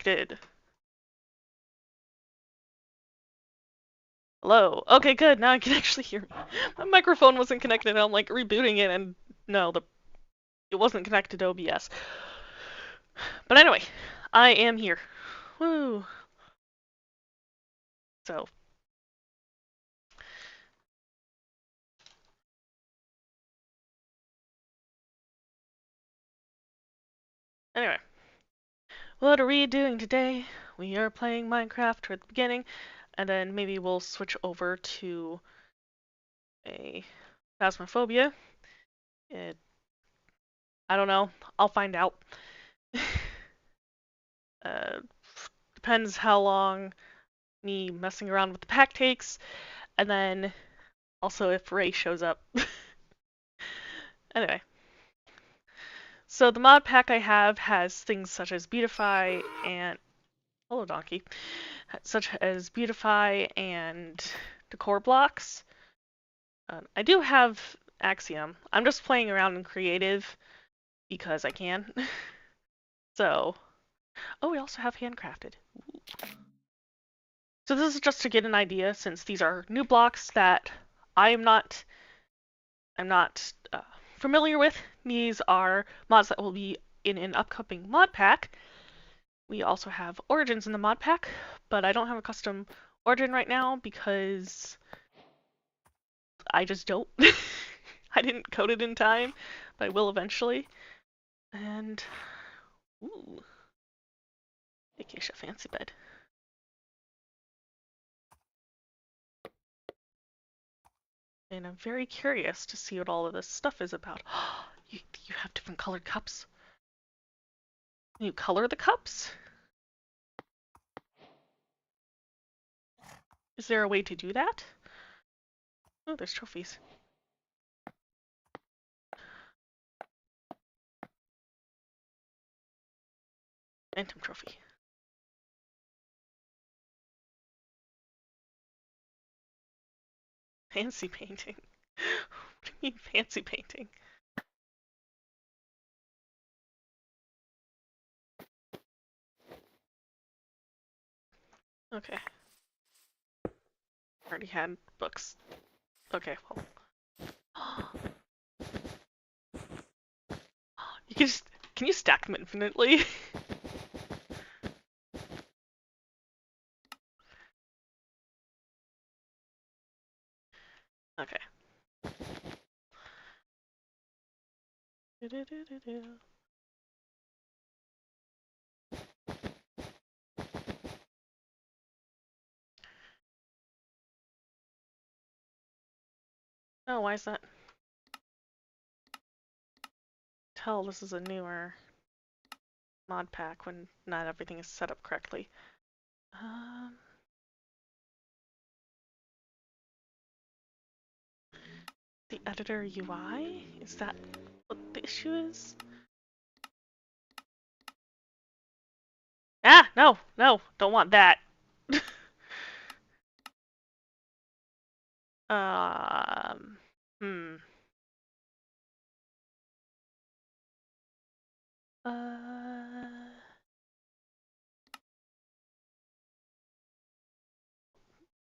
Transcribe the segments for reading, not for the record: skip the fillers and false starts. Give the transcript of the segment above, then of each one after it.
connected. Hello. Okay, good. Now I can actually hear me. My microphone wasn't connected. I'm like rebooting it, and no, it wasn't connected to OBS. But anyway, I am here. Woo. So, anyway, what are we doing today? We are playing Minecraft at the beginning, and then maybe we'll switch over to a Phasmophobia. I don't know. I'll find out. uh, Depends how long me messing around with the pack takes, and then also if Ray shows up. Anyway, so the mod pack I have has things such as Beautify and hello donkey, such as Beautify and Decor blocks. I do have Axiom. I'm just playing around in creative because I can. So, oh, we also have handcrafted. Ooh. So this is just to get an idea, since these are new blocks that I'm not familiar with. These are mods that will be in an upcoming mod pack. We also have origins in the mod pack, but I don't have a custom origin right now because I just don't. I didn't code it in time, but I will eventually. And, ooh, Acacia fancy bed. And I'm very curious to see what all of this stuff is about. You have different colored cups? Can you color the cups? Is there a way to do that? Oh, there's trophies. Phantom trophy. Fancy painting. What do you mean fancy painting? Okay. Already had books. Okay, well. You can just, can you stack them infinitely? Okay. Oh, why is that? Tell this is a newer mod pack when not everything is set up correctly. The editor UI? Is that what the issue is? Ah, no, no, don't want that. um, hmm.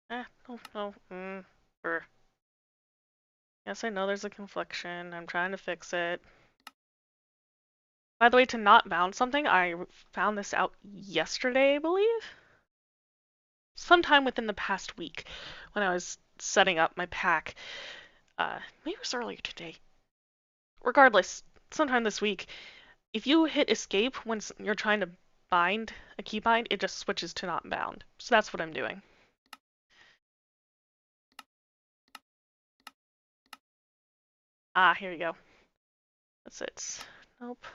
No, no, brr. Yes, I know there's a confliction. I'm trying to fix it. By the way, to not bound something, I found this out yesterday, I believe? Sometime within the past week when I was setting up my pack. Maybe it was earlier today. Regardless, sometime this week, if you hit escape when you're trying to bind a keybind, it just switches to not bound. So that's what I'm doing. Ah, here you go. That's it. Nope.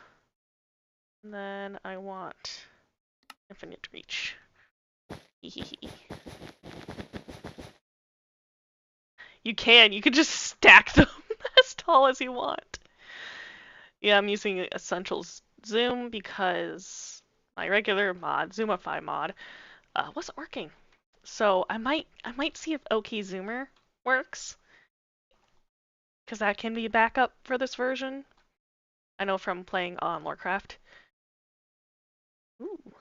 And then I want infinite reach. You can just stack them as tall as you want. Yeah, I'm using Essentials Zoom because my regular mod, Zoomify mod, wasn't working. So I might see if OK Zoomer works, because that can be a backup for this version. I know from playing on Warcraft. Ooh.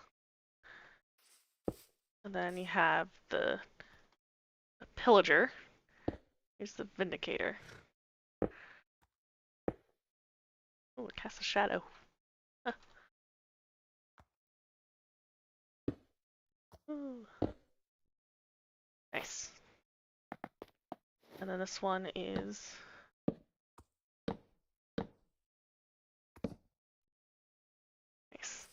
And then you have the pillager. Here's the vindicator. Oh, it casts a shadow. Huh. Ooh. Nice. And then this one is nice.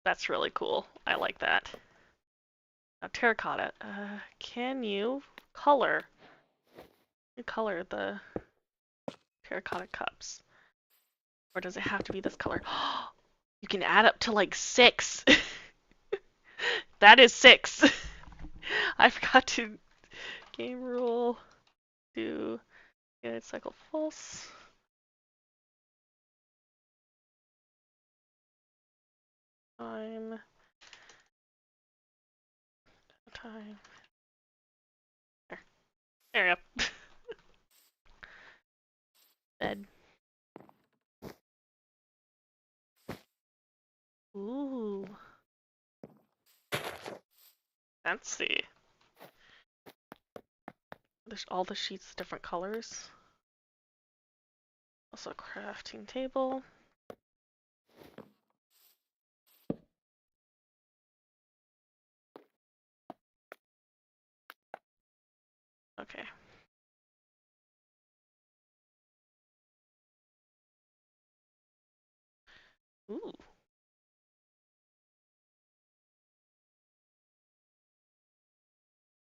That's really cool. I like that. Now, terracotta. Can you color? You color the terracotta cups, or does it have to be this color? You can add up to like 6. That is 6. I forgot to game rule do get cycle false. Time. There. There we go. Bed. Ooh. Fancy. There's all the sheets different colors. Also a crafting table. Okay. Ooh.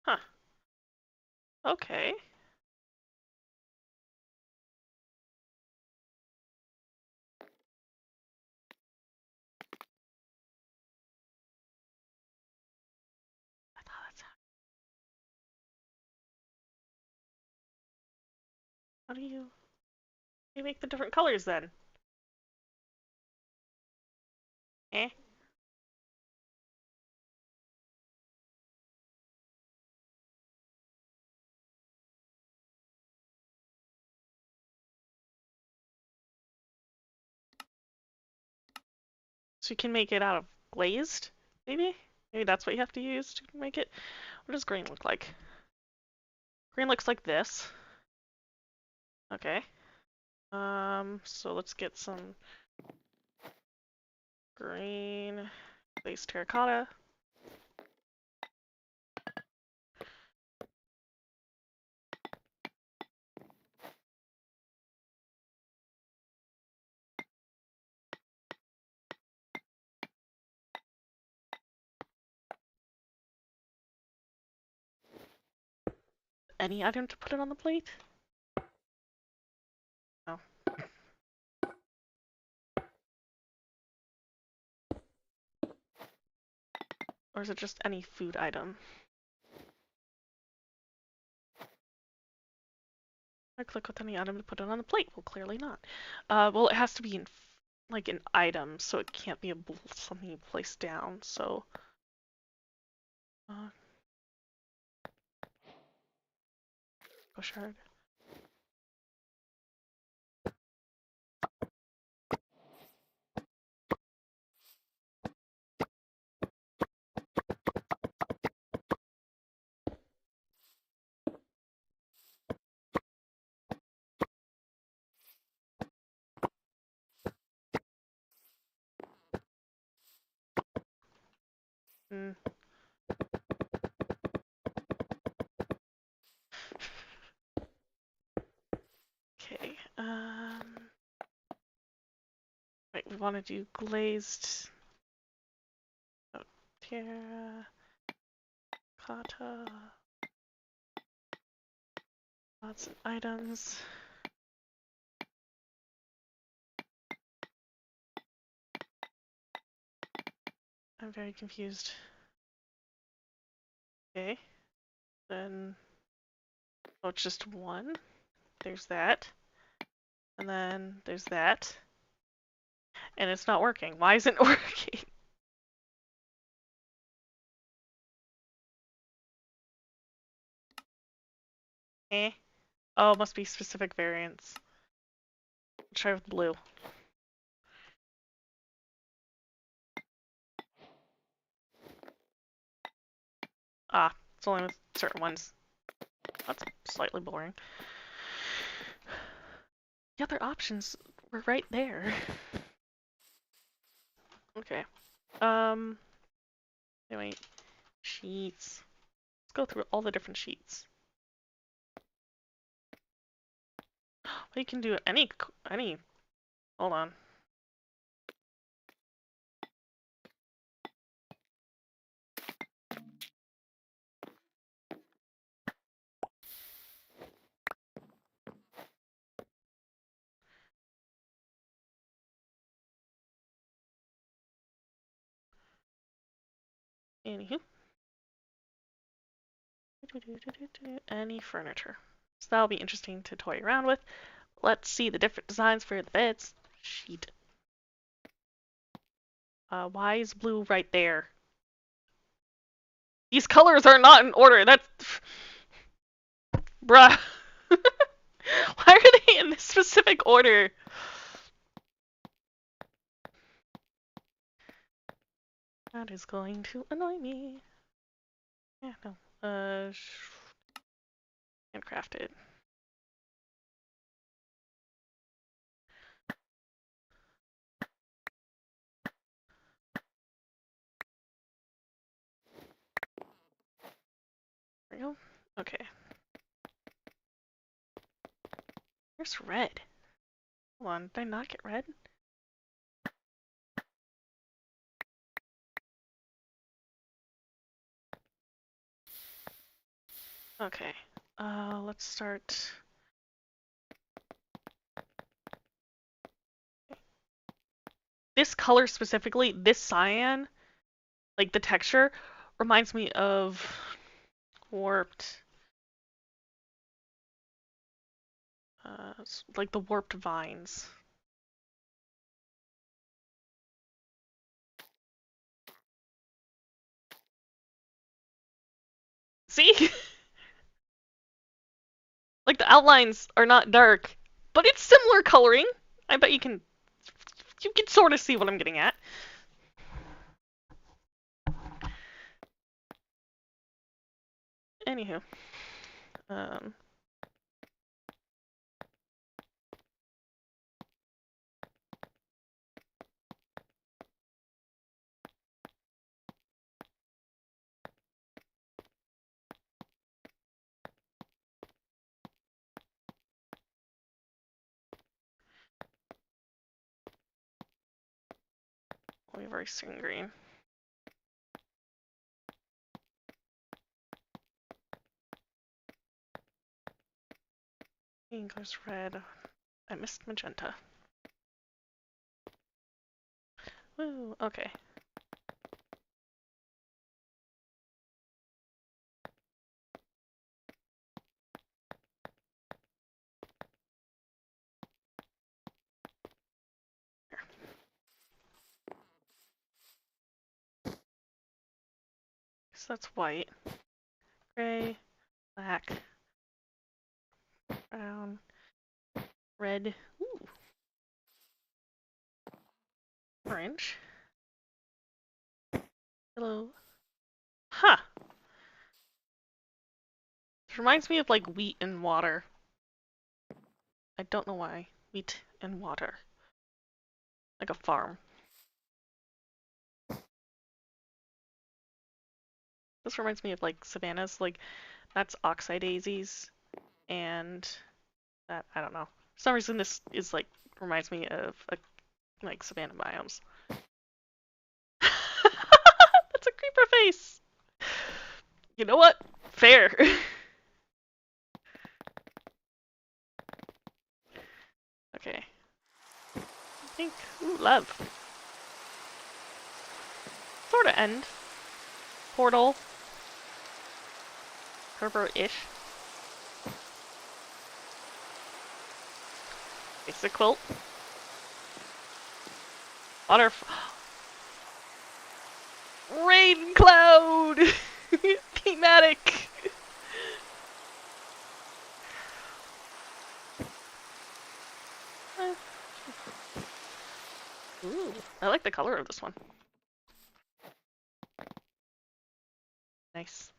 Huh. Okay. I thought that's how do you make the different colors then? Eh? So you can make it out of glazed, maybe? Maybe that's what you have to use to make it. What does green look like? Green looks like this. Okay. So let's get some green glazed terracotta. Any item to put it on the plate? No. Or is it just any food item? I click with any item to put it on the plate. Well, clearly not. Well, it has to be in like an item, so it can't be something you place down. So, uh, push hard. Hmm. Okay. Right, we want to do glazed. Oh, terracotta. Lots of items. I'm very confused. Okay. Then, oh, it's just one. There's that. And then there's that. And it's not working. Why isn't it working? Eh? Oh, it must be specific variants. Try with blue. Ah, it's only with certain ones. That's slightly boring. The other options were right there. Okay. Anyway, sheets. Let's go through all the different sheets. Well, you can do any. Hold on. Anywho. Any furniture. So that'll be interesting to toy around with. Let's see the different designs for the beds. Sheet. Why is blue right there? These colors are not in order. That's... Bruh. Why are they in this specific order? That is going to annoy me. Yeah, no. Handcrafted. There we go. Okay. Where's red? Hold on, did I not get red? Okay. Let's start. This color specifically, this cyan, like the texture, reminds me of warped. Like the warped vines. See? Like the outlines are not dark, but it's similar coloring. I bet you can sort of see what I'm getting at. Anywho, um, we've already seen green. There's red. I missed magenta. Woo, okay. So that's white, gray, black, brown, red, ooh, orange, yellow. Huh. It reminds me of like wheat and water. I don't know why. Wheat and water. Like a farm. This reminds me of like savannas. Like that's oxeye daisies and that I don't know. For some reason this is like reminds me of like savanna biomes. That's a creeper face. You know what? Fair. Okay. I think ooh, love. Sort of end. Portal. Herbert-ish. Basic quilt. Water. Rain cloud! Thematic! Ooh, I like the color of this one. Nice.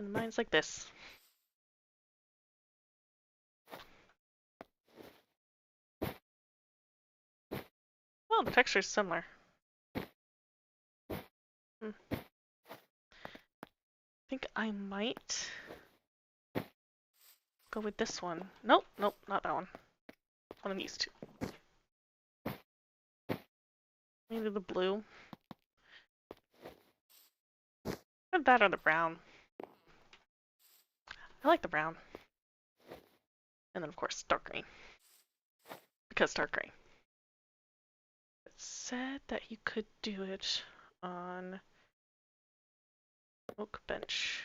And mine's like this. Oh, the texture's similar. I think I might go with this one. Nope, nope, not that one. One of these two. Maybe the blue. Or that or the brown. I like the brown. And then of course dark green. Because dark green. It said that you could do it on oak bench.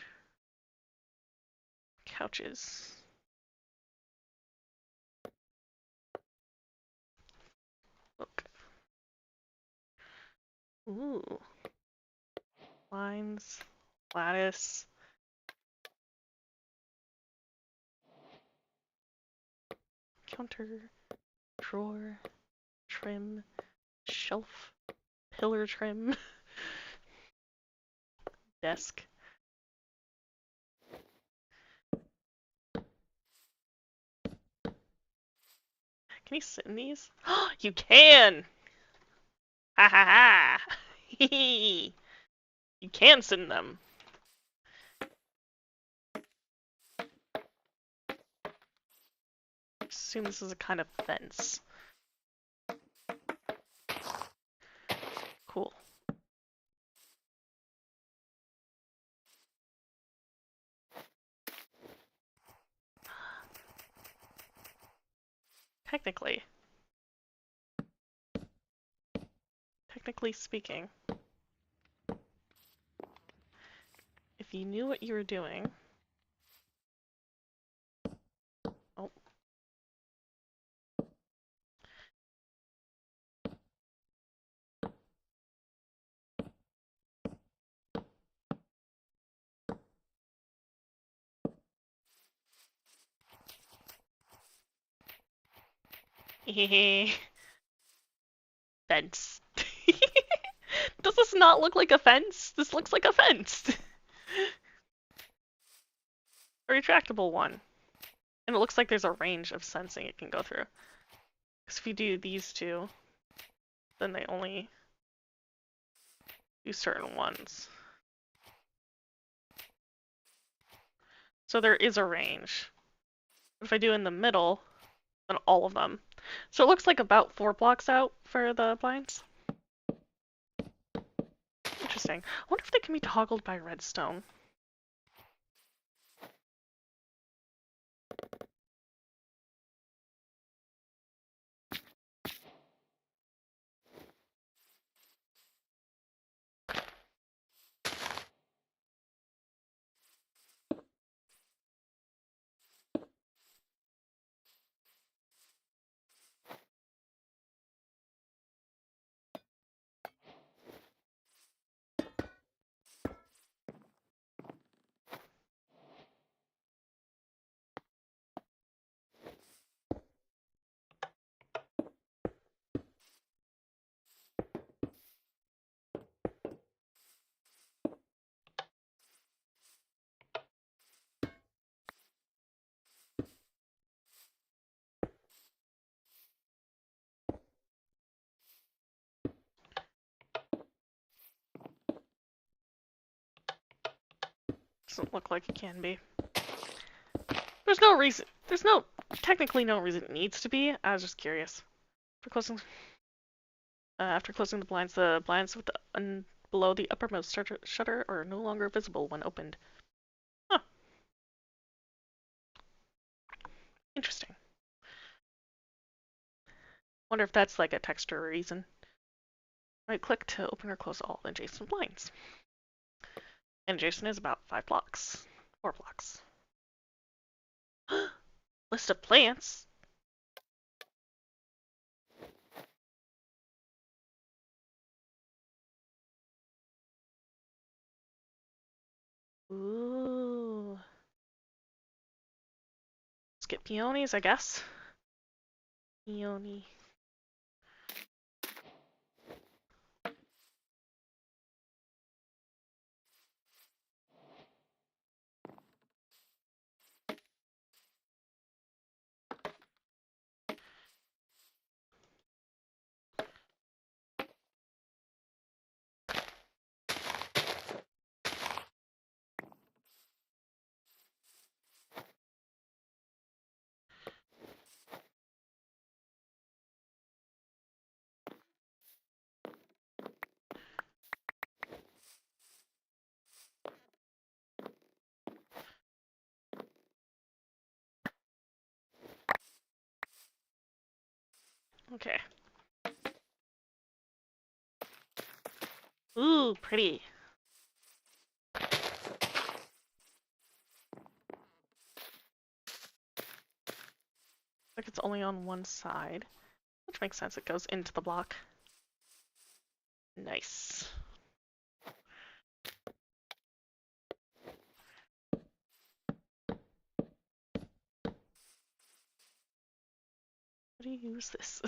Couches. Oak. Ooh. Lines. Lattice. Counter. Drawer. Trim. Shelf. Pillar trim. Desk. Can you sit in these? You can! Ha ha ha! You can sit in them. Assume this is a kind of fence. Cool. Technically speaking, if you knew what you were doing. Oh. Fence. Does this not look like a fence? This looks like a fence. A retractable one. And it looks like there's a range of sensing it can go through. Because if you do these two, then they only do certain ones. So there is a range. If I do in the middle, then all of them. So it looks like about 4 blocks out for the blinds. Interesting. I wonder if they can be toggled by redstone. Doesn't look like it can be. There's no reason. There's technically no reason it needs to be. I was just curious. After closing the blinds with below the uppermost shutter are no longer visible when opened. Huh. Interesting. Wonder if that's like a texture reason. Right click to open or close all adjacent blinds. And adjacent is about 5 blocks. 4 blocks. List of plants. Ooh. Let's get peonies, I guess. Peony. Okay. Ooh, pretty. Like it's only on one side, which makes sense. It goes into the block. Nice. How do you use this?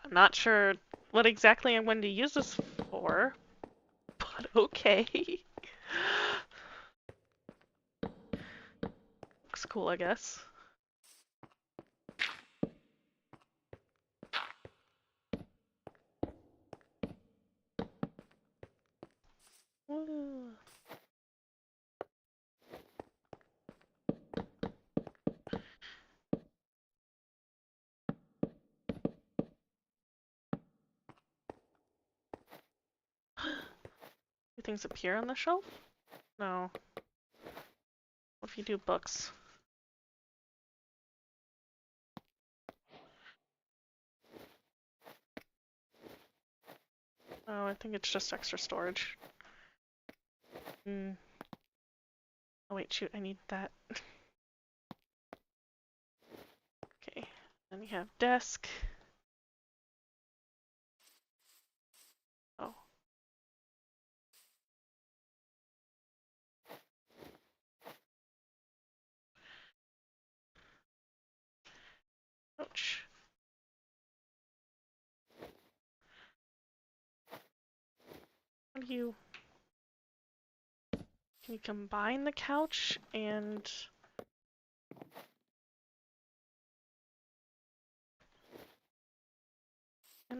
I'm not sure what exactly I'm going to use this for, but okay. Looks cool, I guess. Ooh. Do things appear on the shelf? No. What if you do books? Oh, I think it's just extra storage. Hmm. Oh wait, shoot, I need that. Okay, then you have desk. Oh. Ouch. How do you... Can you combine the couch and...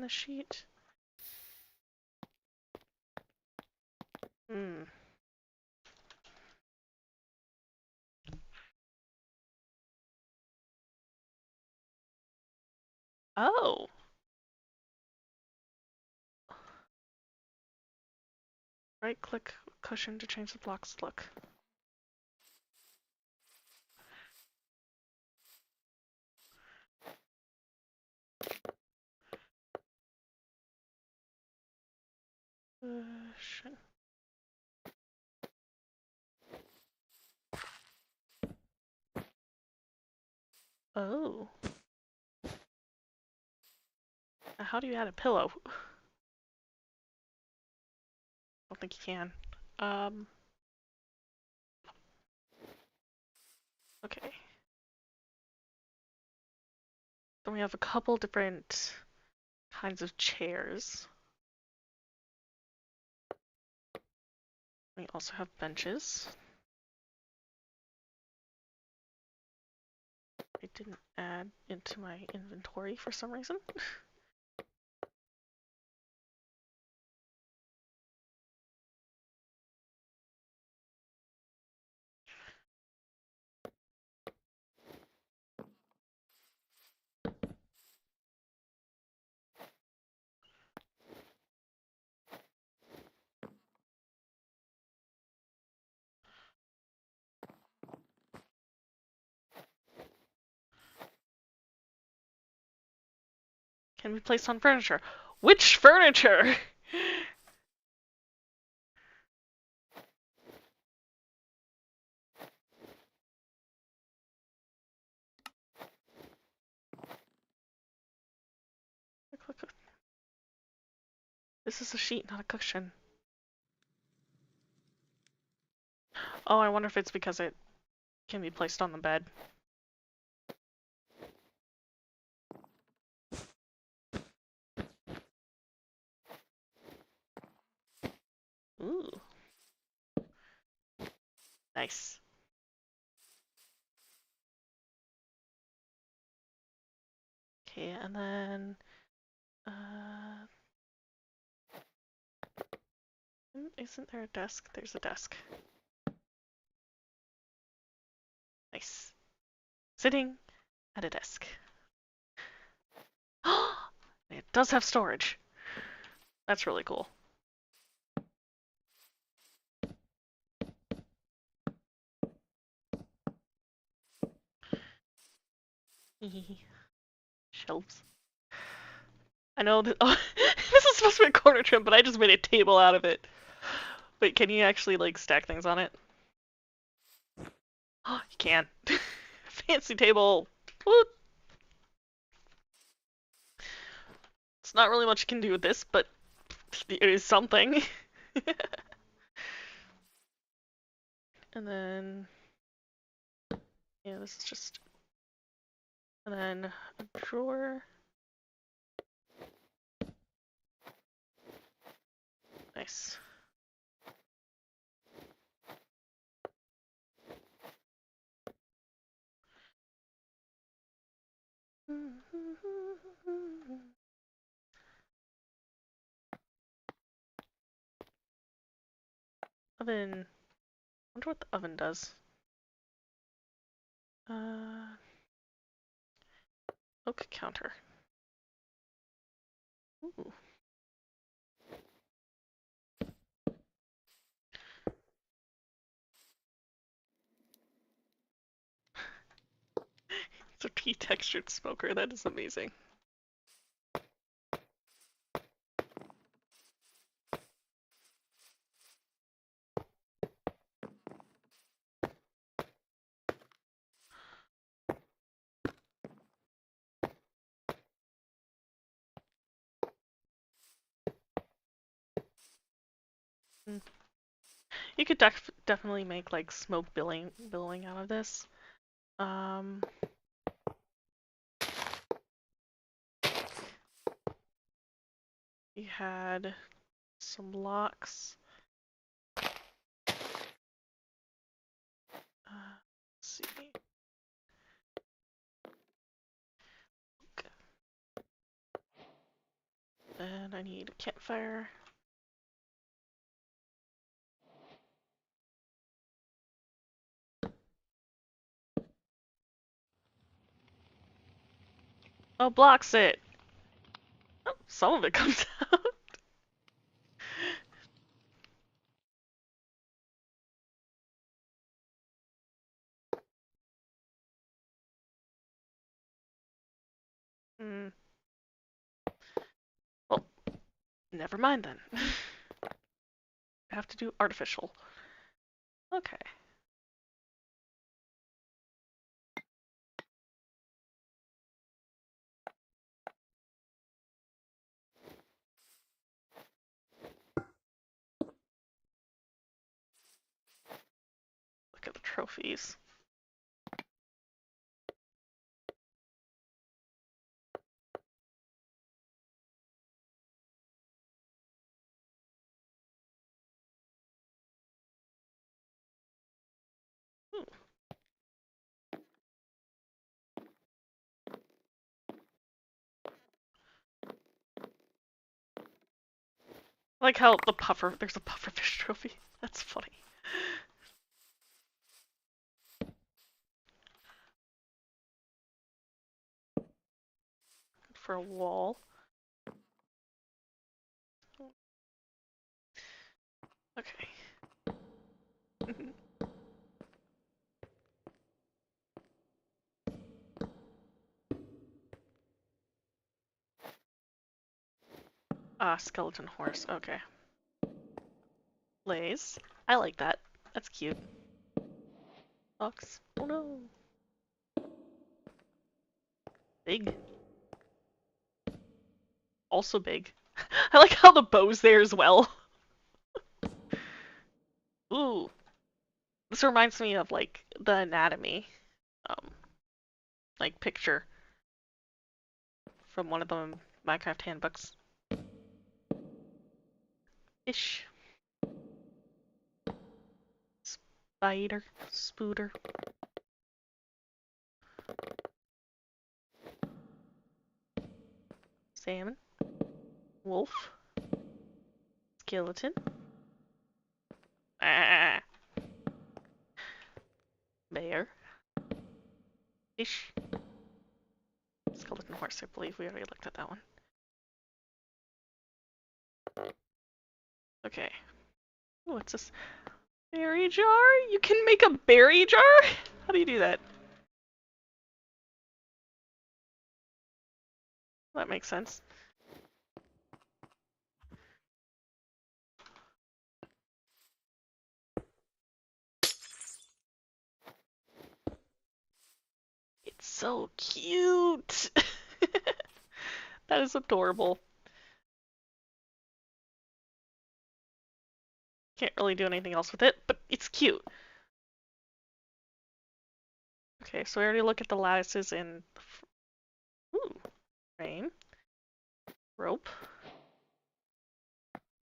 the sheet? Hmm. Oh! Right-click cushion to change the block's look. Cushion. Oh. How do you add a pillow? I don't think you can. Okay. Then we have a couple different kinds of chairs. We also have benches. I didn't add into my inventory for some reason. Can be placed on furniture. Which furniture? This is a sheet, not a cushion. Oh, I wonder if it's because it can be placed on the bed. Ooh. Nice. Okay, and then isn't there a desk? There's a desk. Nice. Sitting at a desk. It does have storage. That's really cool. Shelves. I know that. Oh, this is supposed to be a corner trim, but I just made a table out of it. Wait, can you actually like stack things on it? Oh, you can. Fancy table. Woo. It's not really much you can do with this, but it is something. And then, yeah, this is just, and then a drawer. Nice. Oven. I wonder what the oven does. Oak counter. Ooh. It's a tea textured smoker. That is amazing. You could definitely make like smoke billowing out of this. You had some blocks. Let's see. Okay. Then I need a campfire. Oh, blocks it. Oh, some of it comes out. Hmm. Well, never mind then. I have to do artificial. Okay. Look at the trophies. Hmm. I like how there's a pufferfish trophy. That's funny. For a wall. Okay. Ah, skeleton horse. Okay. Lays. I like that. That's cute. Box. Oh no. Big. Also big. I like how the bow's there as well. Ooh. This reminds me of like the anatomy, um, like picture from one of the Minecraft handbooks. Ish. Spider. Spooter. Salmon. Wolf. Skeleton. Ah. Bear. Fish. Skeleton horse, I believe we already looked at that one. Okay. Oh, what's this? Berry jar? You can make a berry jar? How do you do that? That makes sense. It's so cute. That is adorable. Can't really do anything else with it, but it's cute. Okay, so we already look at the lattices in ooh, frame, rope,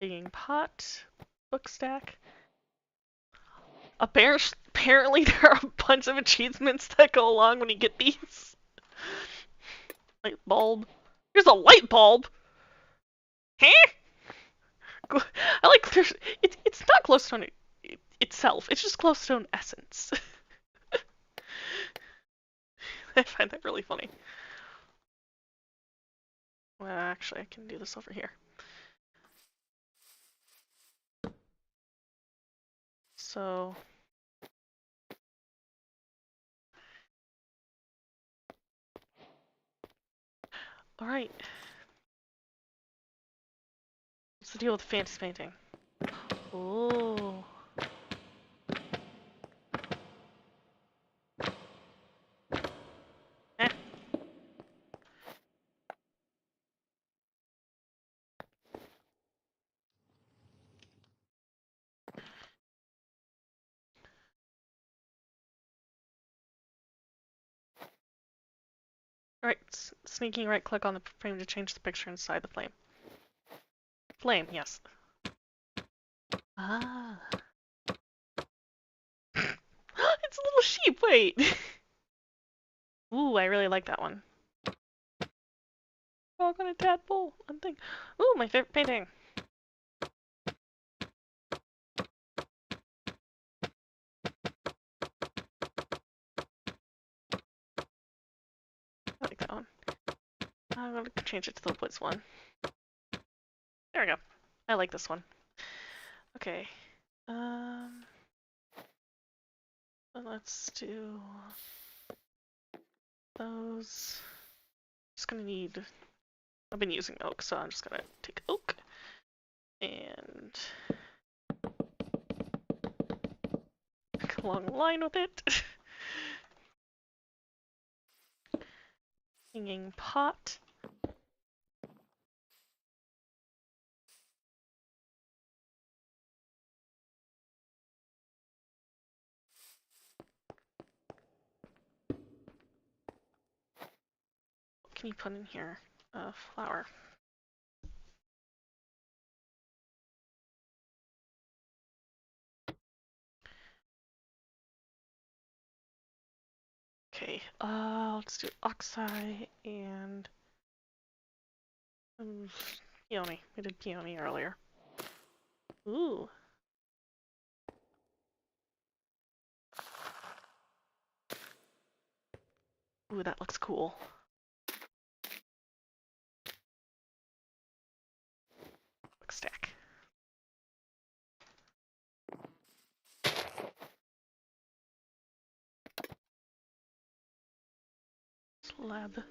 digging pot, book stack. Apparently there are a bunch of achievements that go along when you get these. Light bulb. Here's a light bulb! Huh? I like there's it's not glowstone itself, it's just glowstone essence. I find that really funny. Well, actually, I can do this over here. So... Alright. What's the deal with fantasy painting? Oh. Eh. Alright, sneaking right click on the frame to change the picture inside the flame. Flame, yes. Ah. It's a little sheep, wait! Ooh, I really like that one. Frog on a tadpole, one thing. Ooh, my favorite painting. I like that one. I'm gonna change it to the woods one. There we go. I like this one. Okay. Let's do those. Just gonna need. I've been using oak, so I'm just gonna take oak and along the line with it. Hanging pot. What can you put in here? A flower. Okay, let's do oxeye and peony. We did peony earlier. Ooh. Ooh, that looks cool. Book stack. Slab.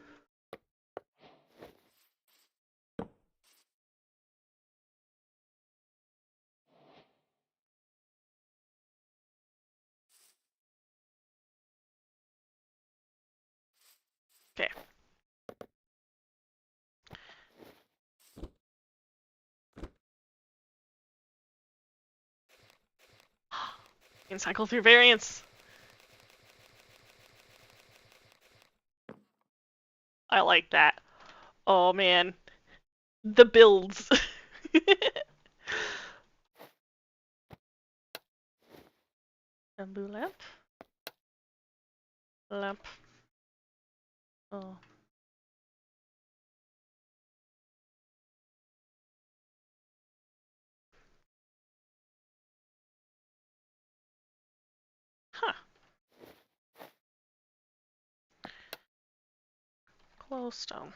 Okay. You can cycle through variants. I like that. Oh man. The builds. Bamboo lamp. Lamp. Oh. Huh. Glowstone.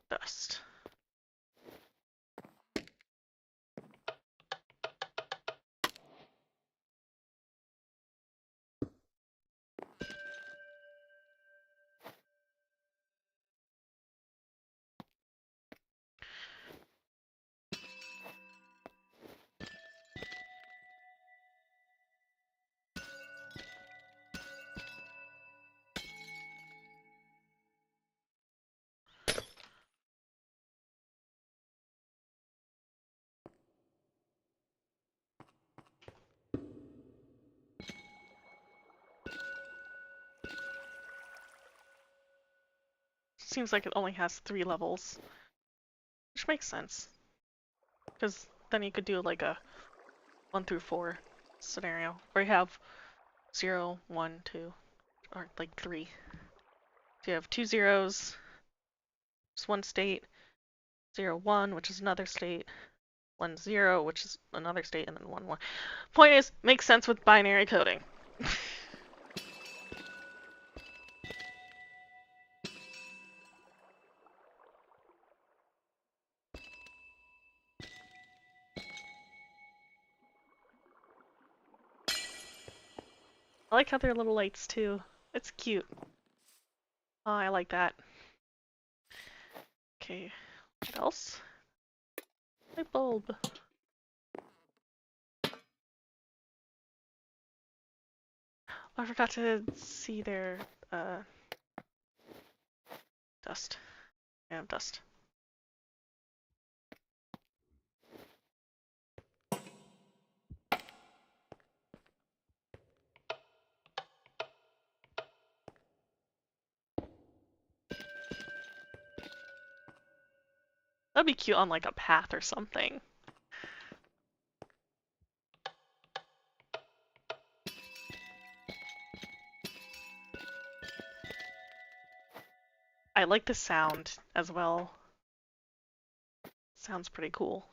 Dust. seems like it only has 3 levels, which makes sense. Because then you could do like a 1 through 4 scenario, where you have 0, 1, 2, or like 3. So you have 2 zeros, just one state, 0, 1, which is another state, 1, 0, which is another state, and then 1, 1. Point is, makes sense with binary coding. I like how they're little lights too. It's cute. Oh, I like that. Okay, what else? Light bulb. Oh, I forgot to see their dust. Yeah, dust. That'd be cute on like a path or something. I like the sound as well. Sounds pretty cool.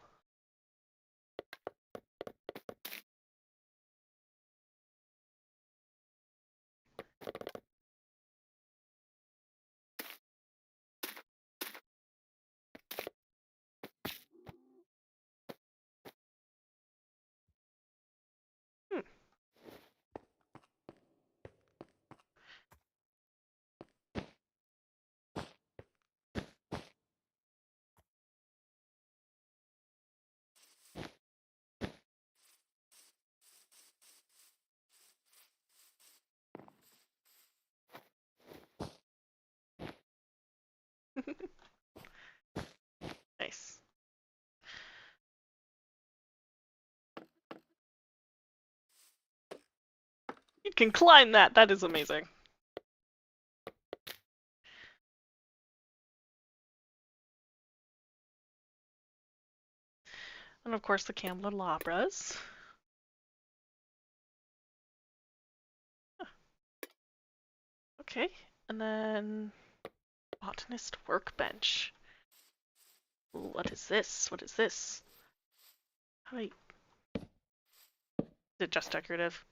Hmm. Nice. You can climb that! That is amazing. And of course the candelabras. Okay, and then botanist workbench. Ooh, what is this? What is this? How do I... Is it just decorative?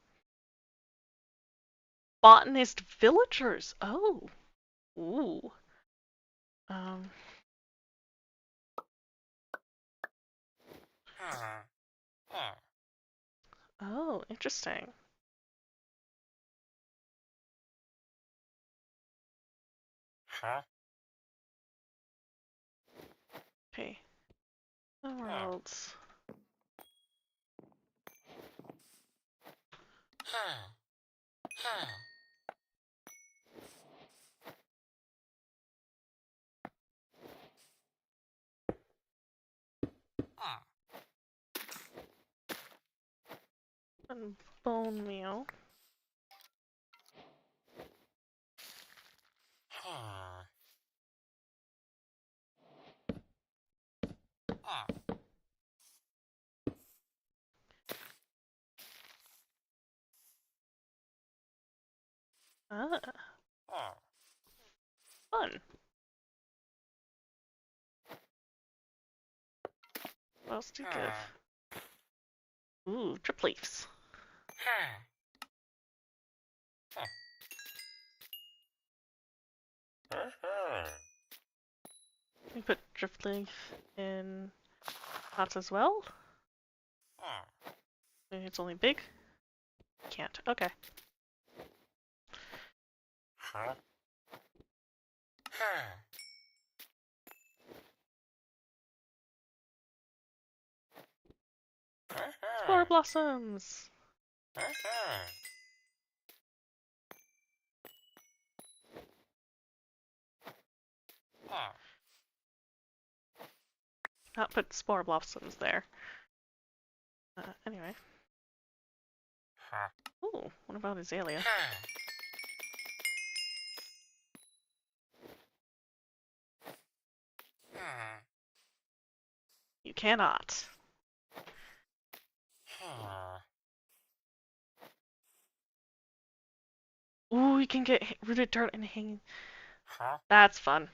Botanist villagers! Oh! Ooh. Um... Oh, interesting. Okay. Worlds. And bone meal. Ah, fun. What else do you give? Ooh, drip leaves. We put drip leaf in pots as well. Maybe it's only big. Can't. Okay. Spore blossoms. Not put spore blossoms there. Anyway. Ooh, what about azalea? You cannot. Ooh, you can get rooted dirt and hanging. That's fun.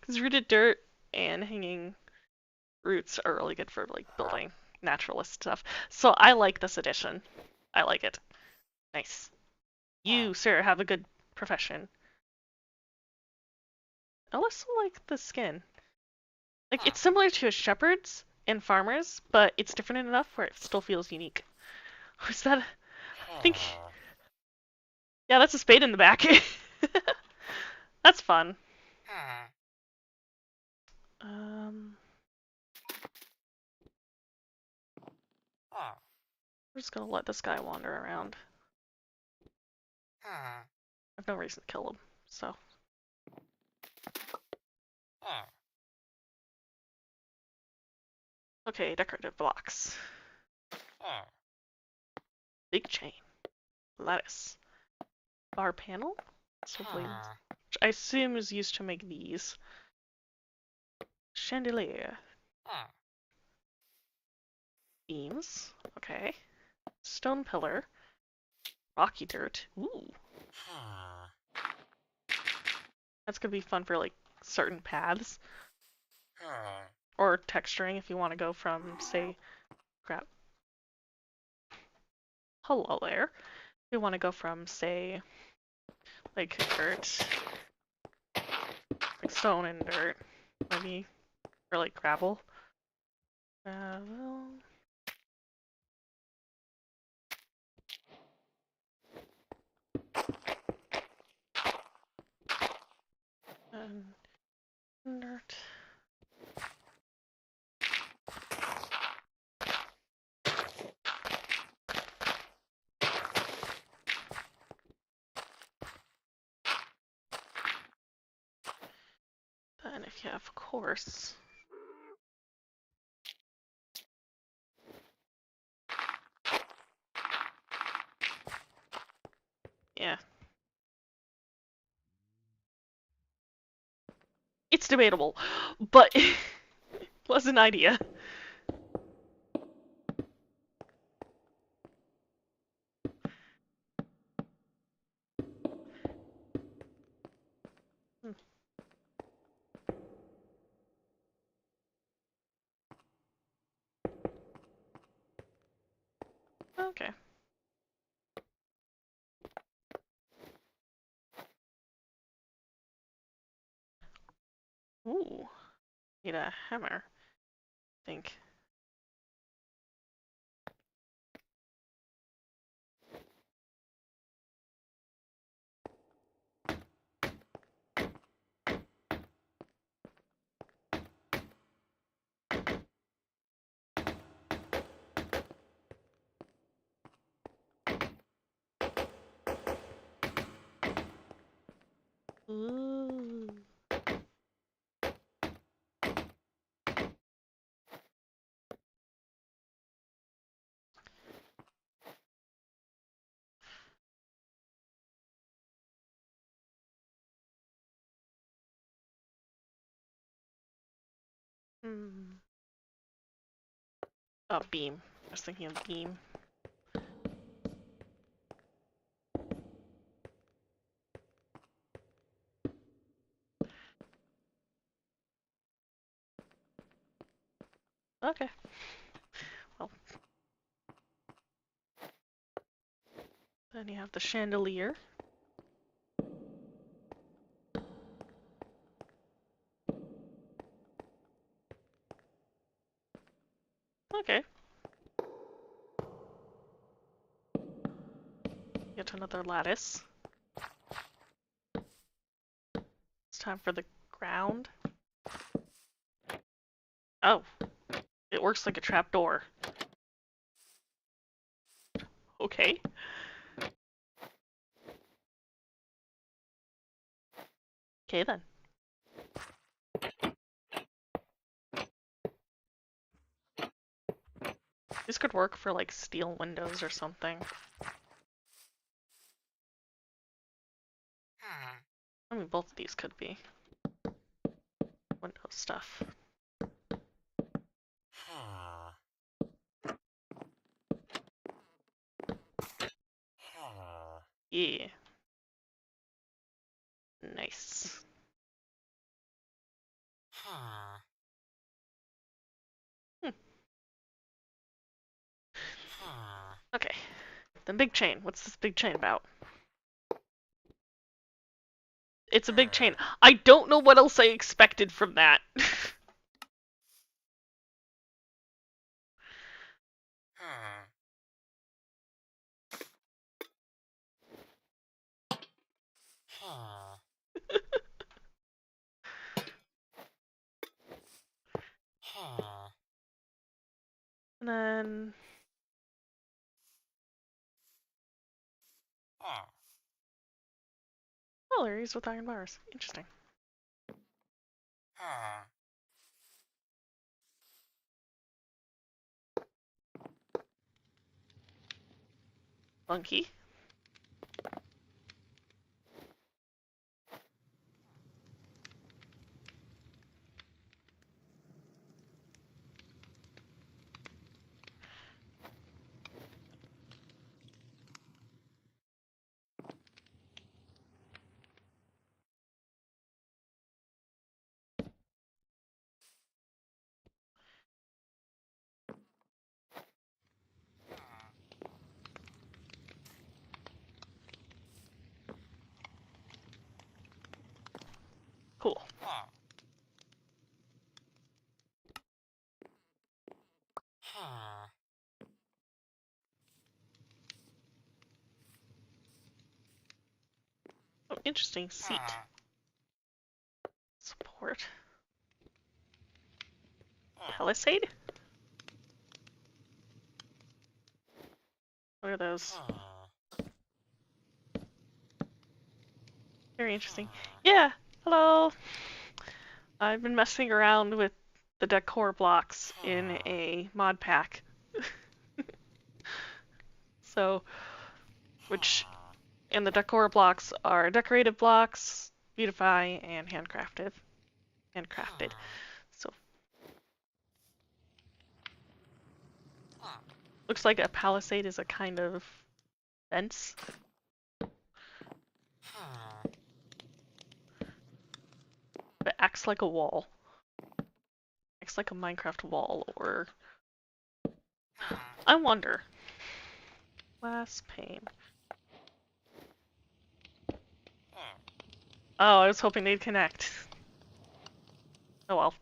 Because rooted dirt and hanging roots are really good for like building naturalist stuff. So I like this edition. I like it. Nice. You, sir, have a good profession. I also like the skin. Like, it's similar to a shepherd's and farmer's, but it's different enough where it still feels unique. Is that? I think. Yeah, that's a spade in the back. That's fun. Um, we're just gonna let this guy wander around. I have no reason to kill him, so. Okay, decorative blocks. Big chain. Lattice. Bar panel? Which I assume is used to make these. Chandelier. Beams. Okay. Stone pillar. Rocky dirt. Ooh. That's gonna be fun for like certain paths. Or texturing if you want to go from, say, crap. Hello there. If you want to go from, say, like dirt, like stone and dirt, maybe, or like gravel. Gravel. And dirt. Then if you have quartz. Yeah. It's debatable, but it was an idea. Okay. Ooh. Need a hammer, I think. Ooh. Hmm. Oh, beam. I was thinking of beam. Okay. Well. Then you have the chandelier. Okay. Yet another lattice. It's time for the ground. Oh. It works like a trap door. Okay. Okay then. This could work for like steel windows or something. I mean, both of these could be. window stuff. Yeah. Nice. Hmm. Okay. The big chain. What's this big chain about? It's a big chain. I don't know what else I expected from that. And then... Oh, they're used with iron bars. Interesting. Funky. Cool. Oh, interesting. Seat. Support. Palisade? What are those? Very interesting. Yeah, hello! I've been messing around with the Decor blocks in a mod pack. So, and the Decor blocks are decorative blocks, beautify, and handcrafted. So, looks like a palisade is a kind of fence. It acts like a wall. Acts like a Minecraft wall, or... I wonder. Glass pane. Oh, I was hoping they'd connect. Oh well.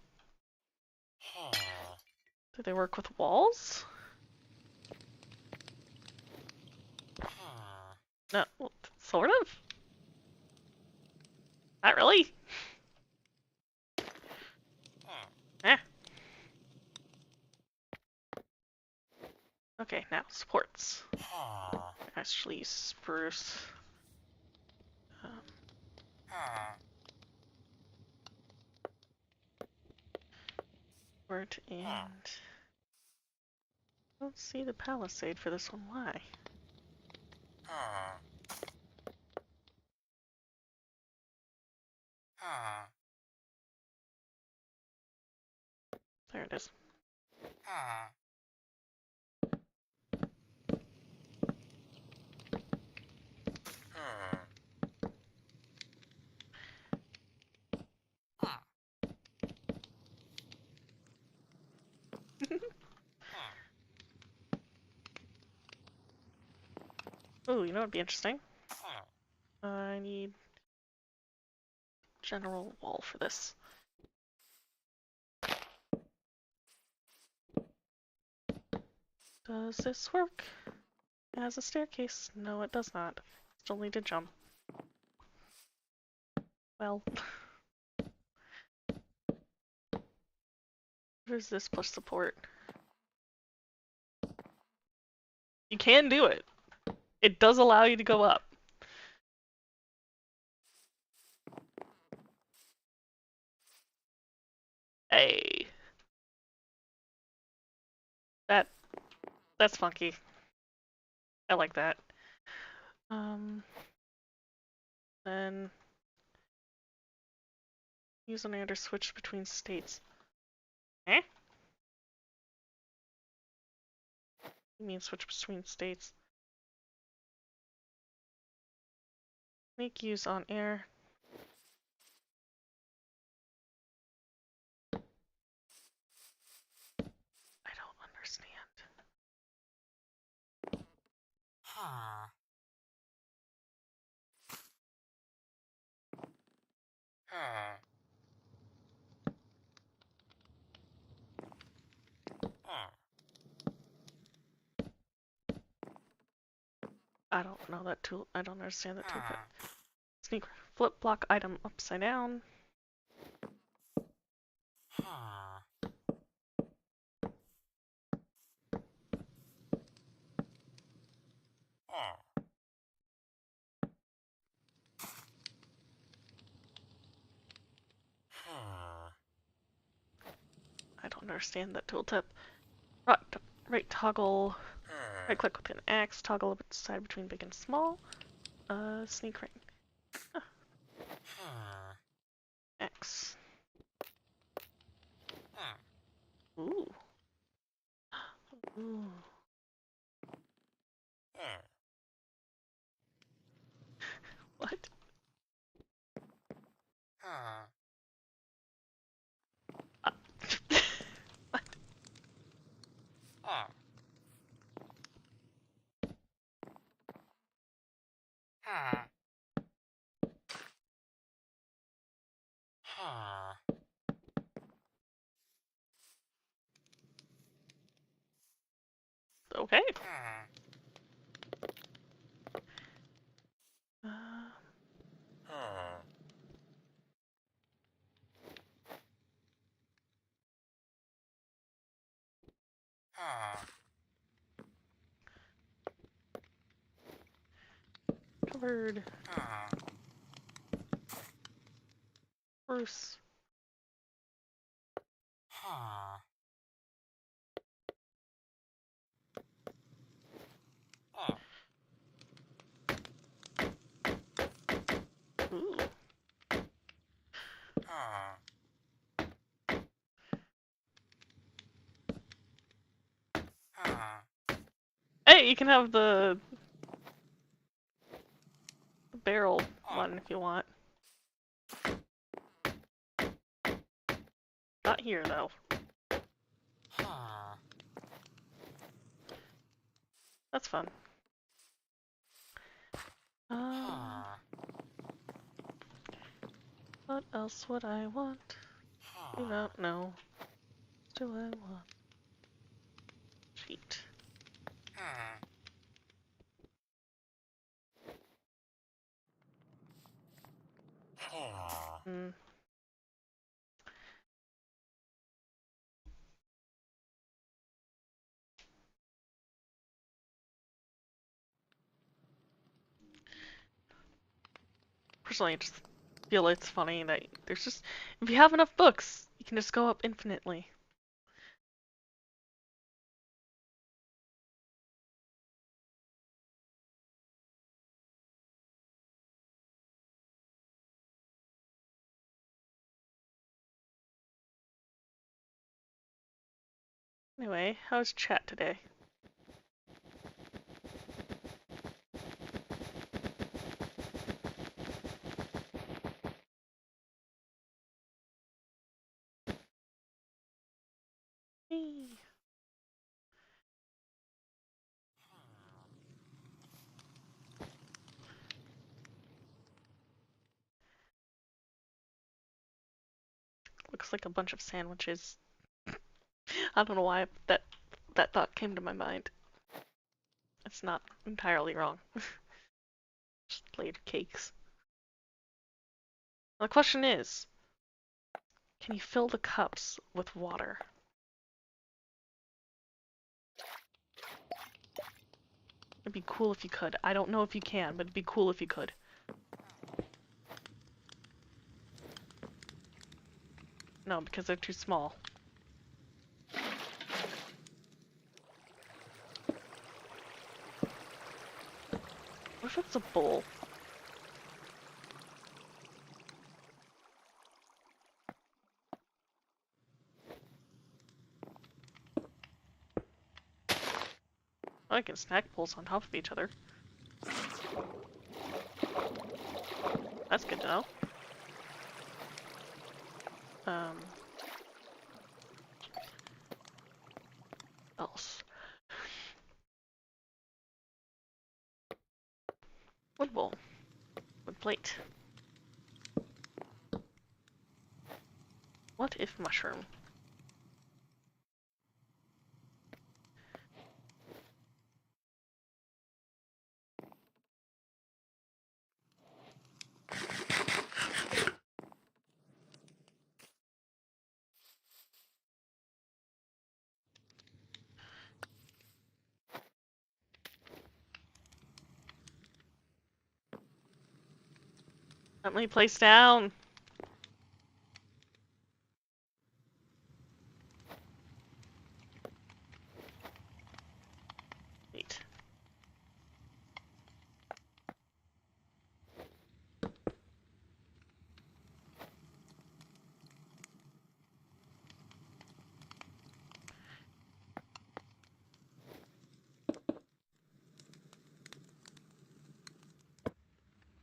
Do they work with walls? No, well, sort of. Not really. Eh. Okay, now supports. Actually, spruce. Support and... I don't see the palisade for this one. Why? There it is. Ooh, you know what'd be interesting? I need general wall for this. Does this work as a staircase? No, it does not. Still need to jump. Well. What is this plus support? You can do it. It does allow you to go up. Hey. That's funky. I like that. Then Use on air to switch between states. Eh? You mean switch between states? Make use on air. I don't understand. Huh. Huh. Huh. I don't know that tool. I don't understand that tooltip. Huh. Sneak flip block item upside down. Huh. Huh. Huh. I don't understand that tooltip. Right, right toggle. Right Huh. click with an axe. Toggle decide between big and small. Sneak ring. Huh. X. Huh. Ooh. Ooh. Huh. What? Huh. Uh, what? Huh. Huh. Huh. Okay. Huh. Uh, Huh. Huh. covered. Huh. Bruce. Huh. Huh. Ooh. Huh. Huh. Hey, you can have the barrel Huh. one if you want. Not here though. Huh. That's fun. Huh. What else would I want? Do Huh. not know. What do I want? Cheat. Huh. Huh. Hmm. Personally, I just feel it's funny that there's just, if you have enough books, you can just go up infinitely. Anyway, how's chat today? Eee. Looks like a bunch of sandwiches. I don't know why that thought came to my mind. It's not entirely wrong. Just laid cakes. The question is, can you fill the cups with water? It'd be cool if you could. I don't know if you can, but it'd be cool if you could. No, because they're too small. What if it's a bowl? making snack bowls on top of each other. That's good to know. Else. Wood bowl. Wood plate. What if mushroom? Let me place down. Wait.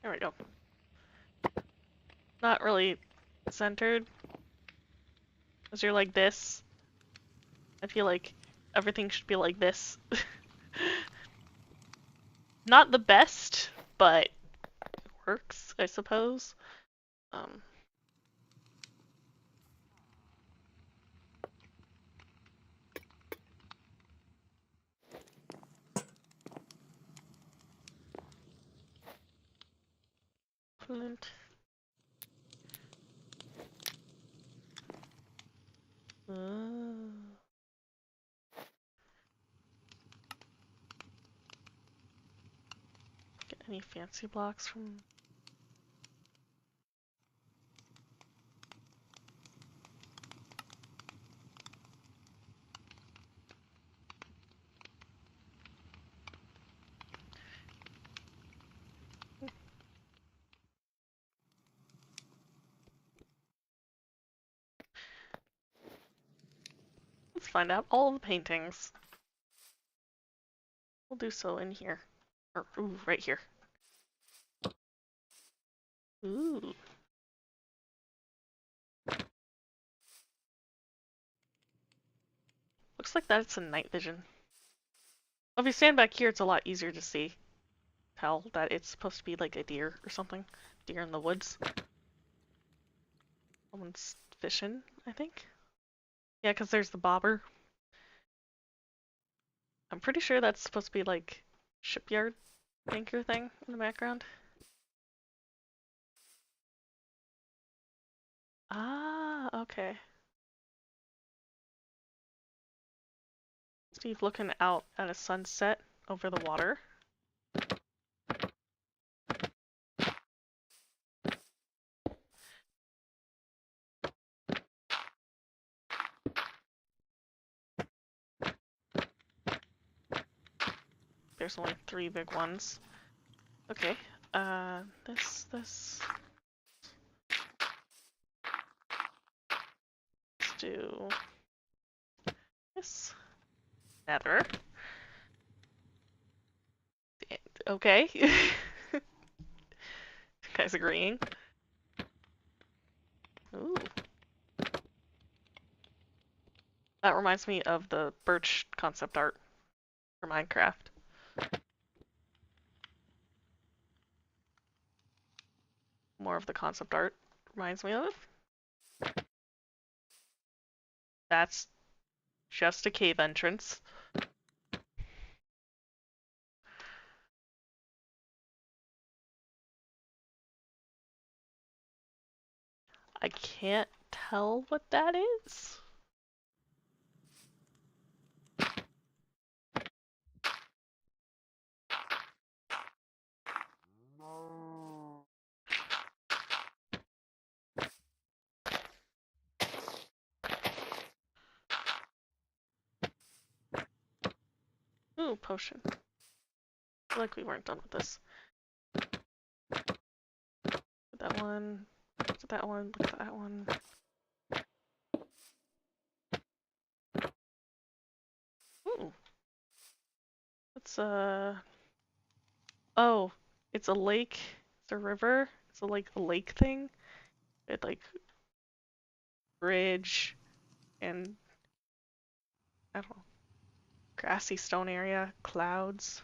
There we go. Not really centered. As you're like this. I feel like everything should be like this. Not the best, but it works, I suppose. Um, Flint. Get any fancy blocks from... Let's find out all the paintings. We'll do so in here. Or, ooh, right here. Ooh. Looks like that's a night vision. If you stand back here, it's a lot easier to see. Tell that it's supposed to be like a deer or something. Deer in the woods. Someone's fishing, I think. Yeah, because there's the bobber. I'm pretty sure that's supposed to be like shipyard anchor thing in the background. Ah, okay. Steve looking out at a sunset over the water. There's only 3 big ones. Okay, this. Let's do this. Nether. Okay. Guys agreeing. Ooh. That reminds me of the birch concept art for Minecraft. More of the concept art reminds me of. That's just a cave entrance. I can't tell what that is. Ooh, potion. I feel like we weren't done with this. Look at that one. Look at that one. Look at that one. Ooh. It's oh, it's a lake. It's a river. It's like a lake thing. It like bridge and I don't know, grassy stone area, clouds.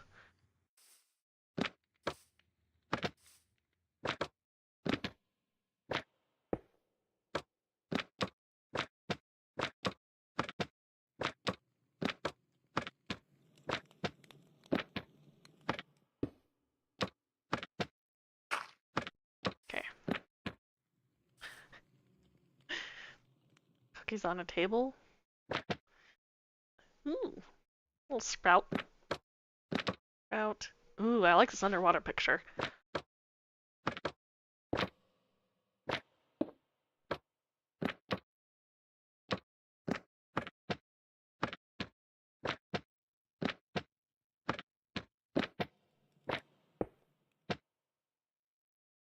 Okay. Cookies on a table. Ooh, little sprout. Sprout. Ooh, I like this underwater picture.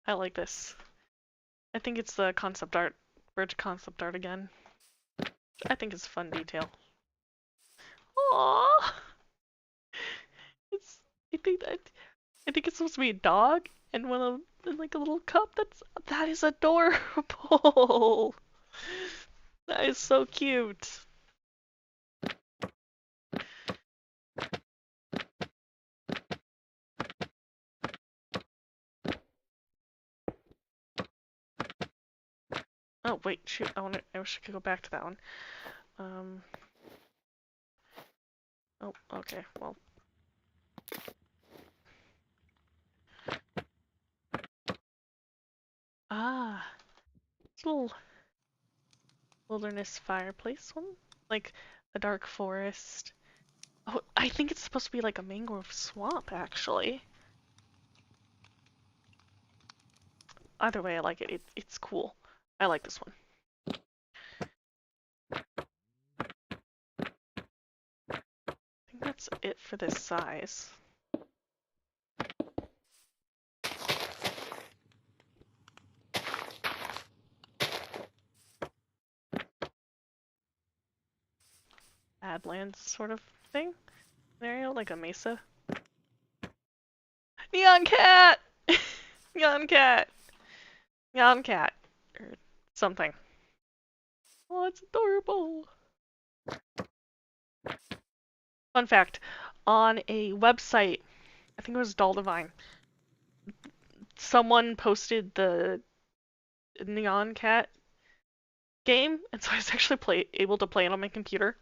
I like this. I think it's the concept art, bridge concept art again. I think it's a fun detail. Aww. It's. I think that. I think it's supposed to be a dog and one of and like a little cup. That is adorable. That is so cute. Oh wait, shoot! I wish I could go back to that one. Um. Oh, okay. Well. Ah, it's a little wilderness fireplace one, like a dark forest. Oh, I think it's supposed to be like a mangrove swamp, actually. Either way, I like it. It's cool. I like this one. I think that's it for this size. Badlands sort of thing. Scenario, like a mesa. Neon cat! Neon cat! Neon cat. Or something. Oh, it's adorable. Fun fact, on a website, I think it was Doll Divine, someone posted the Neon Cat game, and so I was actually able to play it on my computer.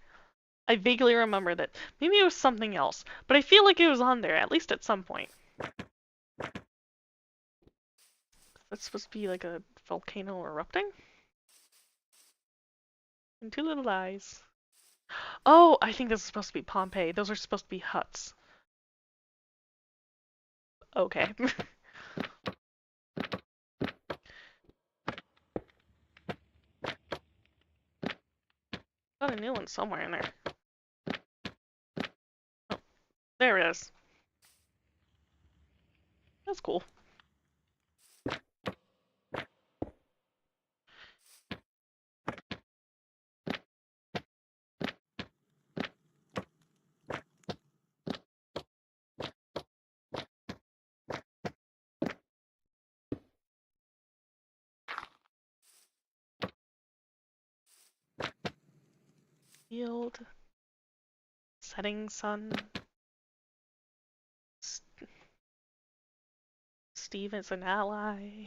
I vaguely remember that maybe it was something else, but I feel like it was on there, at least at some point. That's supposed to be like a volcano erupting? And two little eyes. Oh, I think this is supposed to be Pompeii. Those are supposed to be huts. Okay. Got a new one somewhere in there. Oh, there it is. That's cool. Field. Setting sun. S Steve is an ally.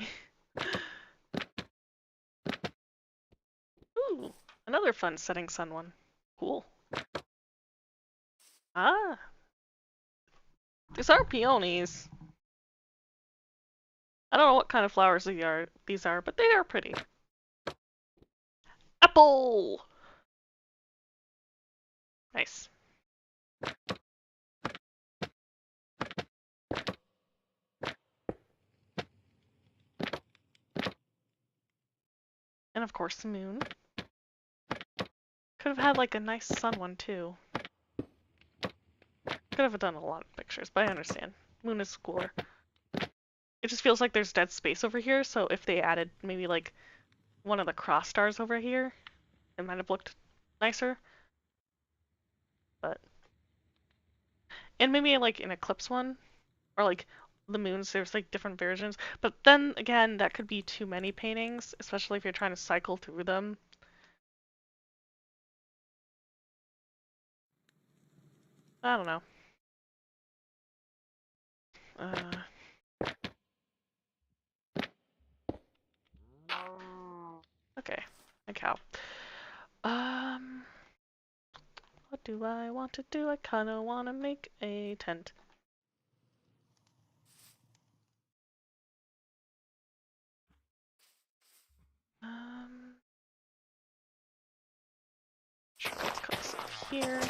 Ooh, another fun setting sun one. Cool. Ah, these are peonies. I don't know what kind of flowers these are, but they are pretty. Apple! Nice. And of course the moon. Could have had like a nice sun one too. Could have done a lot of pictures, but I understand. Moon is cooler. It just feels like there's dead space over here, so if they added maybe like one of the cross stars over here, it might have looked nicer. But And maybe like an eclipse one, or like the moons, there's like different versions. But then again, that could be too many paintings, especially if you're trying to cycle through them. I don't know. Okay, a cow. Um, what do I want to do? I kind of want to make a tent. Um, sure, let's cut this off here.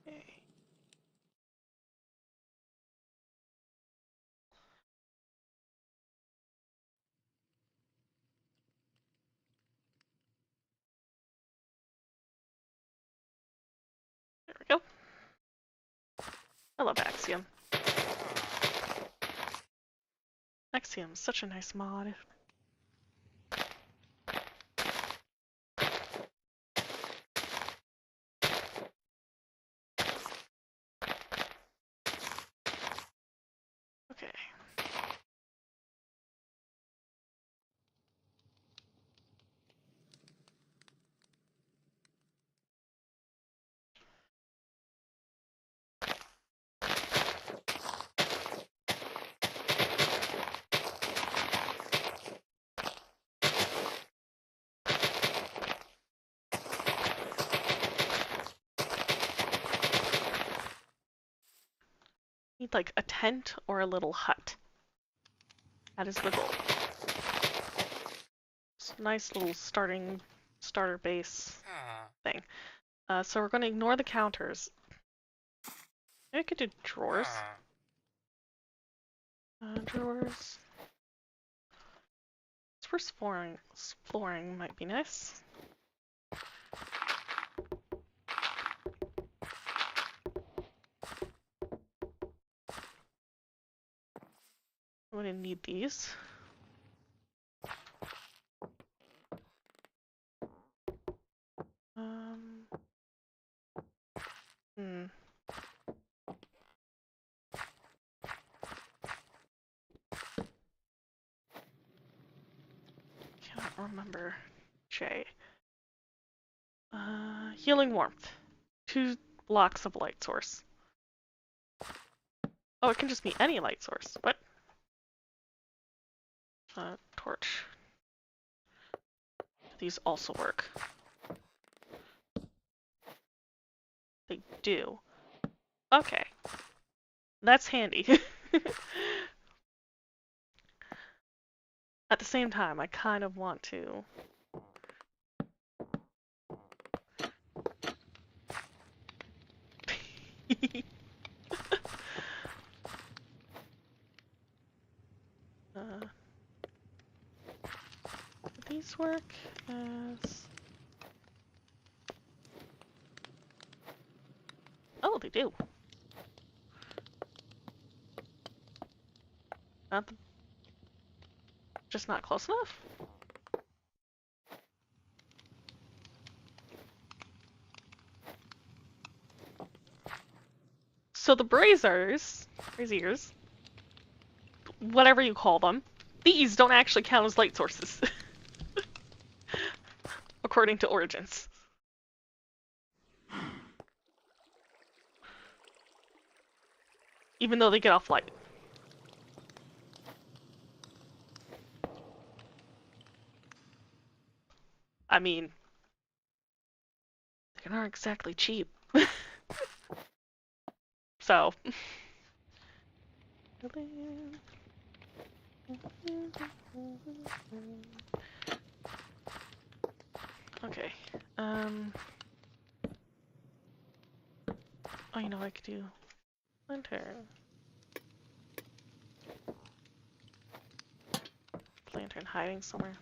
Okay. There we go. I love Axiom. Axiom is such a nice mod. Okay. Need like a tent or a little hut. That is the goal. It's a nice little starter base thing. So we're going to ignore the counters. Maybe I could do drawers. Drawers. First flooring might be nice. I'm gonna need these. Hmm. Can't remember. J. Healing warmth. 2 blocks of light source. Oh, it can just be any light source. What? Torch. These also work. They do. Okay. That's handy. At the same time, I kind of want to... these work as... Oh, they do. Not the... Just not close enough? So the braziers, whatever you call them, these don't actually count as light sources. According to Origins. Even though they get off light. I mean, they aren't exactly cheap. So. Okay. Oh, you know what I could do? Lantern. Lantern hiding somewhere.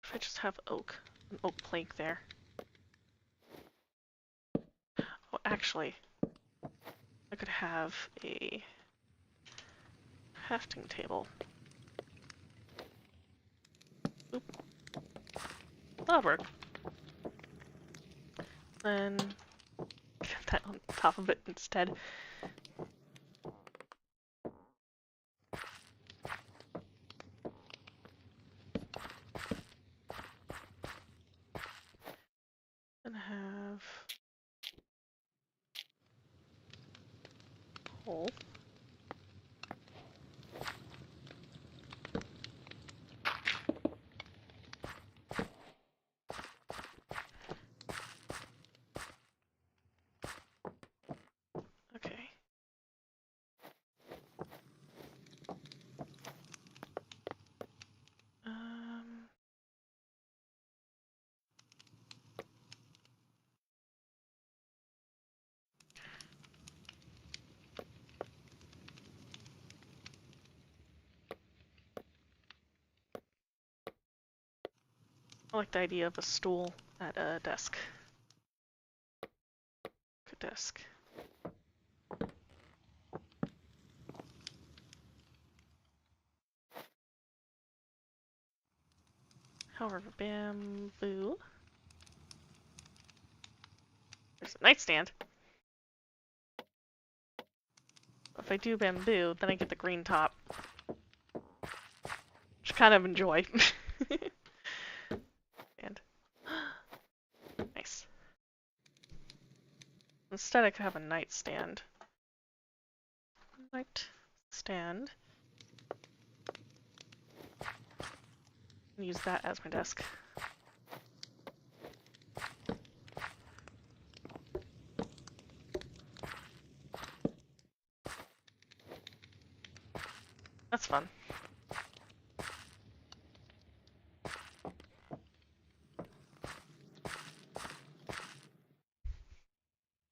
If I just have an oak plank there. Oh, actually, I could have a crafting table. Oop. That'll work. Then get that on top of it instead. And have hole. Okay. Um, I like the idea of a stool at a desk. Good desk. However, bamboo. There's a nightstand. If I do bamboo, then I get the green top, which I kind of enjoy. And nice. Instead, I could have a nightstand. Nightstand. And use that as my desk. That's fun.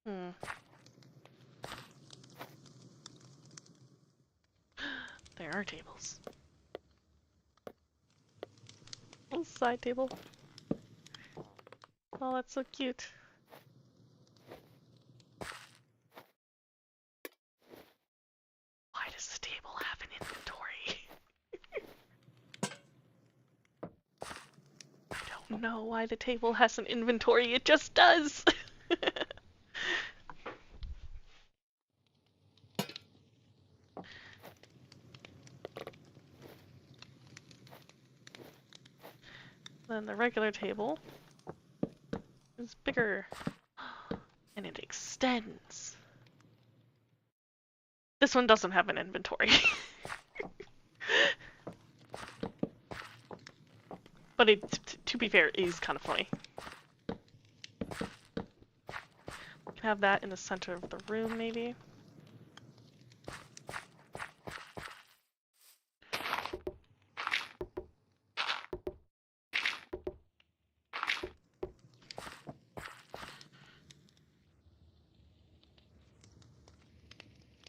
Hmm. There are tables. Little side table. Oh, that's so cute. Why does the table have an inventory? I don't know why the table has an inventory. It just does. Then the regular table is bigger. And it extends. This one doesn't have an inventory. But to be fair, it is kind of funny. We can have that in the center of the room, maybe.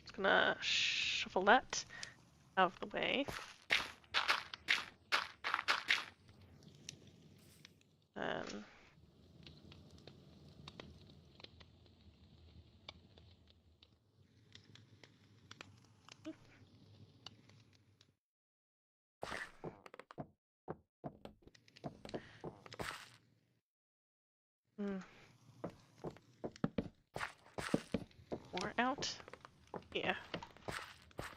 Just gonna shuffle that out of the way. Um, more out. Yeah.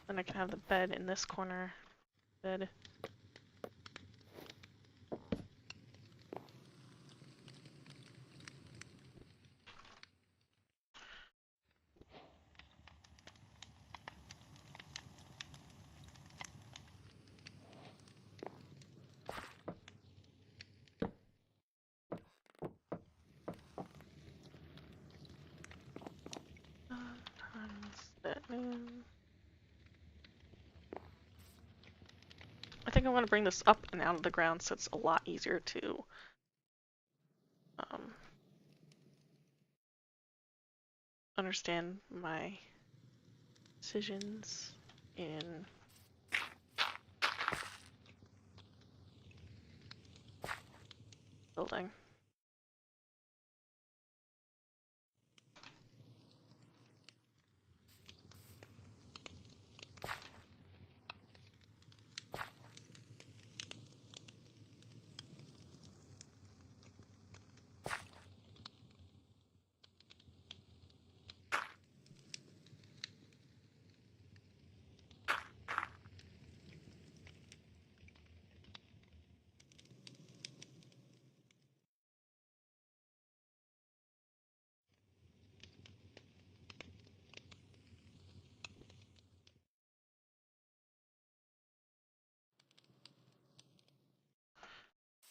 Then I can have the bed in this corner. Bed. Times that. I think think I want to bring this up and out of the ground so it's a lot easier to understand my decisions in building.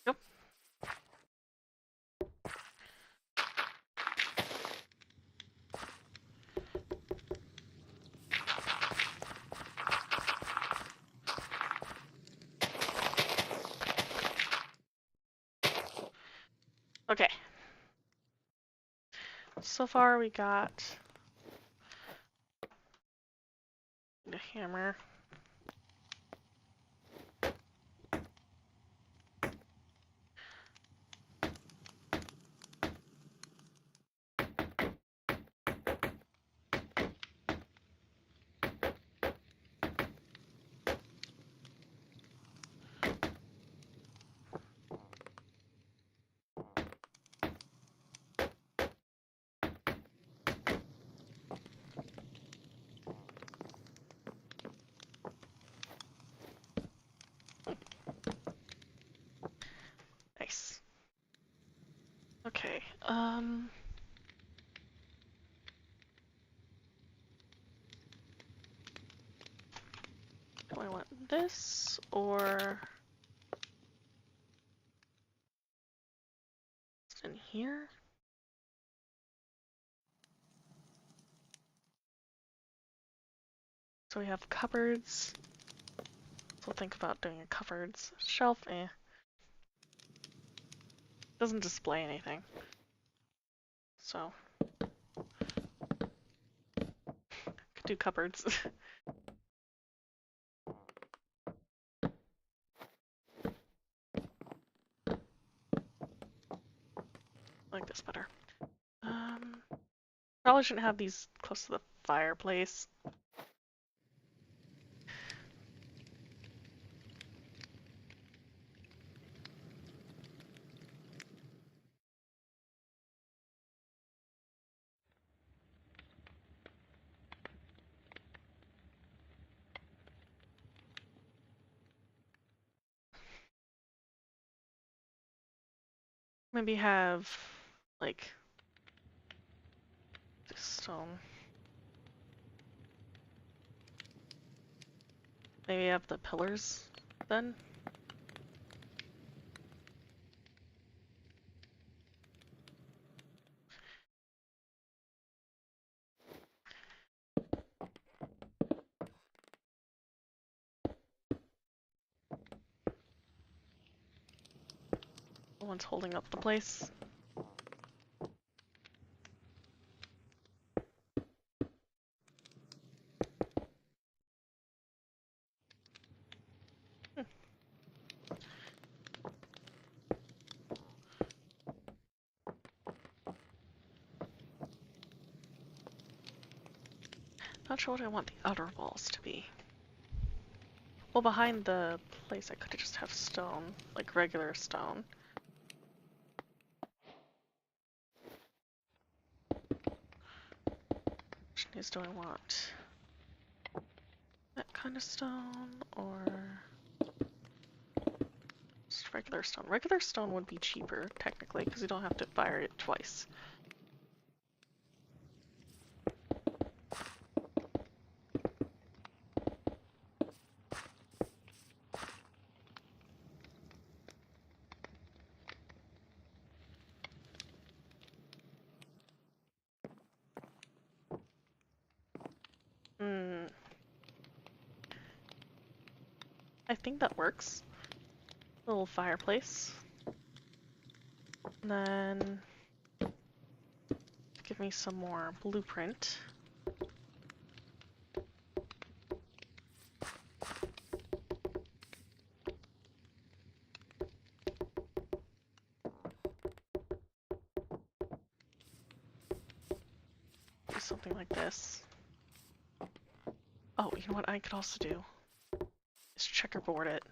Yep. Okay. So far we got the hammer. Nice. Okay. Do I want this or in here? So we have cupboards. So think about doing a cupboards. Shelf, eh. Doesn't display anything. So could do cupboards. I like this better. Probably shouldn't have these close to the fireplace. Maybe have like this stone. Maybe have the pillars then. The one's holding up the place. Not sure what I want the outer walls to be. Well, behind the place I could just have stone, like regular stone. Which needs do I want? That kind of stone, or just regular stone? Regular stone would be cheaper, technically, because you don't have to fire it twice. I think that works. Little fireplace. And then give me some more blueprint. Do something like this. Oh, you know what I could also do? Is checkerboard it.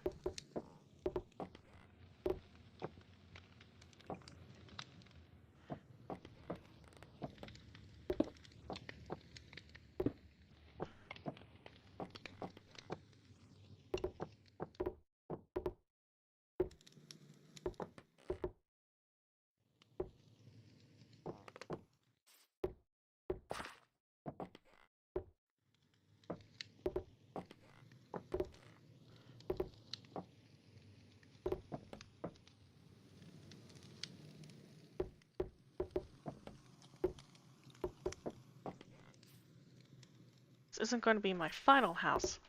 This isn't going to be my final house,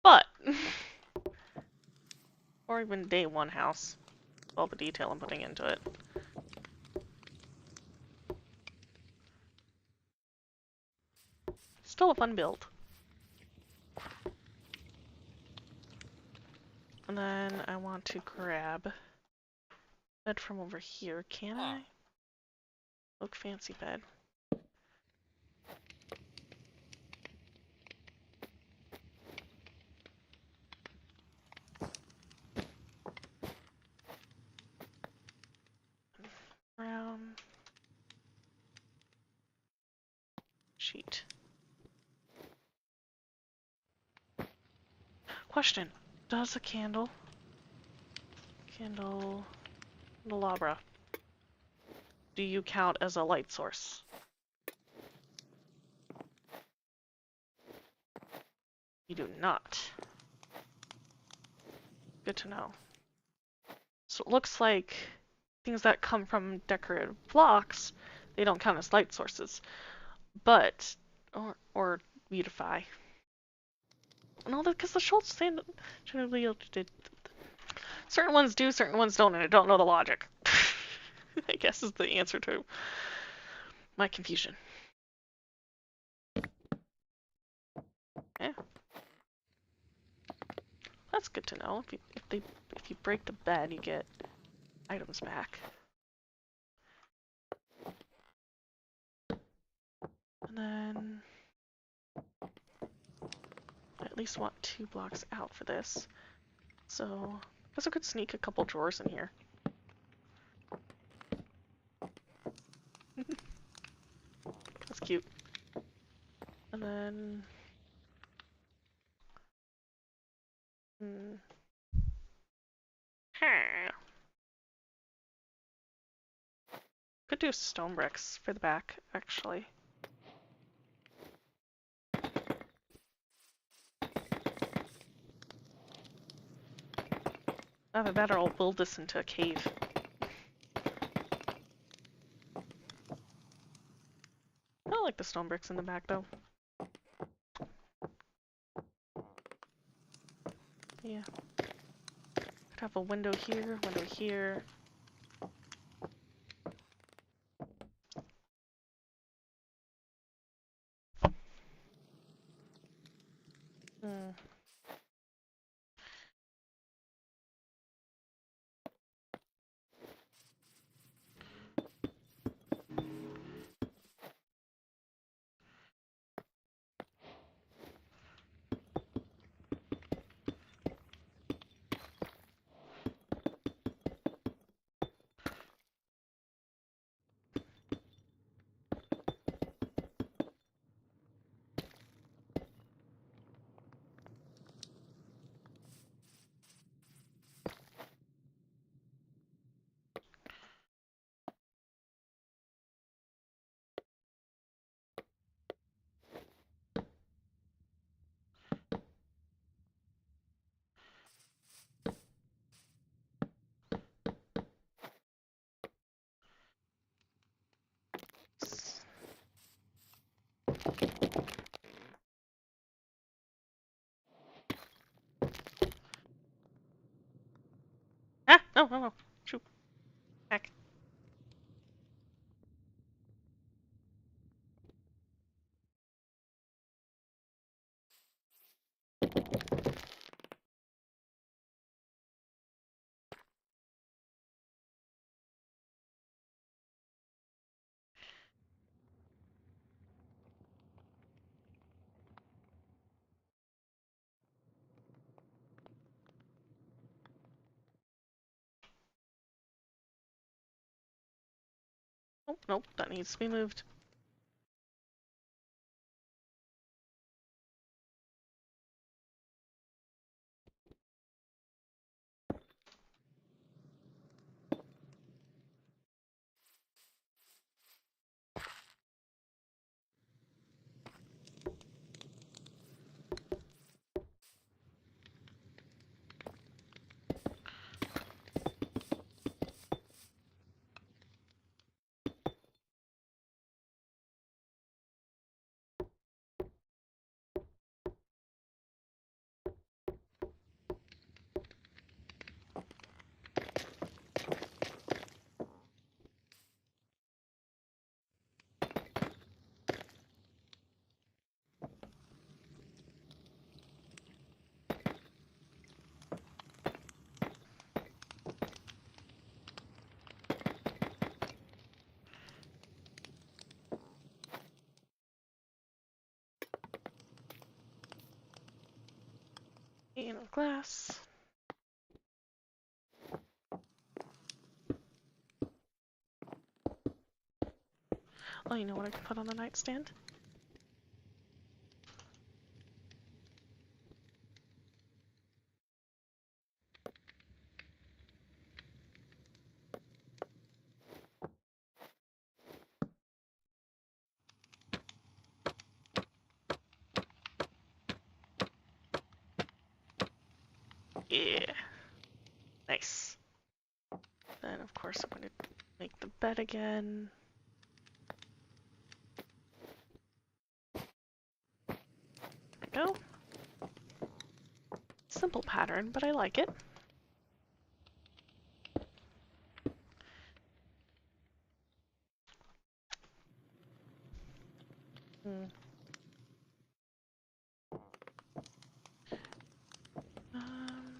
but or even day one house. All the detail I'm putting into it. Still a fun build. And then I want to grab bed from over here. Can I? Look fancy bed. Brown sheet. Question: does a candelabra, do you count as a light source? You do not. Good to know. So it looks like things that come from decorative blocks, they don't count as light sources, but or beautify. No, because the Schultz saying certain ones do, certain ones don't, and I don't know the logic. I guess is the answer to my confusion. Yeah, that's good to know. If you break the bed, you get items back. And then I at least want 2 blocks out for this. So I guess I could sneak a couple drawers in here. That's cute. And then could do stone bricks for the back, actually. Either that or I'll build this into a cave. I like the stone bricks in the back, though. Yeah. Could have a window here, window here. Hmm. Ah, no, no, no. Shoot. Back. Nope, nope, that needs to be moved. Pane of glass. Oh, you know what I can put on the nightstand? Yeah. Nice. Then, of course, I'm going to make the bed again. There we go. Simple pattern, but I like it. Hmm. Um,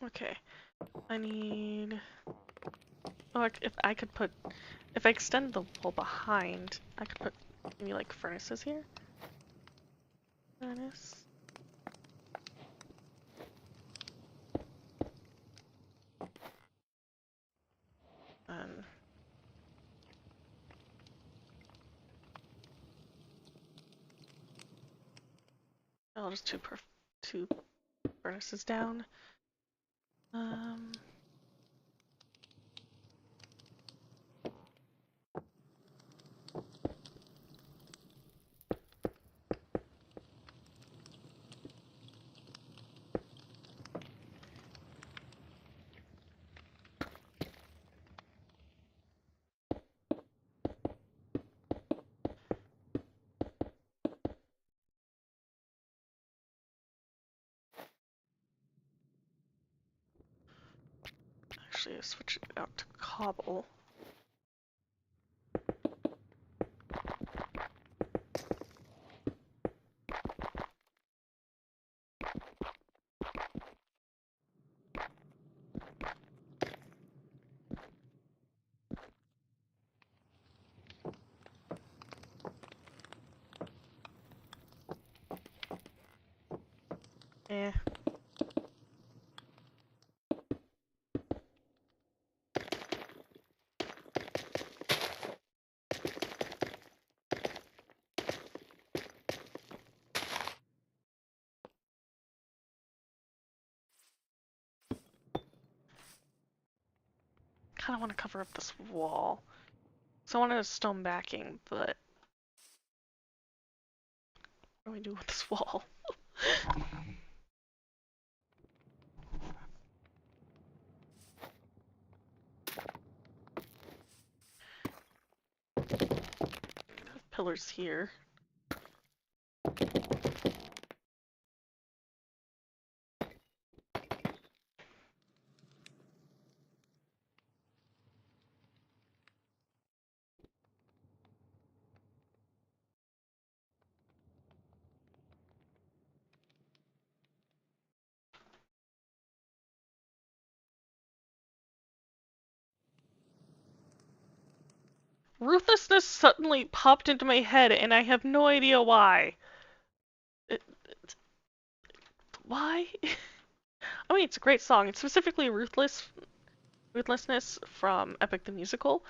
okay. I need... Oh, if I could put... If I extend the wall behind, I could put maybe like furnaces here. Furnace. And I'll just two furnaces down. Um, actually, I'll switch it out to cobble. Eh. Kind of want to cover up this wall. So I wanted a stone backing, but what do we do with this wall? Pillars here. Ruthlessness suddenly popped into my head, and I have no idea why. Why? I mean, it's a great song. It's specifically Ruthlessness from Epic the Musical.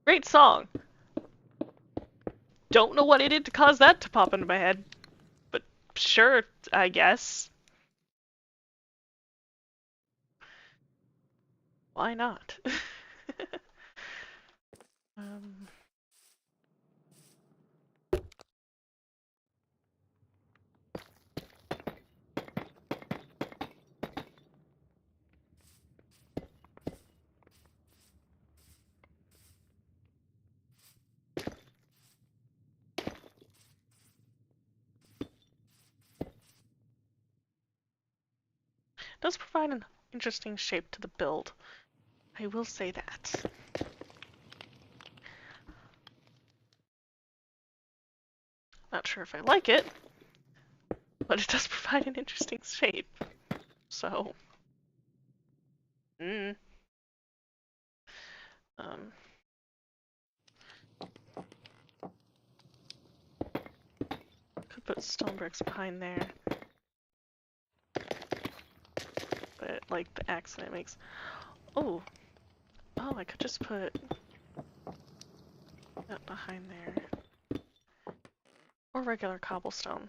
Great song. Don't know what I did to cause that to pop into my head, but sure, I guess. Why not? um, does provide an interesting shape to the build. I will say that. Not sure if I like it, but it does provide an interesting shape. So, mm. Um, could put stone bricks behind there, but like the accent it makes. Oh, oh, I could just put that behind there, or regular cobblestone.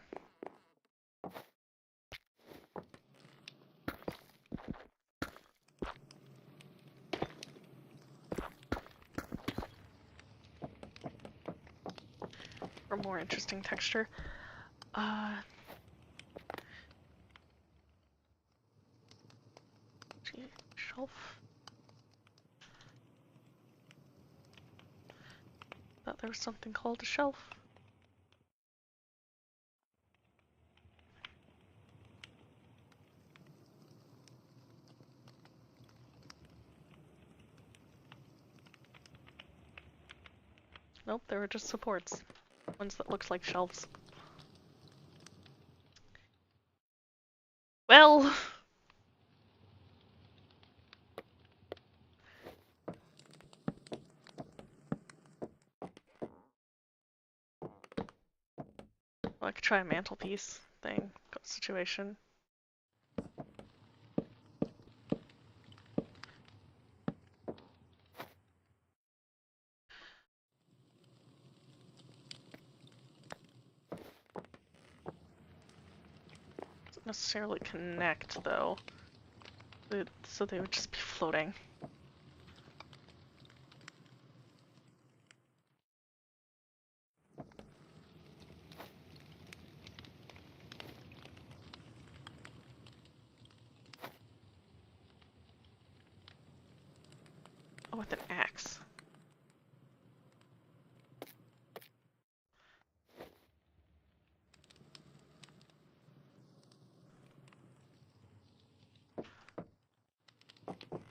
For more interesting texture. Shelf. Thought there was something called a shelf. Nope, they were just supports. Ones that looked like shelves. Well, I could try a mantelpiece thing situation. Doesn't necessarily connect though, so they would just be floating. Oh, with an axe.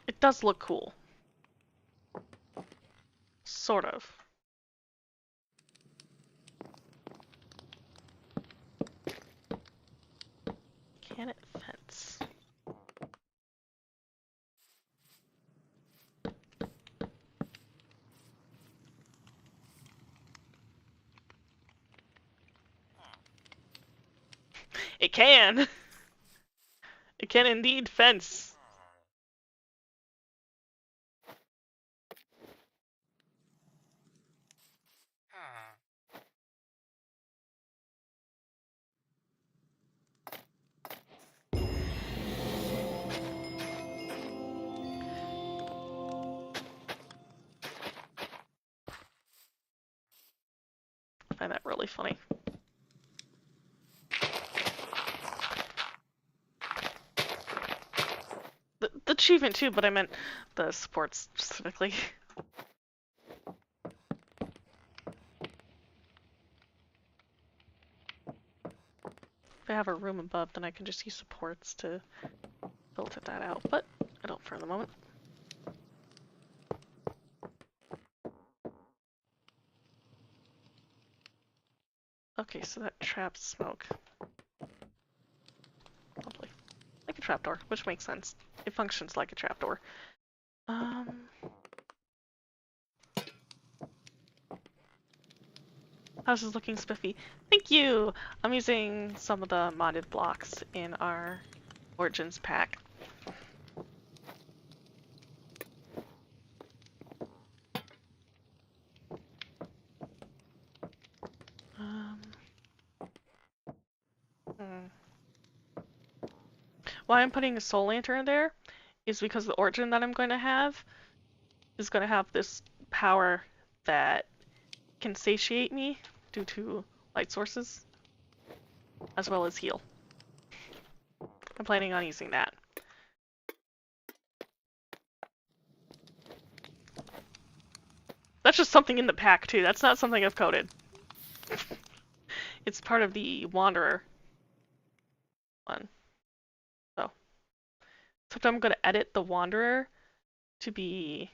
It does look cool. Sort of. Can it fence? It can! It can indeed fence. find that really funny. The achievement too, but I meant the supports specifically. If I have a room above, then I can just use supports to filter that out, but I don't for the moment. Okay, so that traps smoke. Lovely. Like a trapdoor, which makes sense. It functions like a trapdoor. House is looking spiffy. Thank you! I'm using some of the modded blocks in our Origins pack. Why I'm putting a soul lantern there is because the origin that I'm going to have is going to have this power that can satiate me due to light sources, as well as heal. I'm planning on using that. That's just something in the pack too. That's not something I've coded. It's part of the Wanderer one. So I'm going to edit the Wanderer to be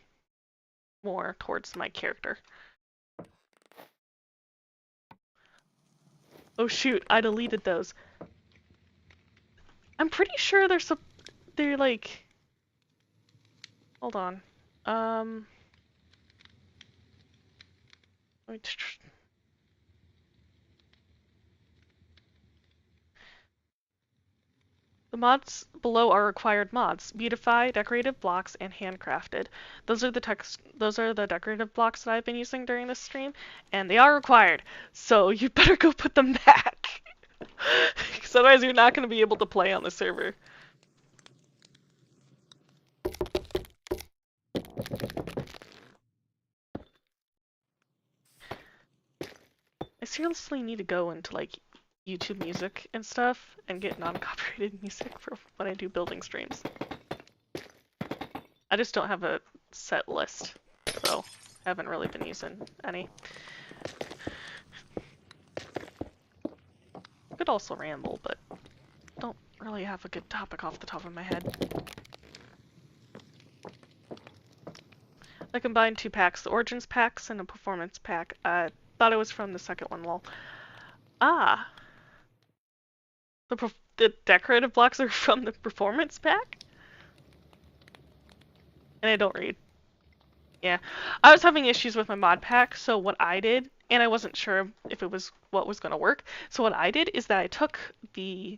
more towards my character. Oh shoot, I deleted those. I'm pretty sure they're like, hold on. Let me The mods below are required mods: beautify, decorative blocks, and handcrafted. Those are the decorative blocks that I've been using during this stream, and they are required. So you better go put them back. Because otherwise you're not going to be able to play on the server. I seriously need to go into like YouTube music and stuff and get non-copyrighted music for when I do building streams. I just don't have a set list, so I haven't really been using any. Could also ramble, but don't really have a good topic off the top of my head. I combined two packs, the Origins packs and a Performance pack. I thought it was from the second one, lol. Ah! The decorative blocks are from the Performance pack? And I don't read. Yeah. I was having issues with my mod pack, so what I did, and I wasn't sure if it was what was going to work, so what I did is that I took the...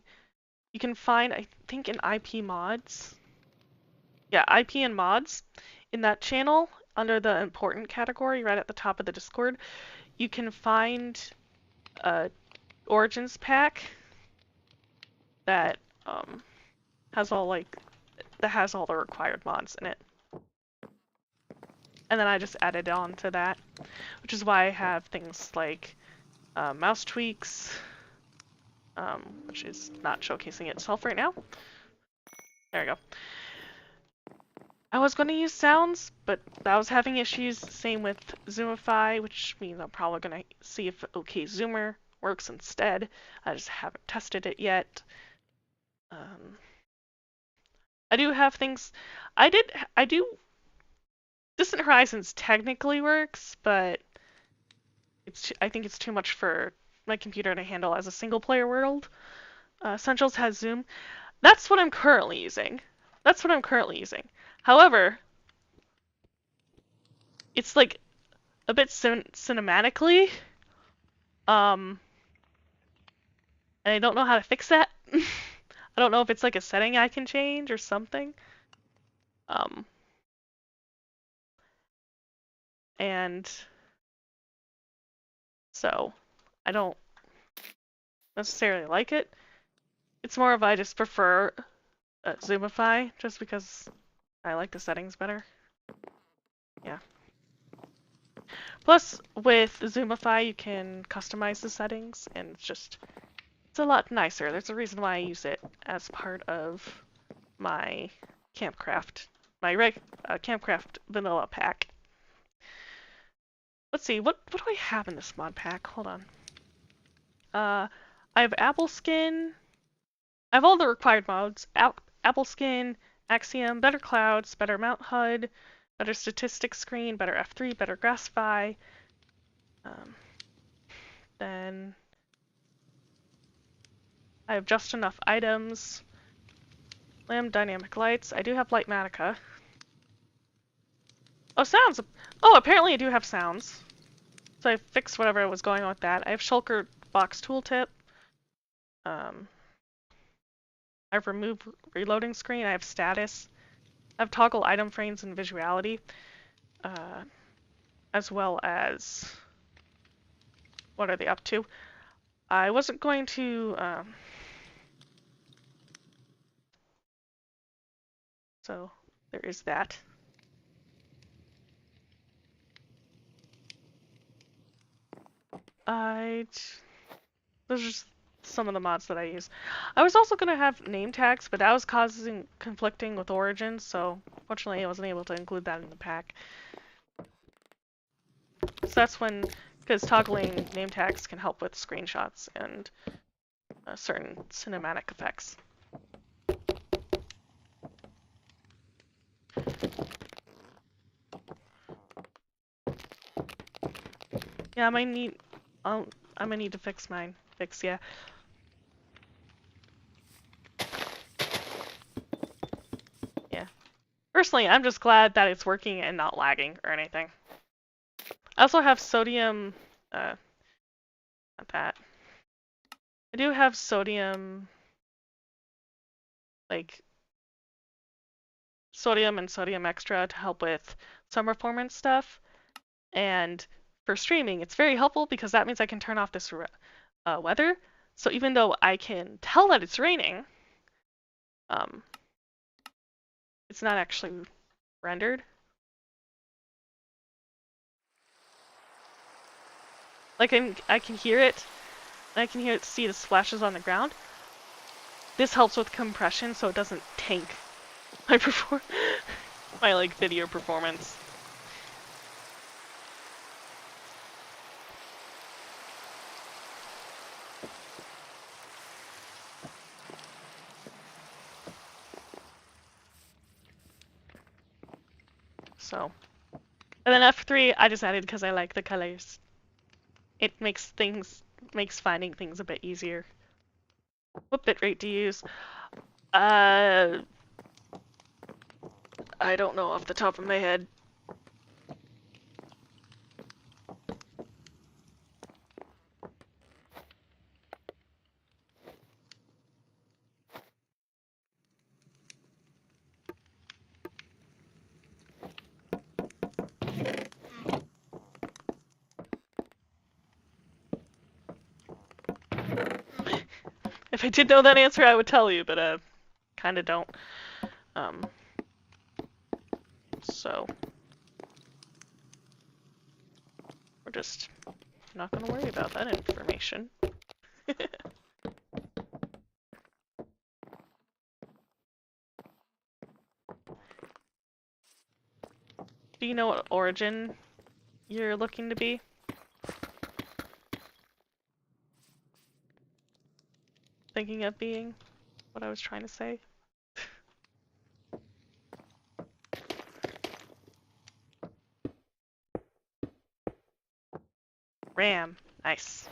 You can find, I think, in IP mods. Yeah, IP and mods. In that channel, under the important category, right at the top of the Discord, you can find a Origins pack that has all the required mods in it. And then I just added on to that, which is why I have things like mouse tweaks, which is not showcasing itself right now. There we go. I was going to use sounds, but I was having issues. Same with Zoomify, which means I'm probably going to see if OK Zoomer works instead. I just haven't tested it yet. I do have things. I do. Distant Horizons technically works, but I think it's too much for my computer to handle as a single player world. Essentials has Zoom. That's what I'm currently using. However, it's like a bit cinematically, and I don't know how to fix that. I don't know if it's like a setting I can change or something. And so I don't necessarily like it. It's more of I just prefer Zoomify just because I like the settings better. Yeah. Plus, with Zoomify, you can customize the settings, and it's a lot nicer. There's a reason why I use it as part of my Campcraft, Campcraft vanilla pack. Let's see, what do I have in this mod pack? Hold on. I have apple skin. I have all the required mods. Apple skin, Axiom, better clouds, better mount HUD, better statistics screen, better F3, better grassify. Um, then I have just enough items. Lamb dynamic lights. I do have Lightmatica. Oh, sounds! Oh, apparently I do have sounds. So I fixed whatever was going on with that. I have Shulker box tooltip. Um, I've removed reloading screen. I have status. I have toggle item frames and visuality. Uh, as well as what are they up to? I wasn't going to. So there is that. Those are just some of the mods that I use. I was also gonna have name tags, but that was causing conflicting with Origins, so fortunately I wasn't able to include that in the pack. So that's because toggling name tags can help with screenshots and certain cinematic effects. Yeah, I might need. I'm gonna need to fix mine. Yeah. Yeah. Personally, I'm just glad that it's working and not lagging or anything. I also have sodium. Not that. I do have sodium, like sodium and sodium extra to help with some performance stuff. And for streaming, it's very helpful because that means I can turn off this weather. So even though I can tell that it's raining, um, it's not actually rendered. Like I can hear it. I can see the splashes on the ground. This helps with compression so it doesn't tank my my like video performance. So, and then F3 I just added because I like the colors. It makes finding things a bit easier. What bitrate do you use? I don't know off the top of my head. If I did know that answer, I would tell you, but kind of don't. Um, so we're just not going to worry about that information. Do you know what origin you're looking to be? Thinking of being? What I was trying to say? Ram. Nice.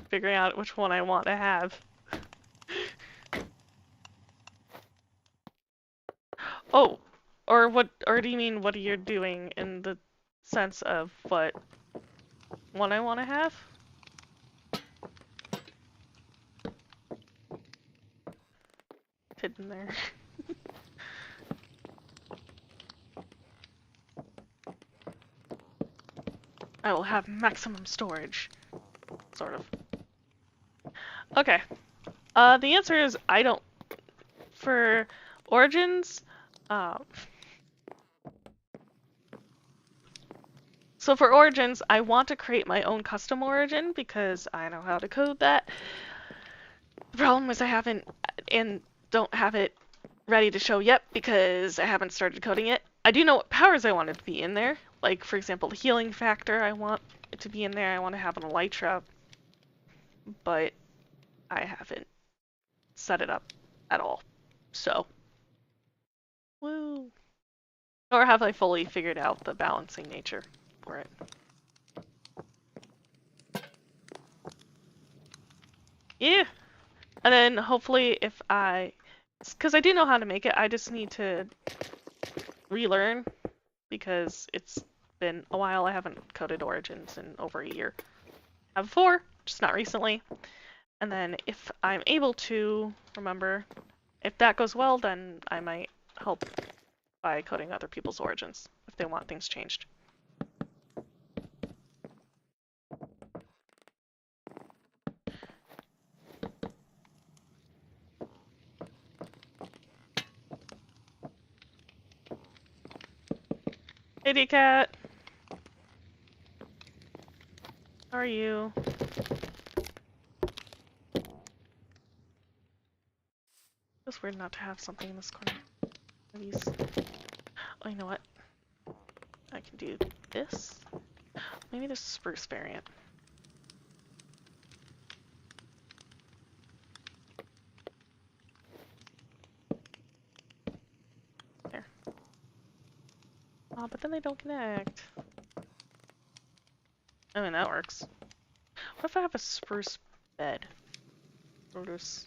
Figuring out which one I want to have. Oh, or do you mean what you're doing in the sense of what one I want to have? in there. I will have maximum storage. Sort of. Okay. The answer is I don't. For origins, uh, so for origins, I want to create my own custom origin because I know how to code that. The problem is I haven't and don't have it ready to show yet because I haven't started coding it. I do know what powers I wanted to be in there. Like, for example, the healing factor I want it to be in there. I want to have an elytra, but I haven't set it up at all. So, woo. Nor have I fully figured out the balancing nature for it. Yeah. And then hopefully if because I do know how to make it, I just need to relearn because it's been a while. I haven't coded Origins in over a year. I have before, just not recently. And then if I'm able to remember, if that goes well, then I might help by coding other people's Origins if they want things changed. Hey, D-Cat! How are you? It's weird not to have something in this corner. These. Oh, you know what? I can do this. Maybe the spruce variant. There. Oh, but then they don't connect. I mean, that works. What if I have a spruce bed? Spruce.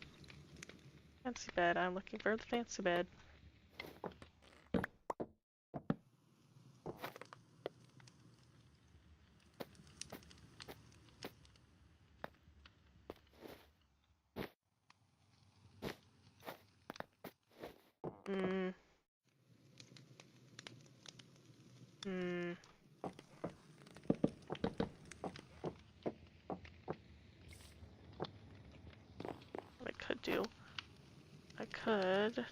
Fancy bed. I'm looking for the fancy bed. Hmm. Hmm. What I could do. I could.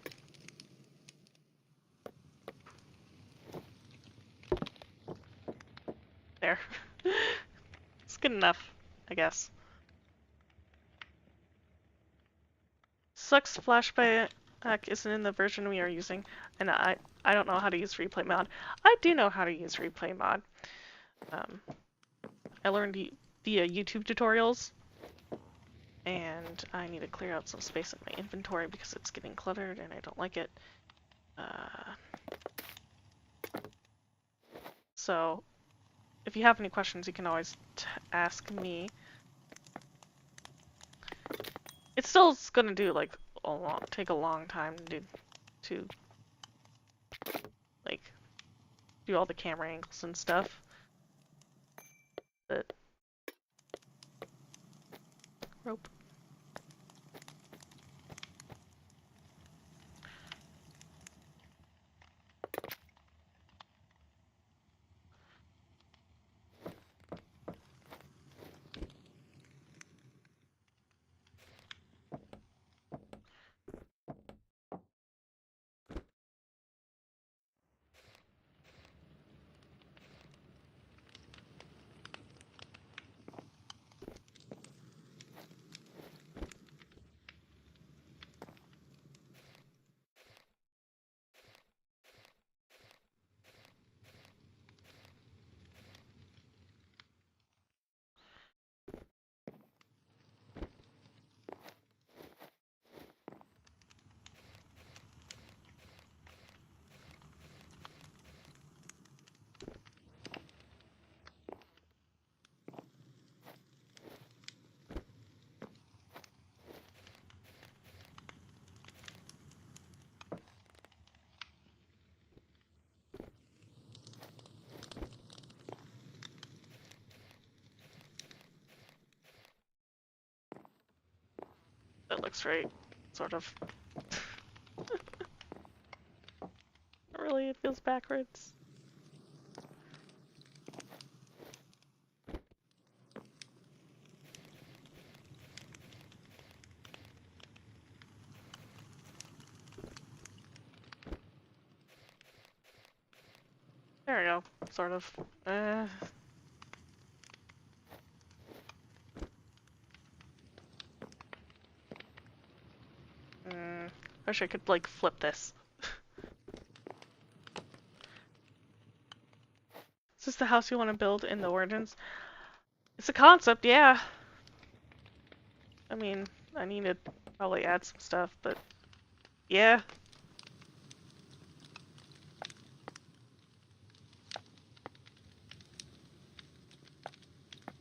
There. It's good enough, I guess. Sucks flashback isn't in the version we are using, and I don't know how to use replay mod. I do know how to use replay mod. I learned via YouTube tutorials, and I need to clear out some space in my inventory because it's getting cluttered and I don't like it. So, if you have any questions, you can always ask me. It's still gonna do like take a long time to like do all the camera angles and stuff. But rope. That looks right, sort of. Really? It feels backwards. There we go. Sort of. Wish I could, like, flip this. Is this the house you want to build in the Ordinance? It's a concept, yeah. I mean, I need to probably add some stuff, but yeah.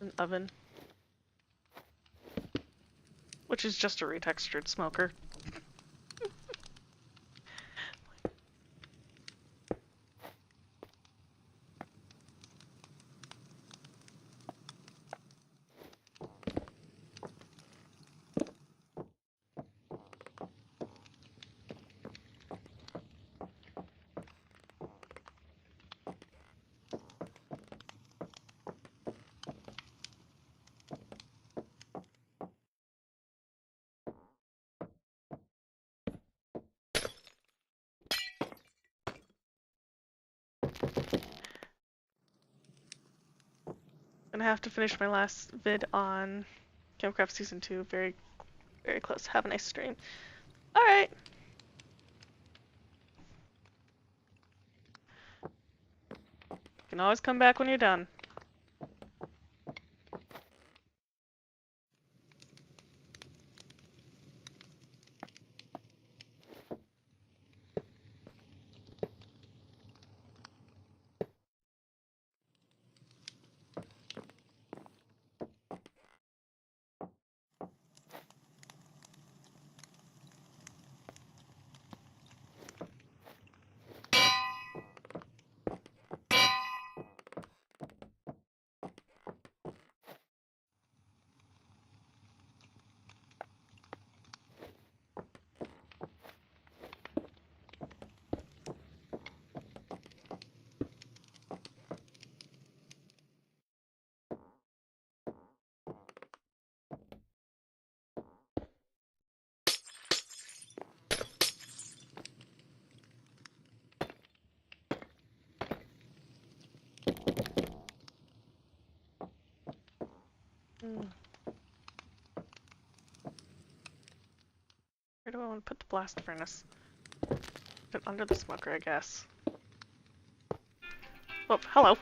An oven. Which is just a retextured smoker. Gonna have to finish my last vid on Campcraft Season 2. Very, very close. Have a nice stream. Alright. You can always come back when you're done. Where do I want to put the blast furnace? Put it under the smoker, I guess. Oh, hello.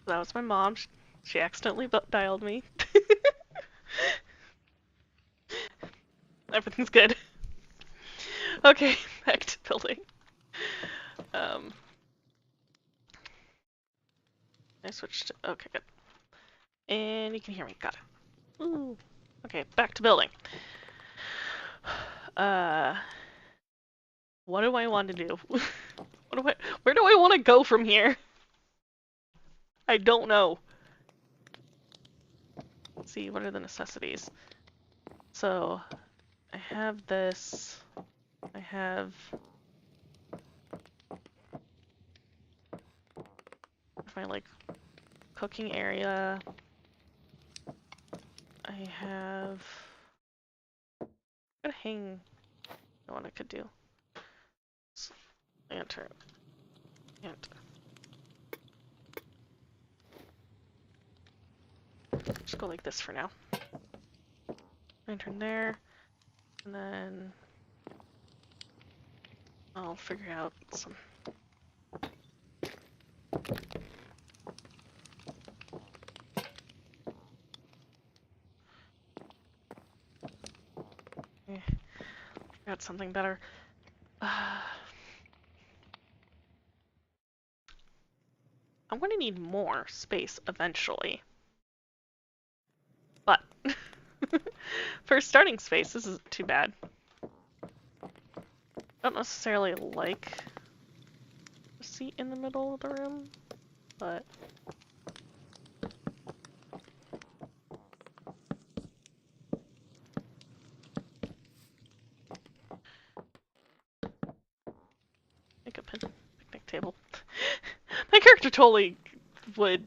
That was my mom. She accidentally dialed me. Everything's good. Okay, back to building. Um, I switched. Okay, good. And you can hear me. Got it. Ooh. Okay, back to building. Uh, what do I want to do? Where do I want to go from here? I don't know. Let's see, what are the necessities? So, I have this. I have my like cooking area. I have. I'm gonna hang. What I could do. Lantern. And just go like this for now. Lantern there, and then I'll figure out some. Got something better. I'm going to need more space eventually. But for starting space, this isn't too bad. I don't necessarily like a seat in the middle of the room, but make a picnic table. My character totally would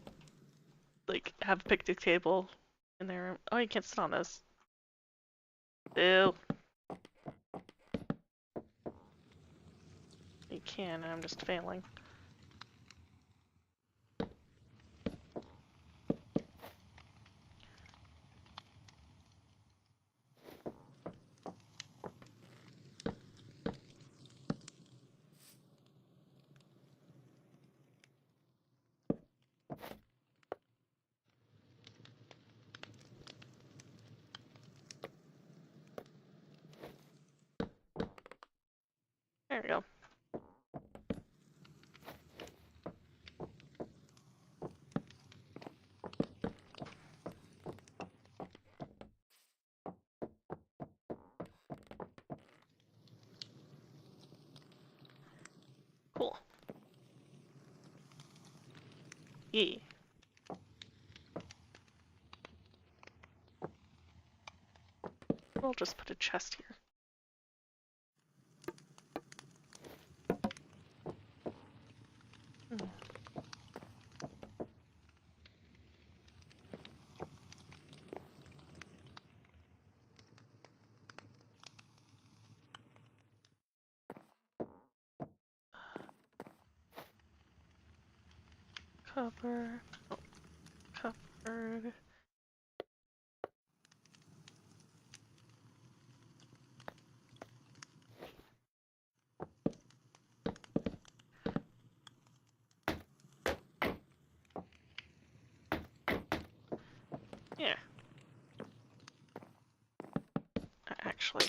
like have a picnic table in their room. Oh, you can't sit on this. Ew. You can, and I'm just failing. There we go. Cool. Yeah. I'll just put a chest here. Hmm. Cupboard. Oh, cupboard. Yeah. Actually.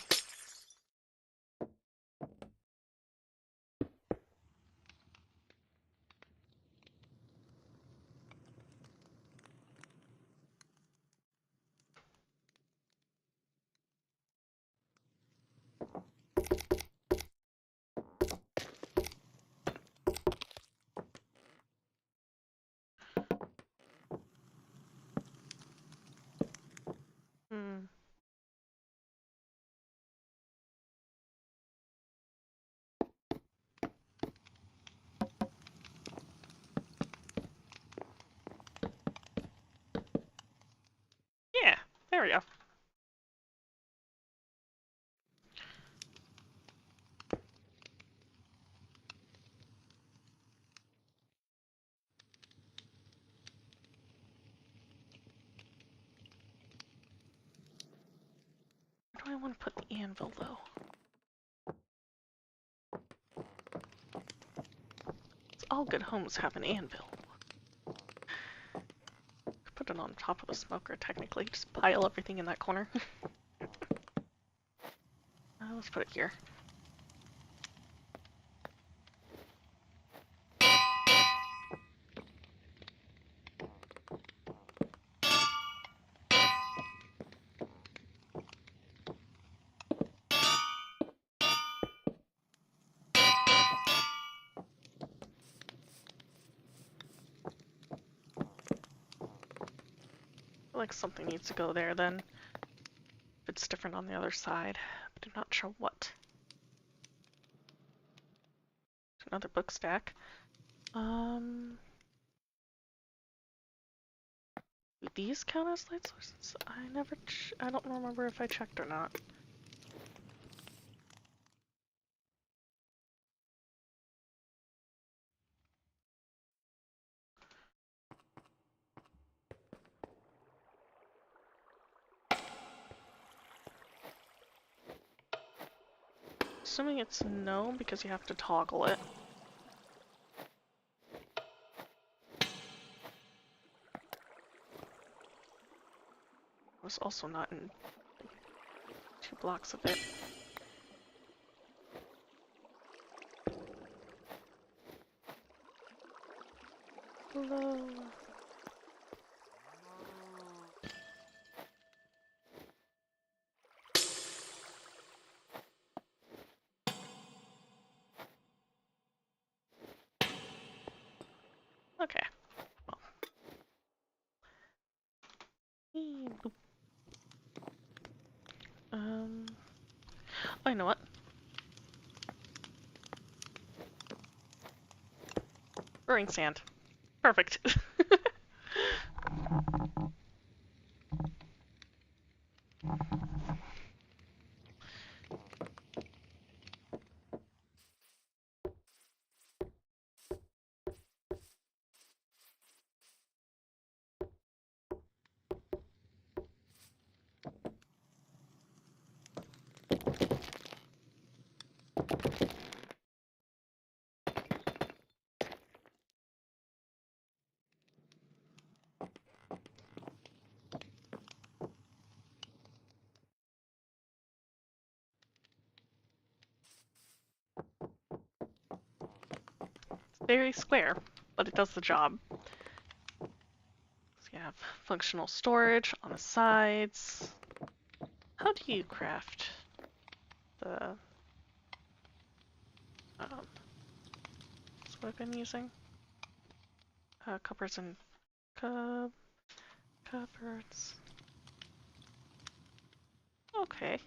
Hmm. Yeah. There we go. Where do I want to put the anvil, though? All good homes have an anvil. it on top of the smoker, technically. Just pile everything in that corner. Let's put it here. Like something needs to go there then. If it's different on the other side, but I'm not sure what. Another book stack. Do these count as light sources? I don't remember if I checked or not. Assuming it's no, because you have to toggle it. I was also not in 2 blocks of it. Hello. Okay. Well. Boop. Oh, you know what? Brewing sand. Perfect. Very square, but it does the job. So you have functional storage on the sides. How do you craft the that's what I've been using? Cupboards and cupboards. Okay.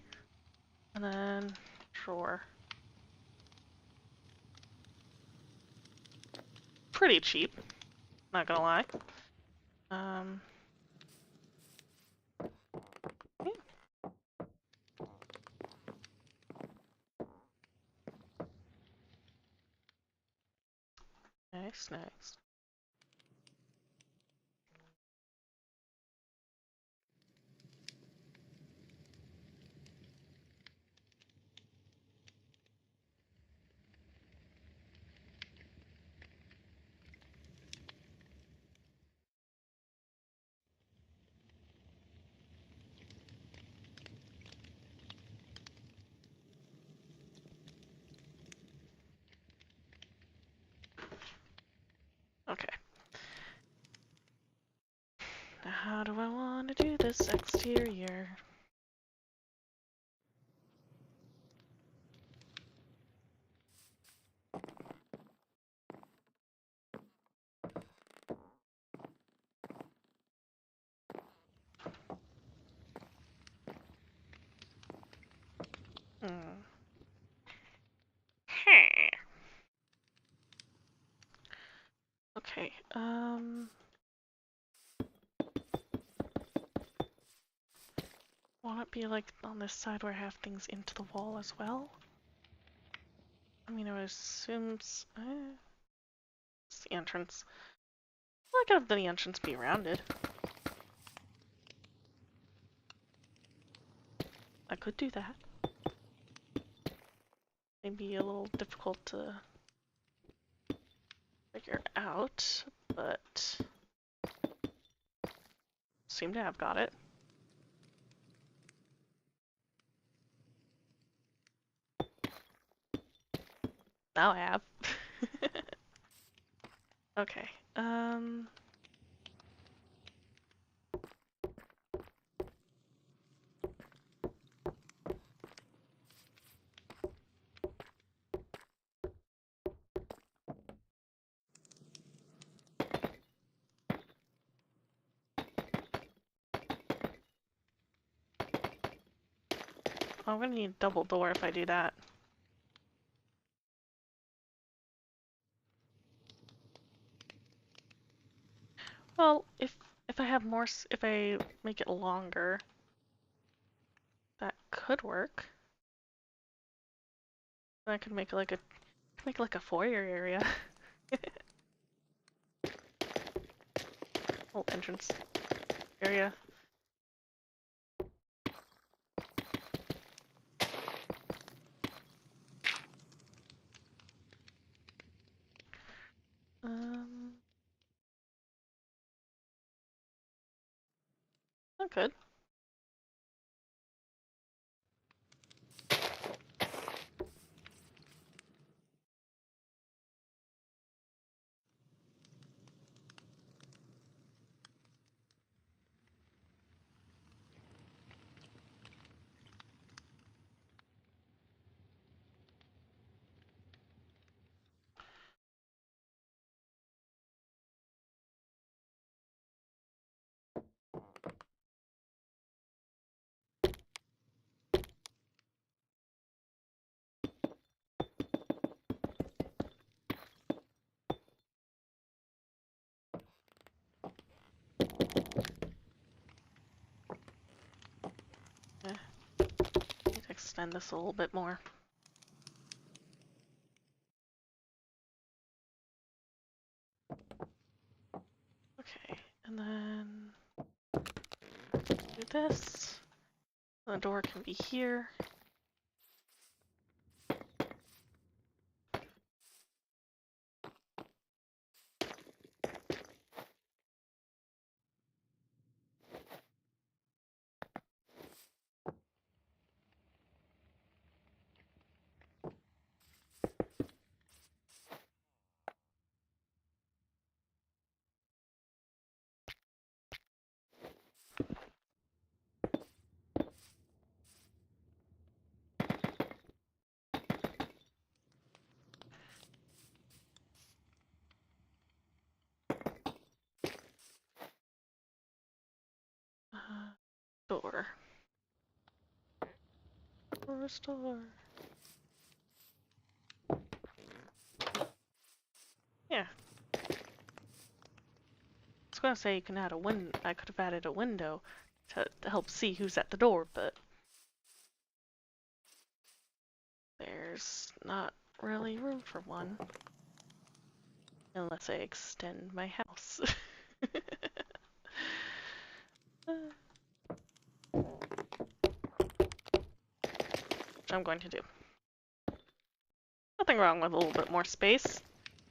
And then drawer. Pretty cheap, not gonna lie. Yeah. Nice, nice. Okay. Now how do I want to do this exterior? Hmm. Okay, won't it be like on this side where I have things into the wall as well? I mean, I would assume it's the entrance. I could have the entrance be rounded. I could do that. Maybe a little difficult to figure out, but seem to have got it. Now I have. Okay. I'm gonna need a double door if I do that. Well, if I have more, if I make it longer, that could work. Then I could make like a foyer area. Little entrance area. Um, that could. Eh, need to extend this a little bit more. Okay, and then do this. The door can be here. Door. Restore. Yeah. I was gonna say you can add a I could have added a window to help see who's at the door, but there's not really room for one. Unless I extend my house. Which I'm going to do. Nothing wrong with a little bit more space.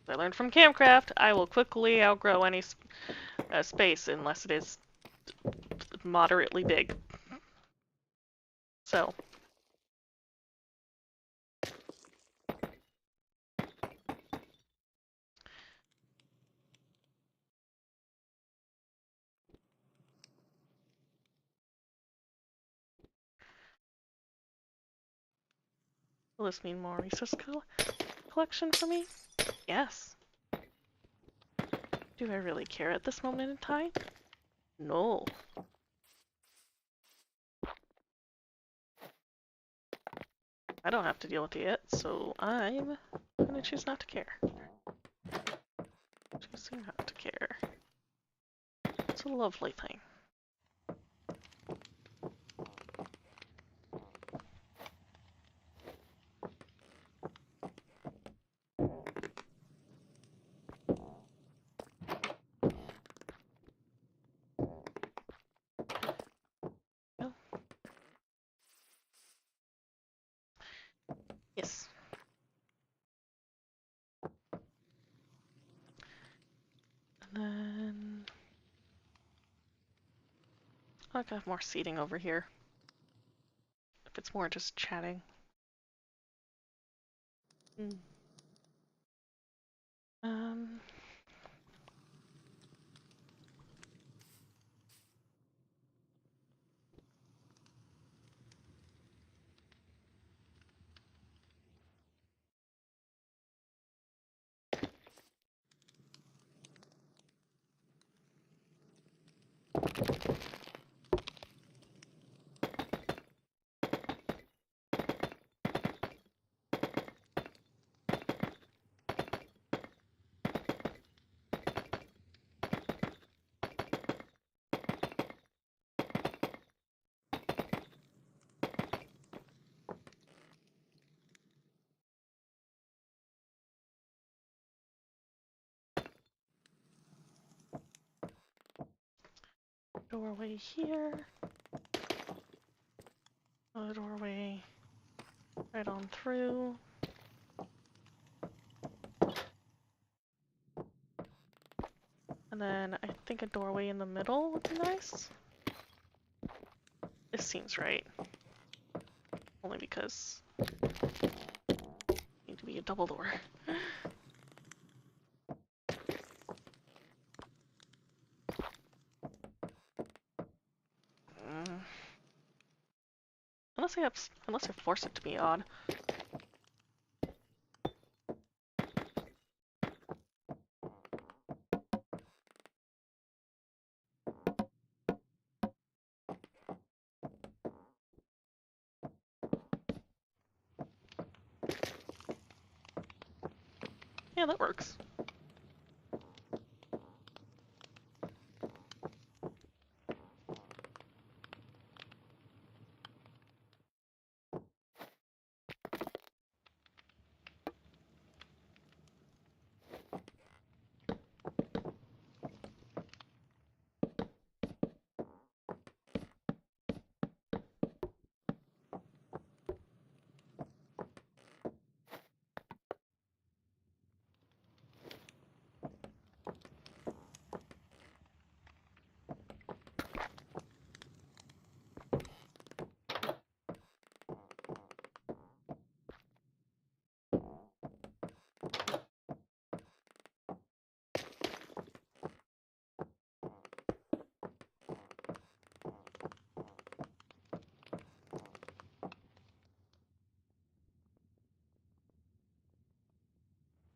I learned from Campcraft, I will quickly outgrow any space unless it is moderately big. So. Will this mean more resource collection for me? Yes. Do I really care at this moment in time? No. I don't have to deal with it, so I'm gonna choose not to care. Choosing not to care. It's a lovely thing. Oh. Yes. And then I could have more seating over here. If it's more just chatting. Mm. Um, doorway here. A doorway right on through. And then I think a doorway in the middle would be nice. This seems right. Only because need to be a double door. Mm. Unless I force it to be odd. Yeah, that works.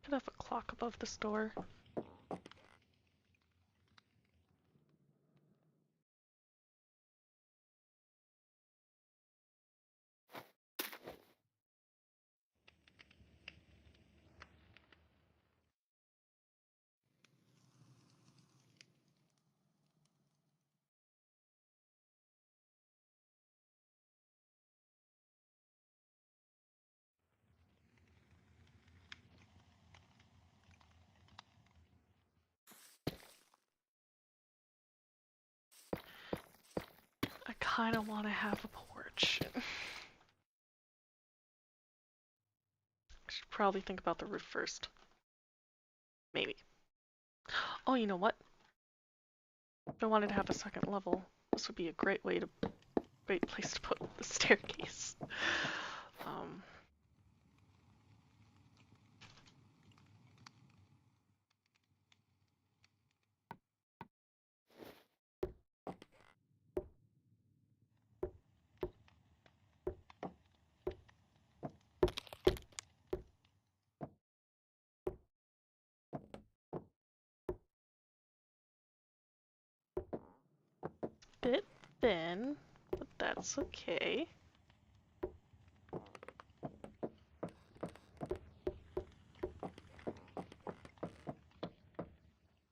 Could have a clock above the store. I kind of want to have a porch. Should probably think about the roof first. Maybe. Oh, you know what? If I wanted to have a second level, this would be a great place to put the staircase. Um, bit thin, but that's okay.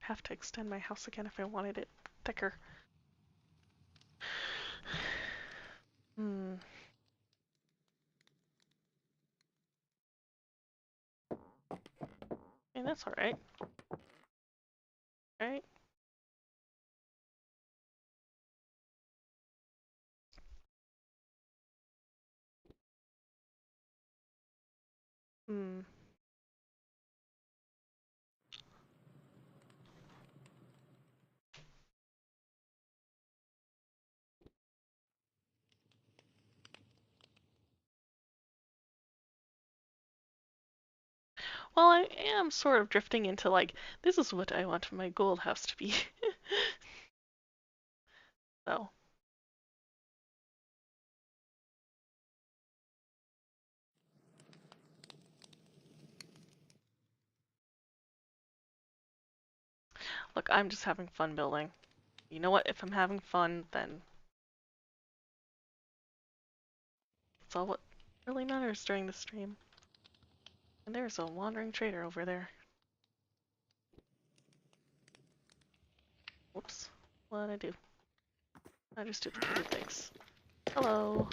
Have to extend my house again if I wanted it thicker. Hmm. And that's alright. Right? Hmm. Well, I am sort of drifting into like, this is what I want my gold house to be. So, look, I'm just having fun building. You know what? If I'm having fun, then that's all what really matters during the stream. And there's a wandering trader over there. Whoops. What did I do? I just duplicated things. Hello.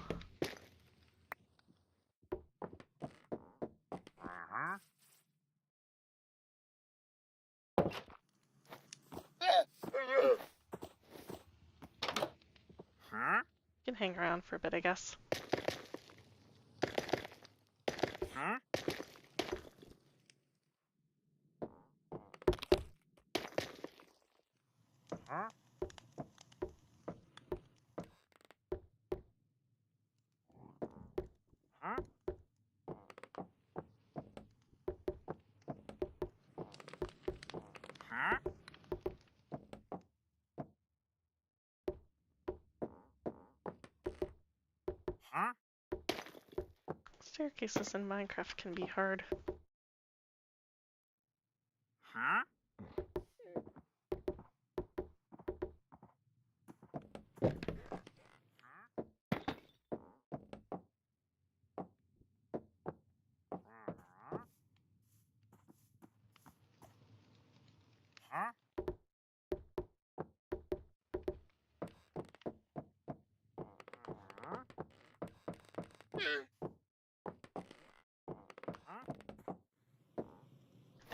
You can hang around for a bit, I guess. Staircases in Minecraft can be hard.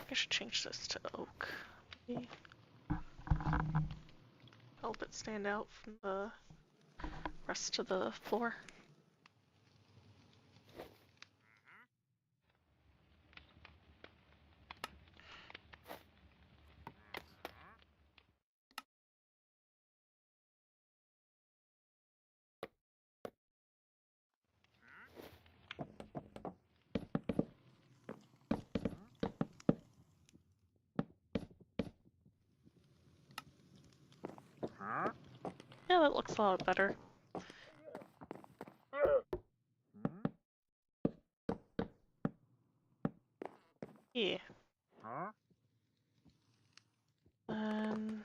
I think I should change this to oak. Maybe help it stand out from the rest of the floor. Yeah, that looks a lot better. Yeah. Um,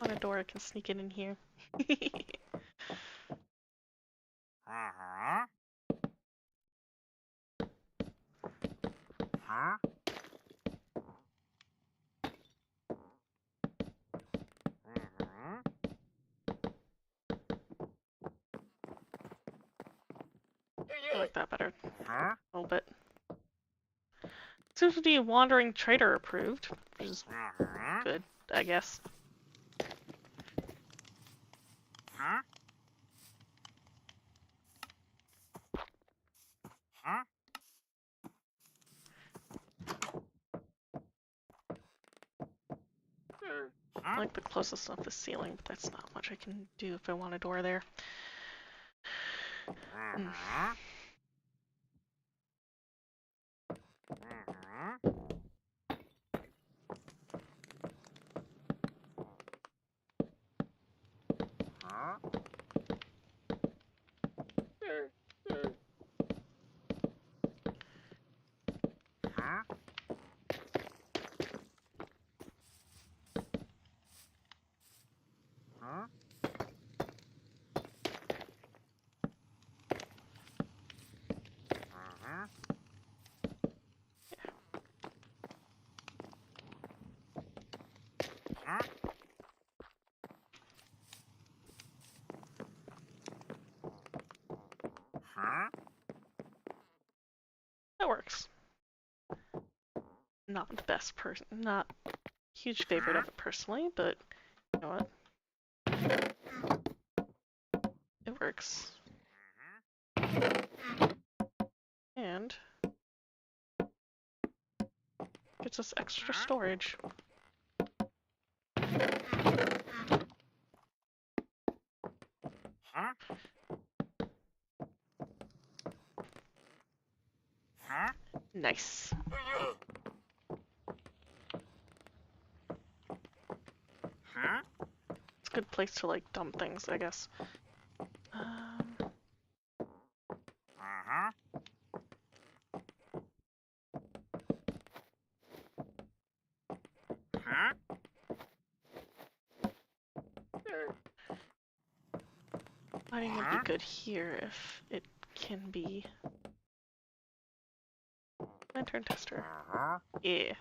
on a door, I can sneak it in here. I like that better. A little bit. Seems to be Wandering Trader approved, which is good, I guess. I like the closest of the ceiling, but that's not much I can do if I want a door there. That works. Not the best person, not huge favorite of it personally, but you know what? It works. And gets us extra storage. Huh? Huh? Nice. Huh? It's a good place to like dump things, I guess. Uh-huh. Huh? Lighting would be good here if it can be. Lantern tester. Uh-huh. Yeah.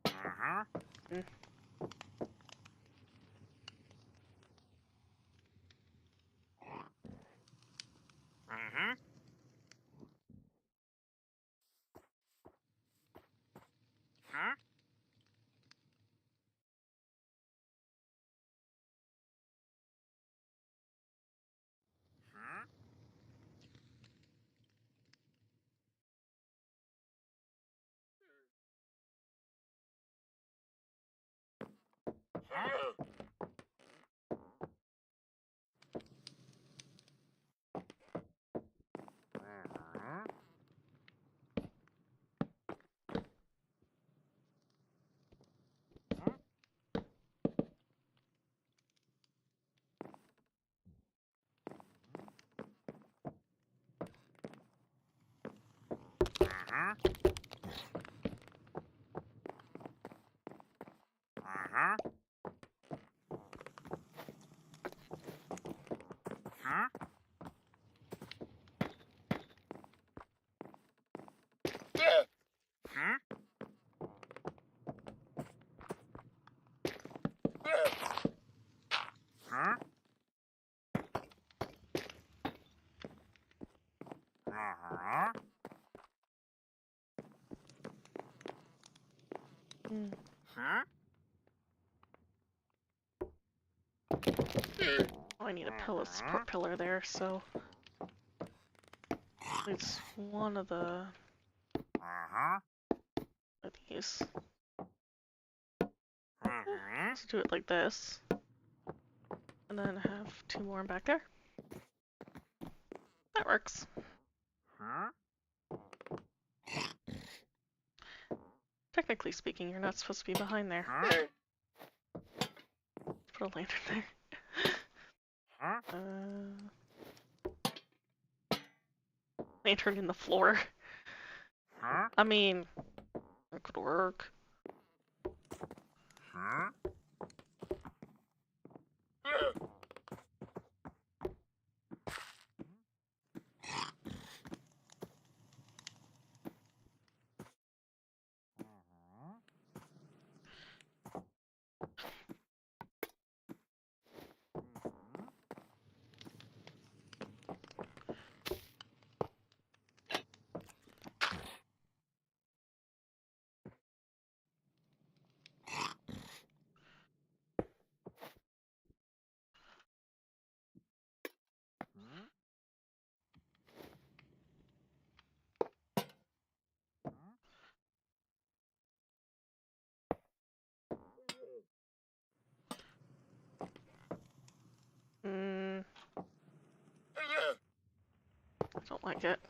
Uh-huh. Mm. Uh-huh. Huh? Huh? Huh? Uh-huh. Uh-huh. Uh-huh. Huh? Huh? Huh? Uh-huh. Mm. Huh? Oh, I need a pillow support pillar there, so it's one of the Uh-huh. of these. Uh-huh. Let's do it like this, and then have two more back there. That works. Huh? Technically speaking, you're not supposed to be behind there. Huh? Put a lantern there. Huh? Lantern in the floor. Huh? I mean, that could work. Huh? I don't like it.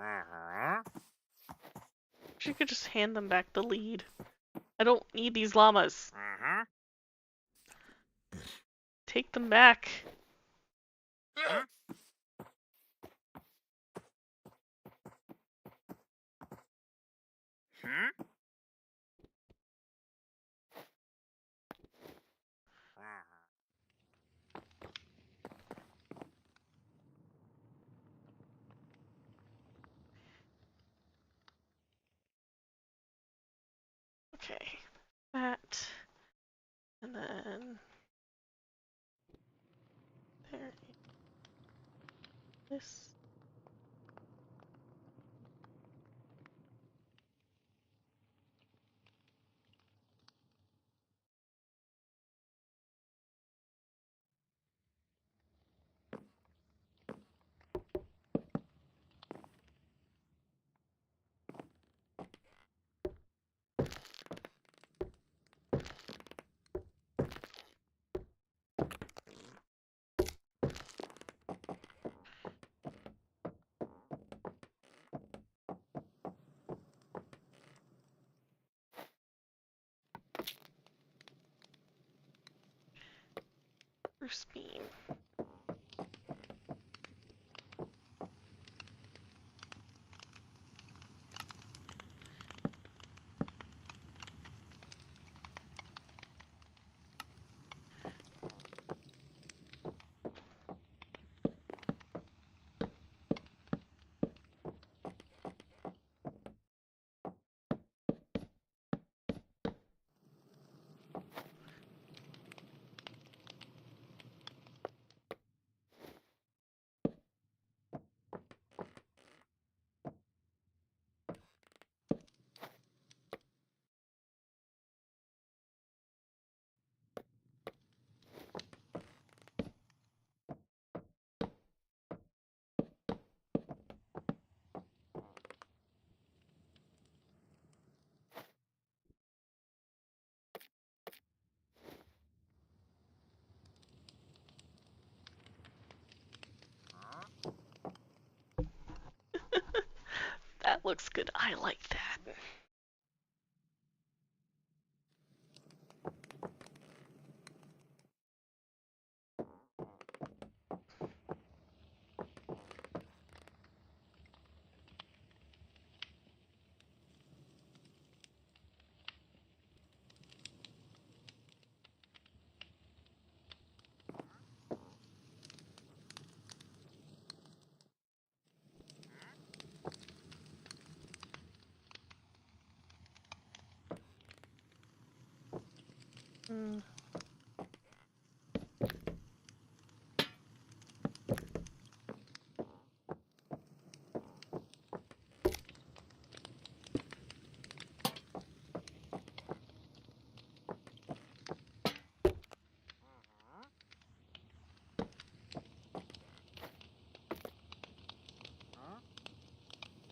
Uh-huh. You could just hand them back the lead. I don't need these llamas. Uh-huh. Take them back. Huh? This. Spruce beam. That looks good. I like that. Mm.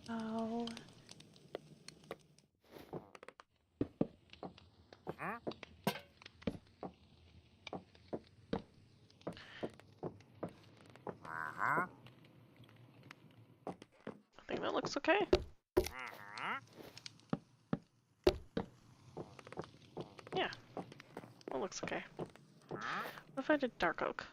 Oh. I think that looks okay. Yeah, that looks okay. What if I did dark oak?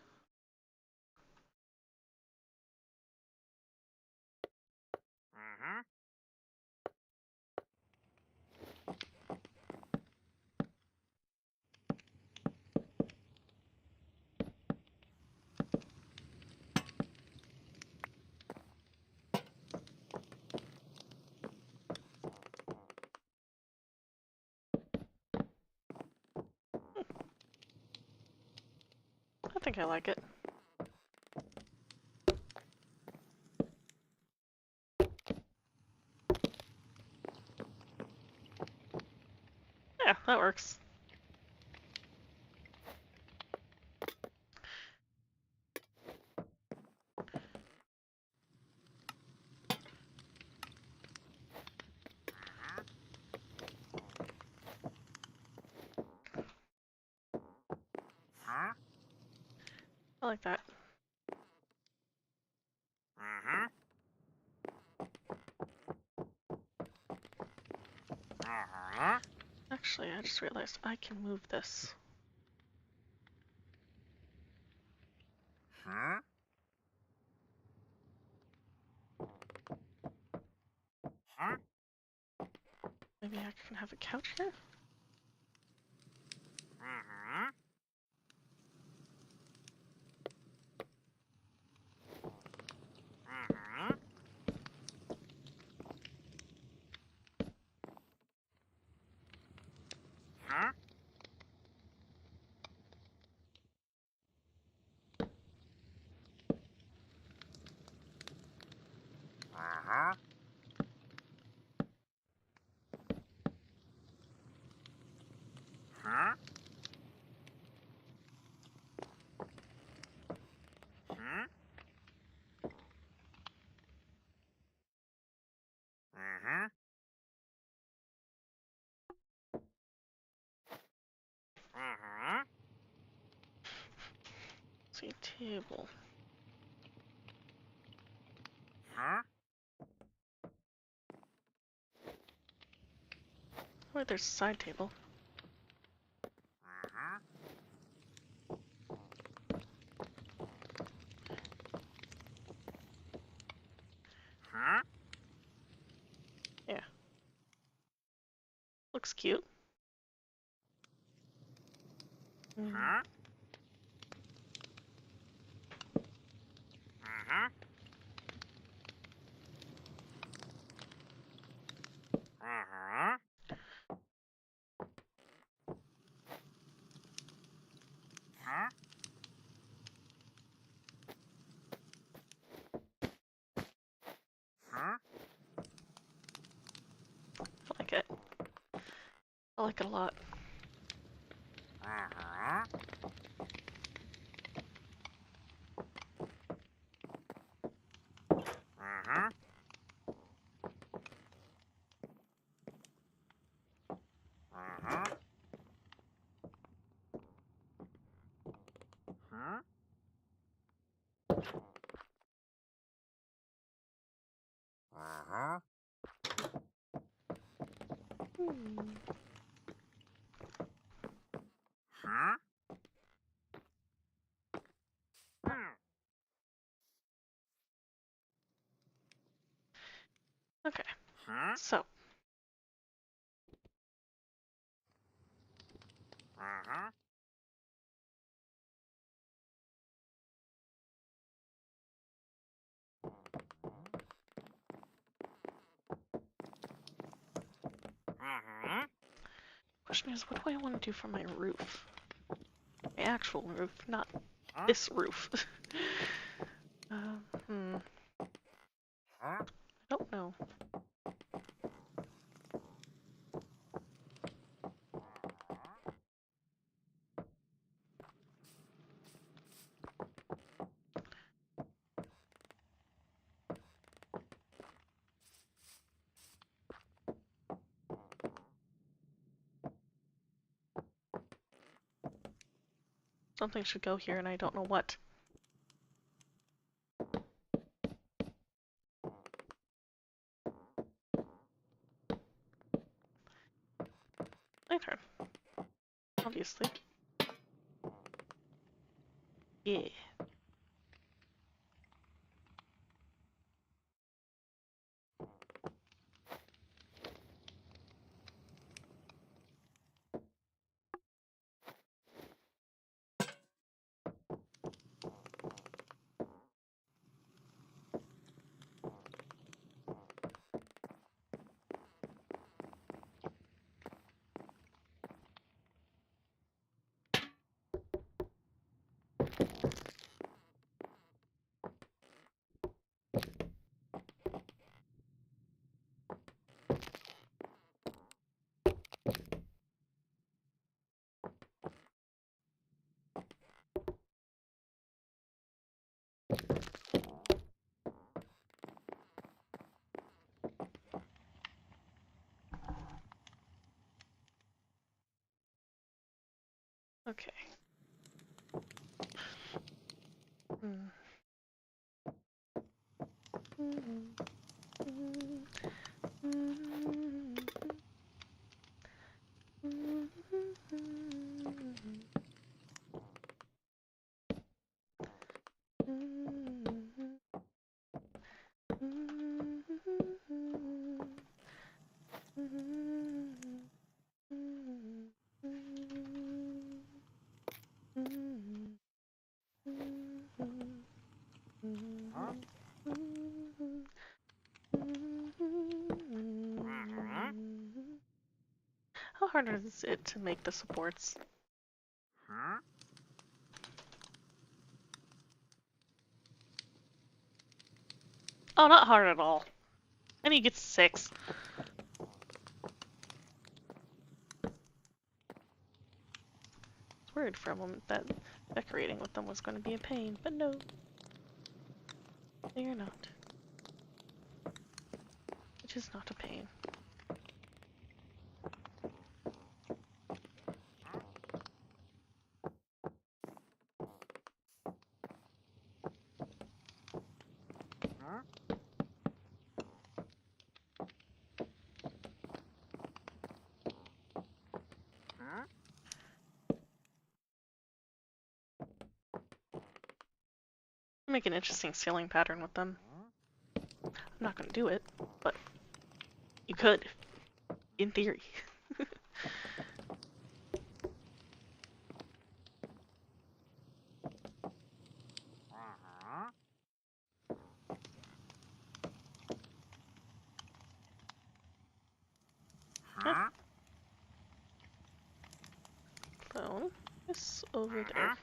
I think I like it. Yeah, that works. I like that. Actually, I just realized I can move this. Maybe I can have a couch here? Huh? Huh? Huh? Uh-huh. Uh-huh. See, table. Huh? Oh, there's a side table. Uh-huh. Huh? Yeah. Looks cute. Huh? Uh-huh. Uh-huh. Huh? Huh? I like it. I like it a lot. Uh-huh. Uh-huh. Uh-huh. Huh? Uh-huh. Hmm. Huh? Hmm. Okay. Huh? So, Uh-huh. Uh-huh. question is, what do I want to do for my roof? My actual roof, not Huh? this roof. I Huh? don't know. Something should go here, and I don't know what. My turn. Obviously. Yeah. Okay. Hmm. Huh? Uh-huh. How hard is it to make the supports? Huh? Oh, not hard at all. And he gets 6. I was worried for a moment that decorating with them was going to be a pain, but no, they are not. Which is not a pain. Make an interesting ceiling pattern with them. I'm not going to do it, but you could, in theory. Ah, phone is over there.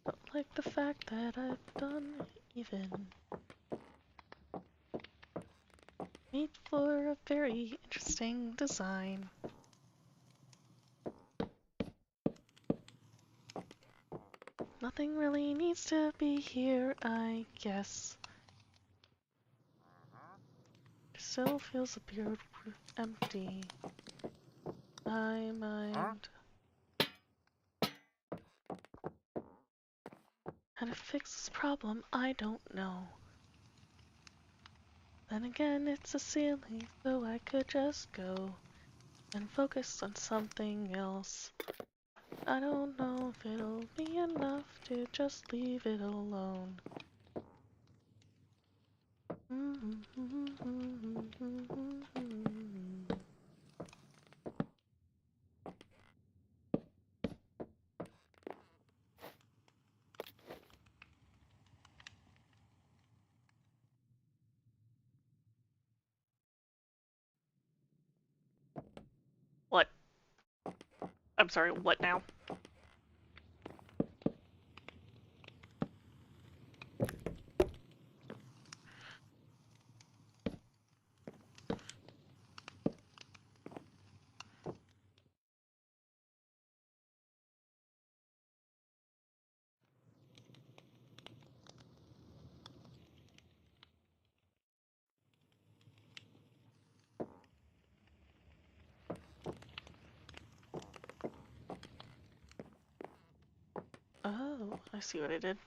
Don't like the fact that I've done even. Made for a very interesting design. Nothing really needs to be here, I guess. Still feels a bit empty. My mind. How to fix this problem, I don't know. Then again, it's a ceiling, so I could just go and focus on something else. I don't know if it'll be enough to just leave it alone. What? I'm sorry, what now? Oh, I see what I did.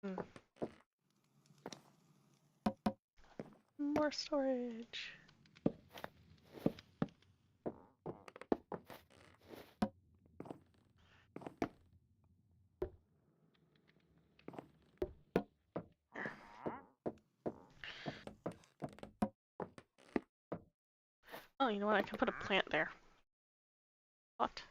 Hmm. More storage. Oh, you know what? I can put a plant there. What?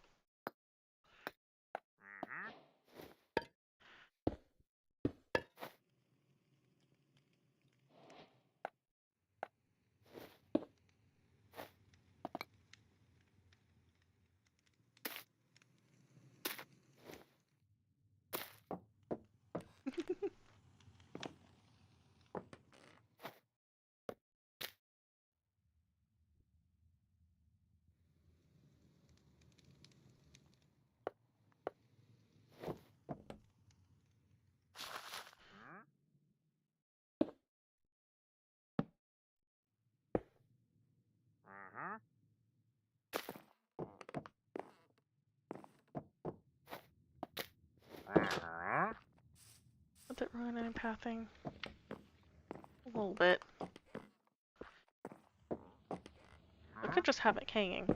on any pathing? A little bit. I could just have it hanging.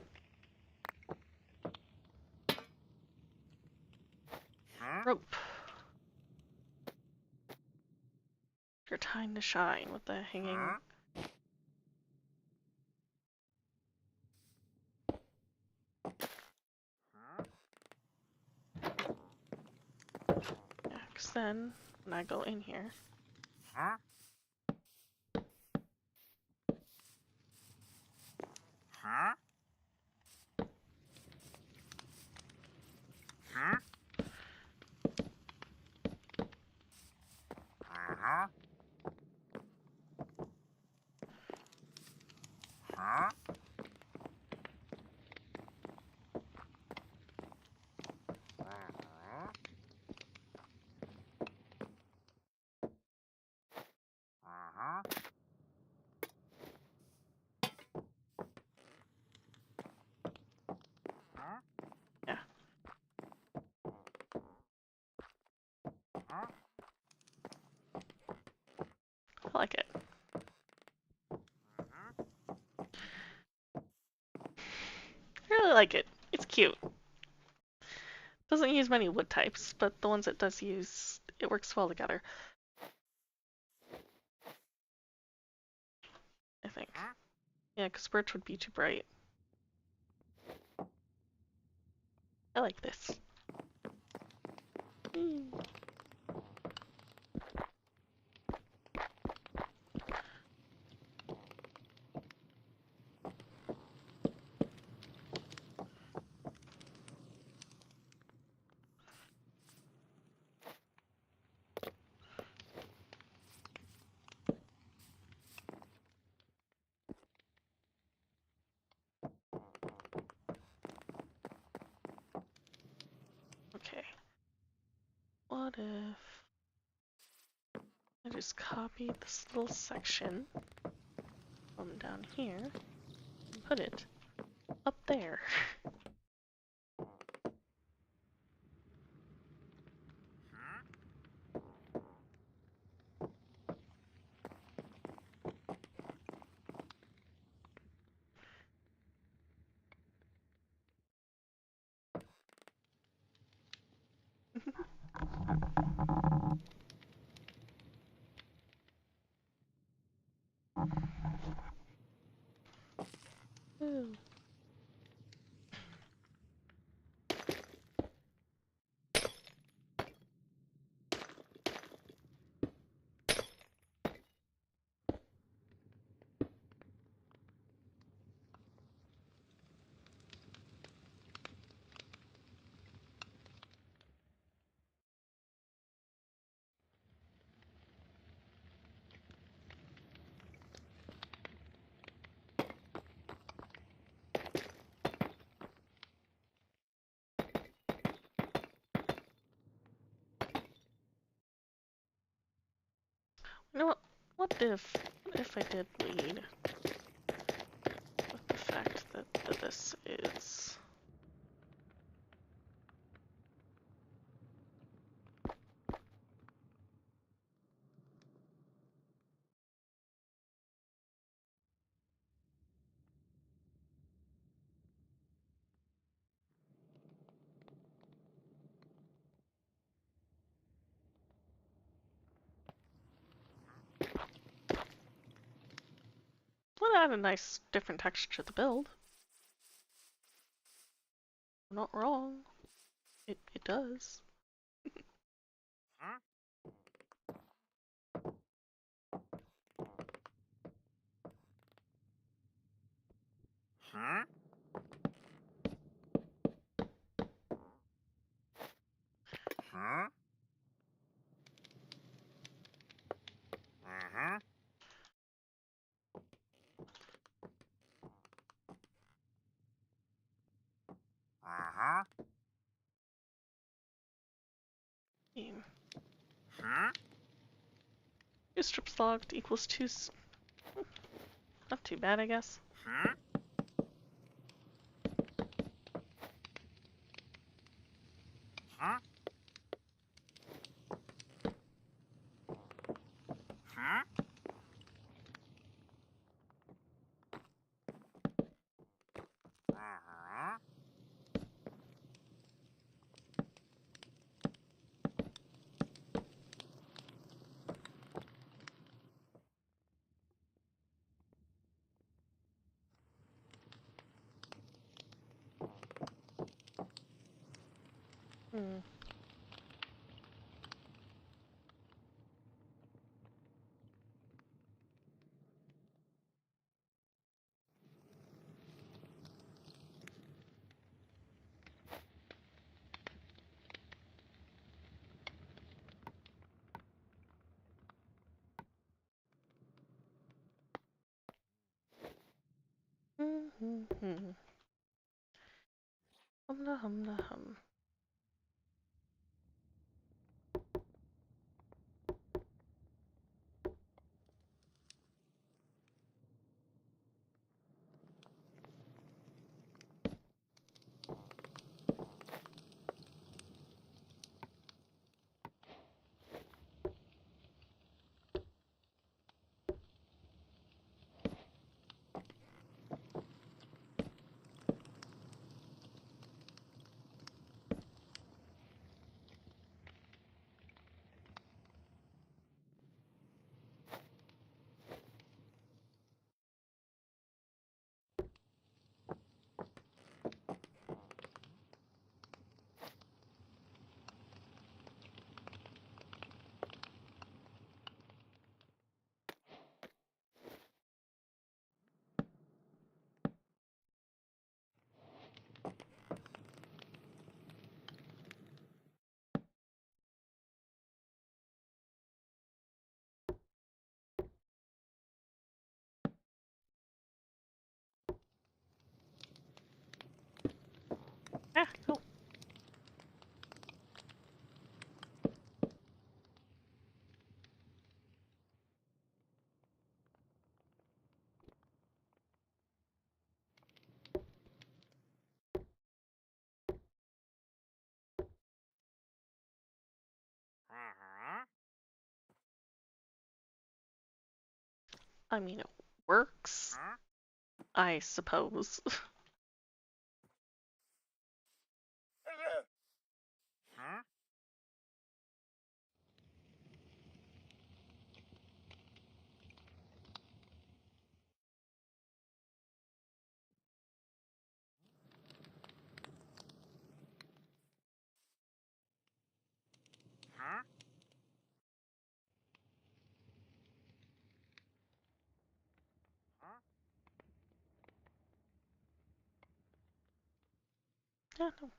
Rope. Your time to shine with the hanging. Yeah, 'cause then when I go in here, yeah, I like it. I really like it. It's cute. Doesn't use many wood types, but the ones it does use, it works well together. I think. Yeah, because birch would be too bright. I like this. Okay. What if I just copied this little section from down here and put it up there? Ooh. You know what? What if I did lead with the fact that this is well, add a nice different texture to the build. I'm not wrong. It does. Hmm. Two strips logged equals two. Not too bad, I guess. Hmm. Hmm. Humna humna hum. Ah, oh. I mean, it works, I suppose. Yeah, no.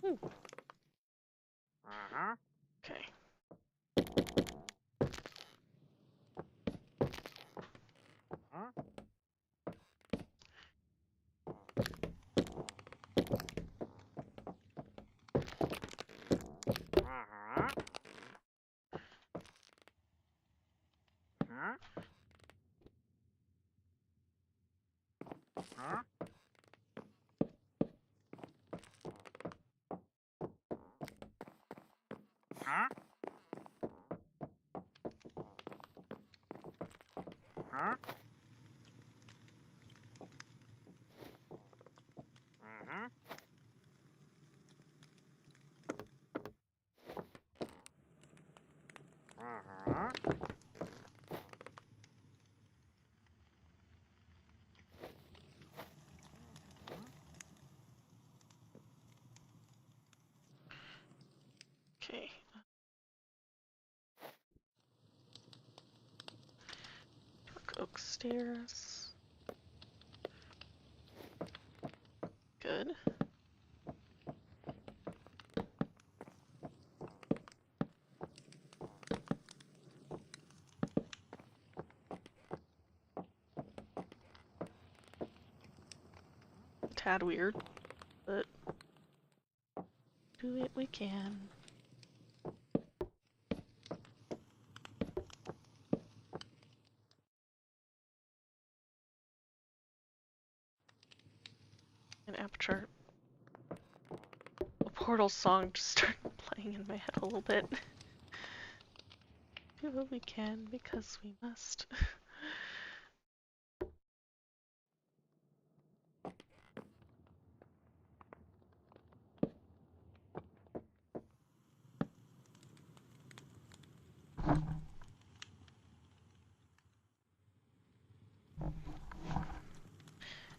Hmm. Okay. Okay. Oak stairs. Good. tad weird, but do it we can. An aperture. A Portal song just started playing in my head a little bit. Do what we can because we must.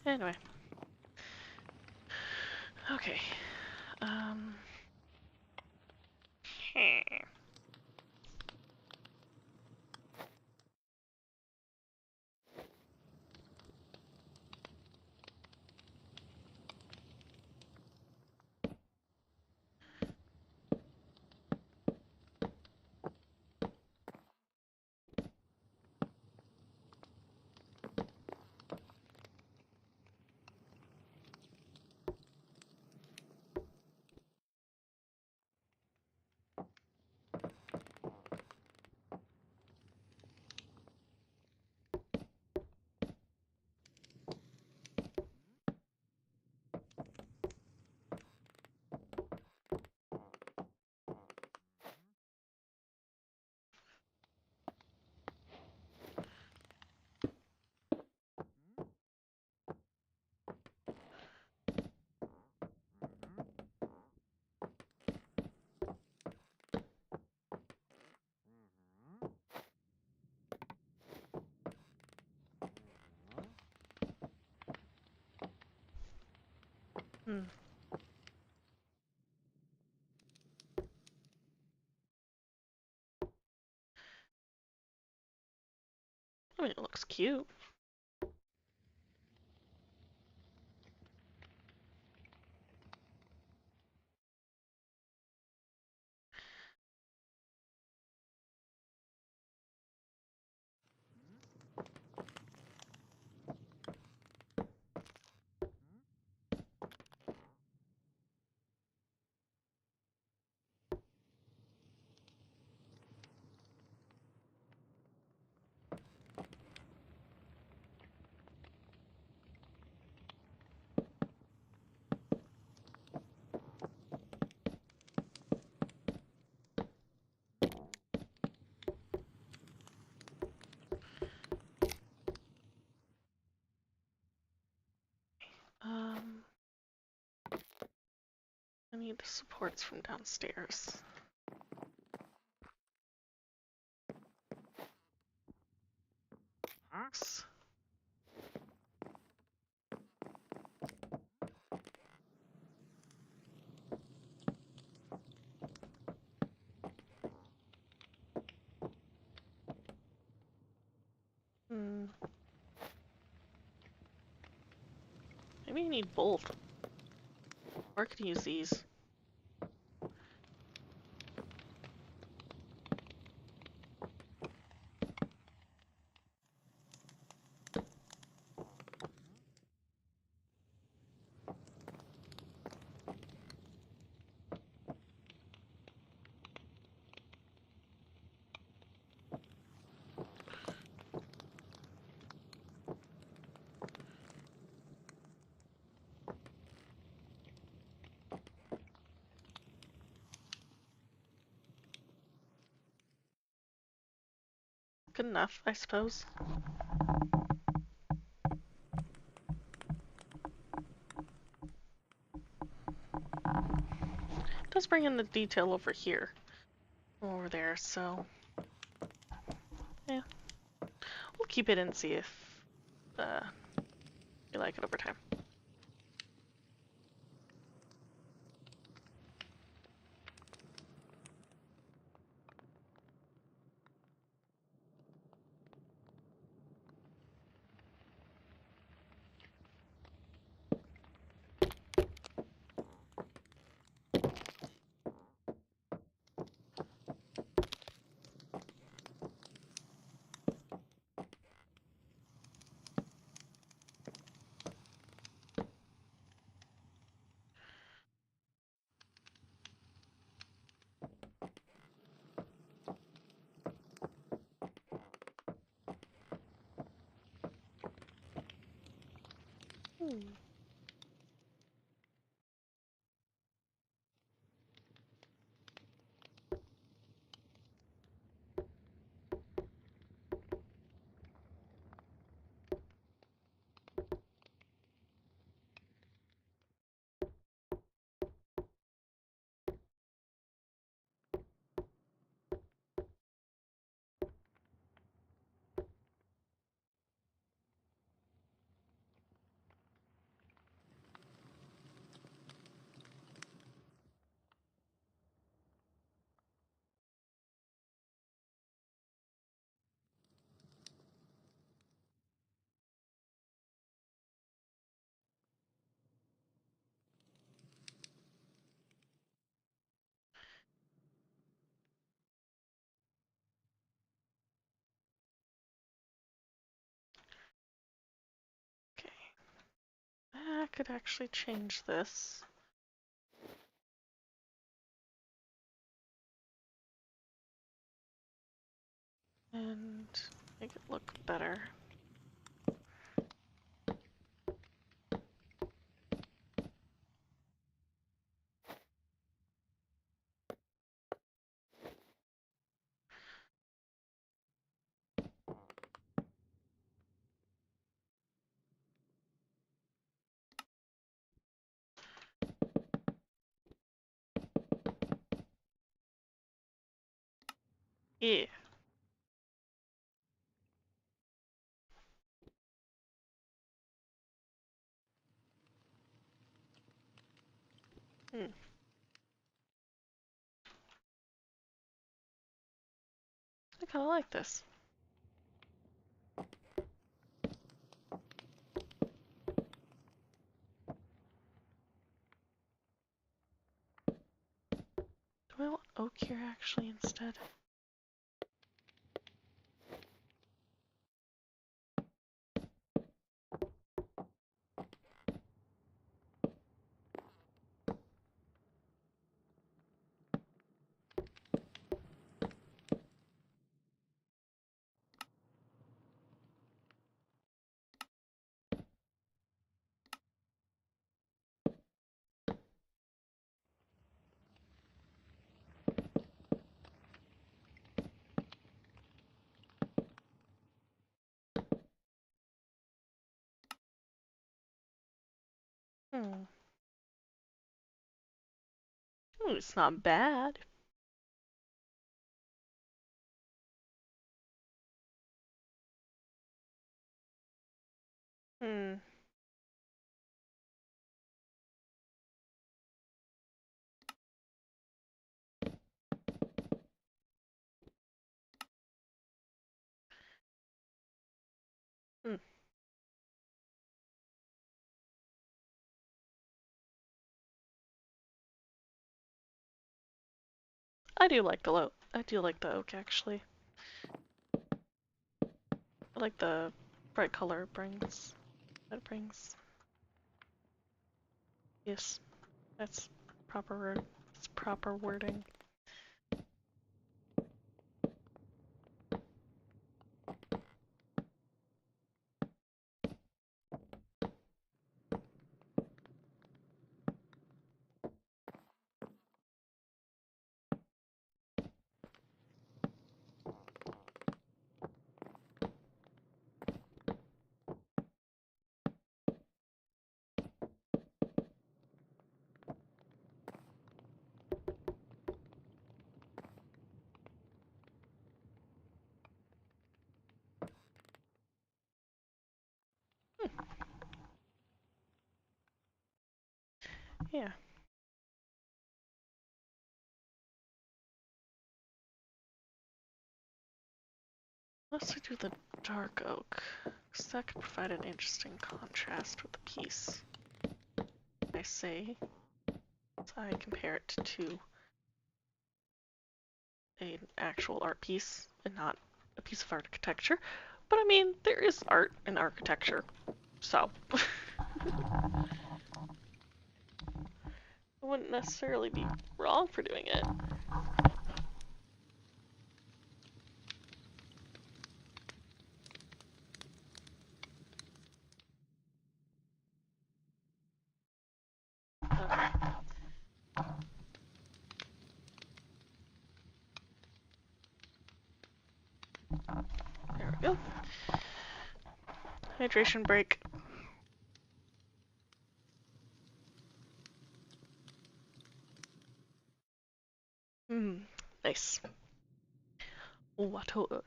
Anyway. Okay. Um. Hmm. I mean, it looks cute. Um. I need the supports from downstairs. Hmm. Maybe I need both. Or I could use these. Good enough, I suppose. It does bring in the detail over here. Over there, so... yeah. We'll keep it and see if we like it over time. Hmm. Okay. I could actually change this. And make it look better. Yeah. Hmm. I kind of like this. Do I want oak here actually instead? Hmm. Ooh, it's not bad. Hmm. Hmm. I do like the oak actually. I like the bright color it brings. That it brings. Yes, that's proper word. That's proper wording. Yeah. Let's do the dark oak, because that could provide an interesting contrast with the piece. I say, as I compare it to an actual art piece and not a piece of architecture. But I mean, there is art in architecture, so I wouldn't necessarily be wrong for doing it. There we go. Hydration break. Nice. Water.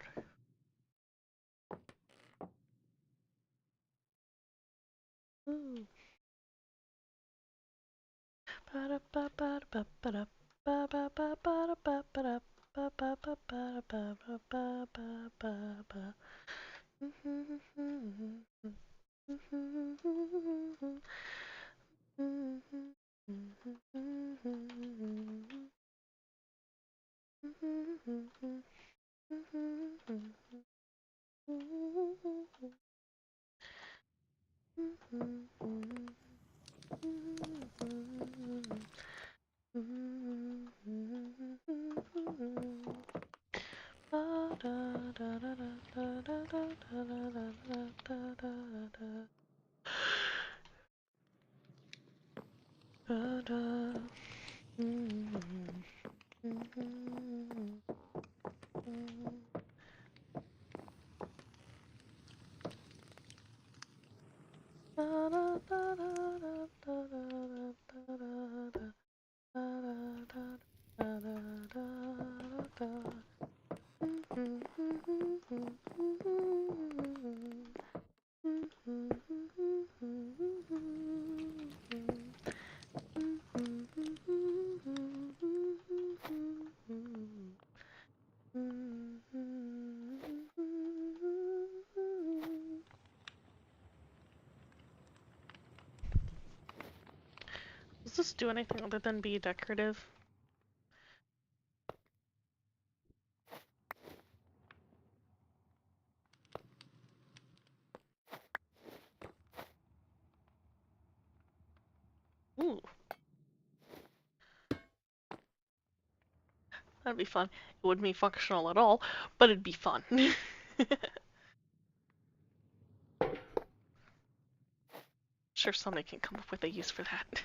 Ooh. Does this do anything other than be decorative? Ooh, that'd be fun. It wouldn't be functional at all, but it'd be fun. Sure, somebody can come up with a use for that.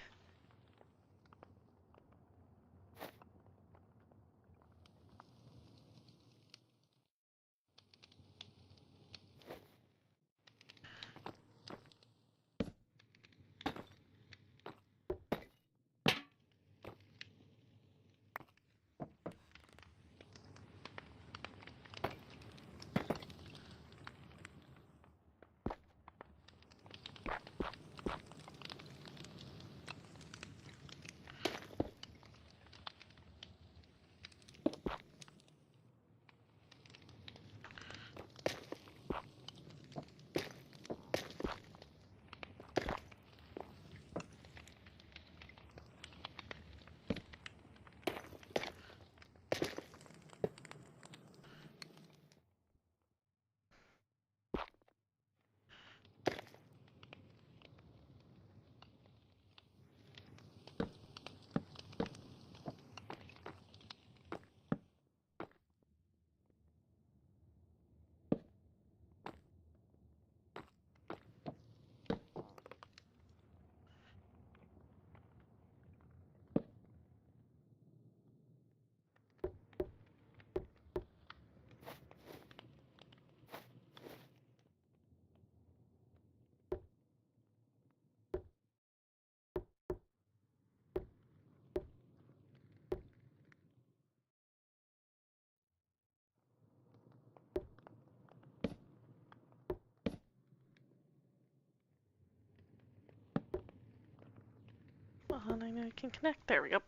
Oh, and I know I can connect. There we go.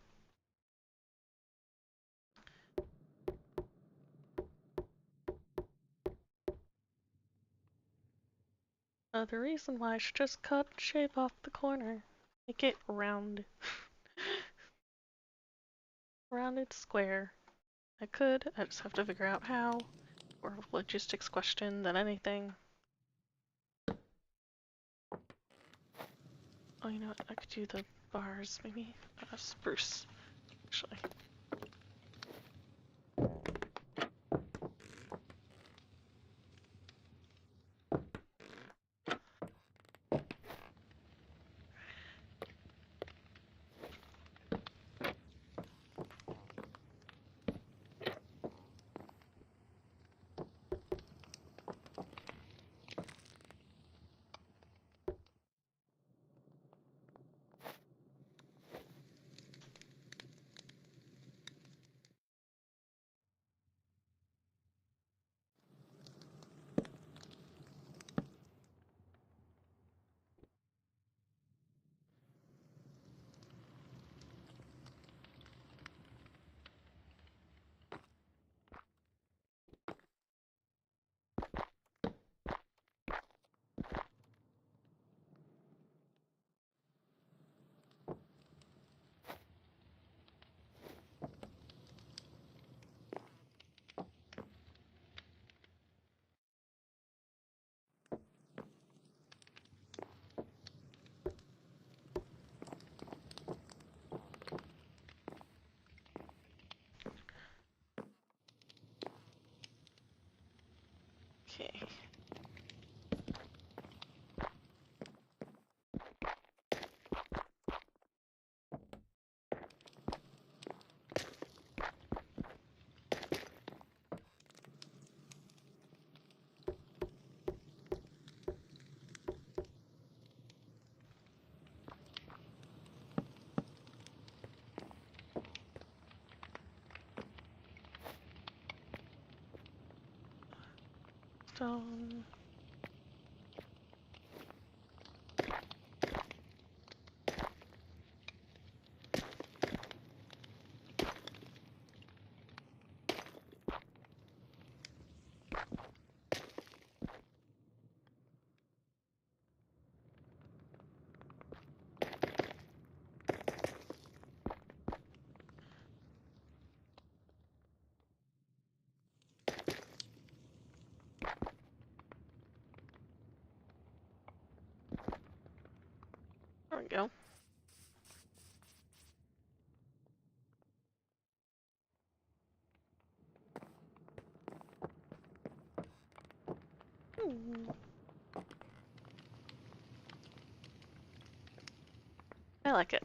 The reason why I should just cut and shave off the corner. Make it round. Rounded square. I could, I just have to figure out how. More of a logistics question than anything. Oh, you know what? I could do the bars, maybe. Spruce, actually. Okay. Stone. There we go. Hmm. I like it.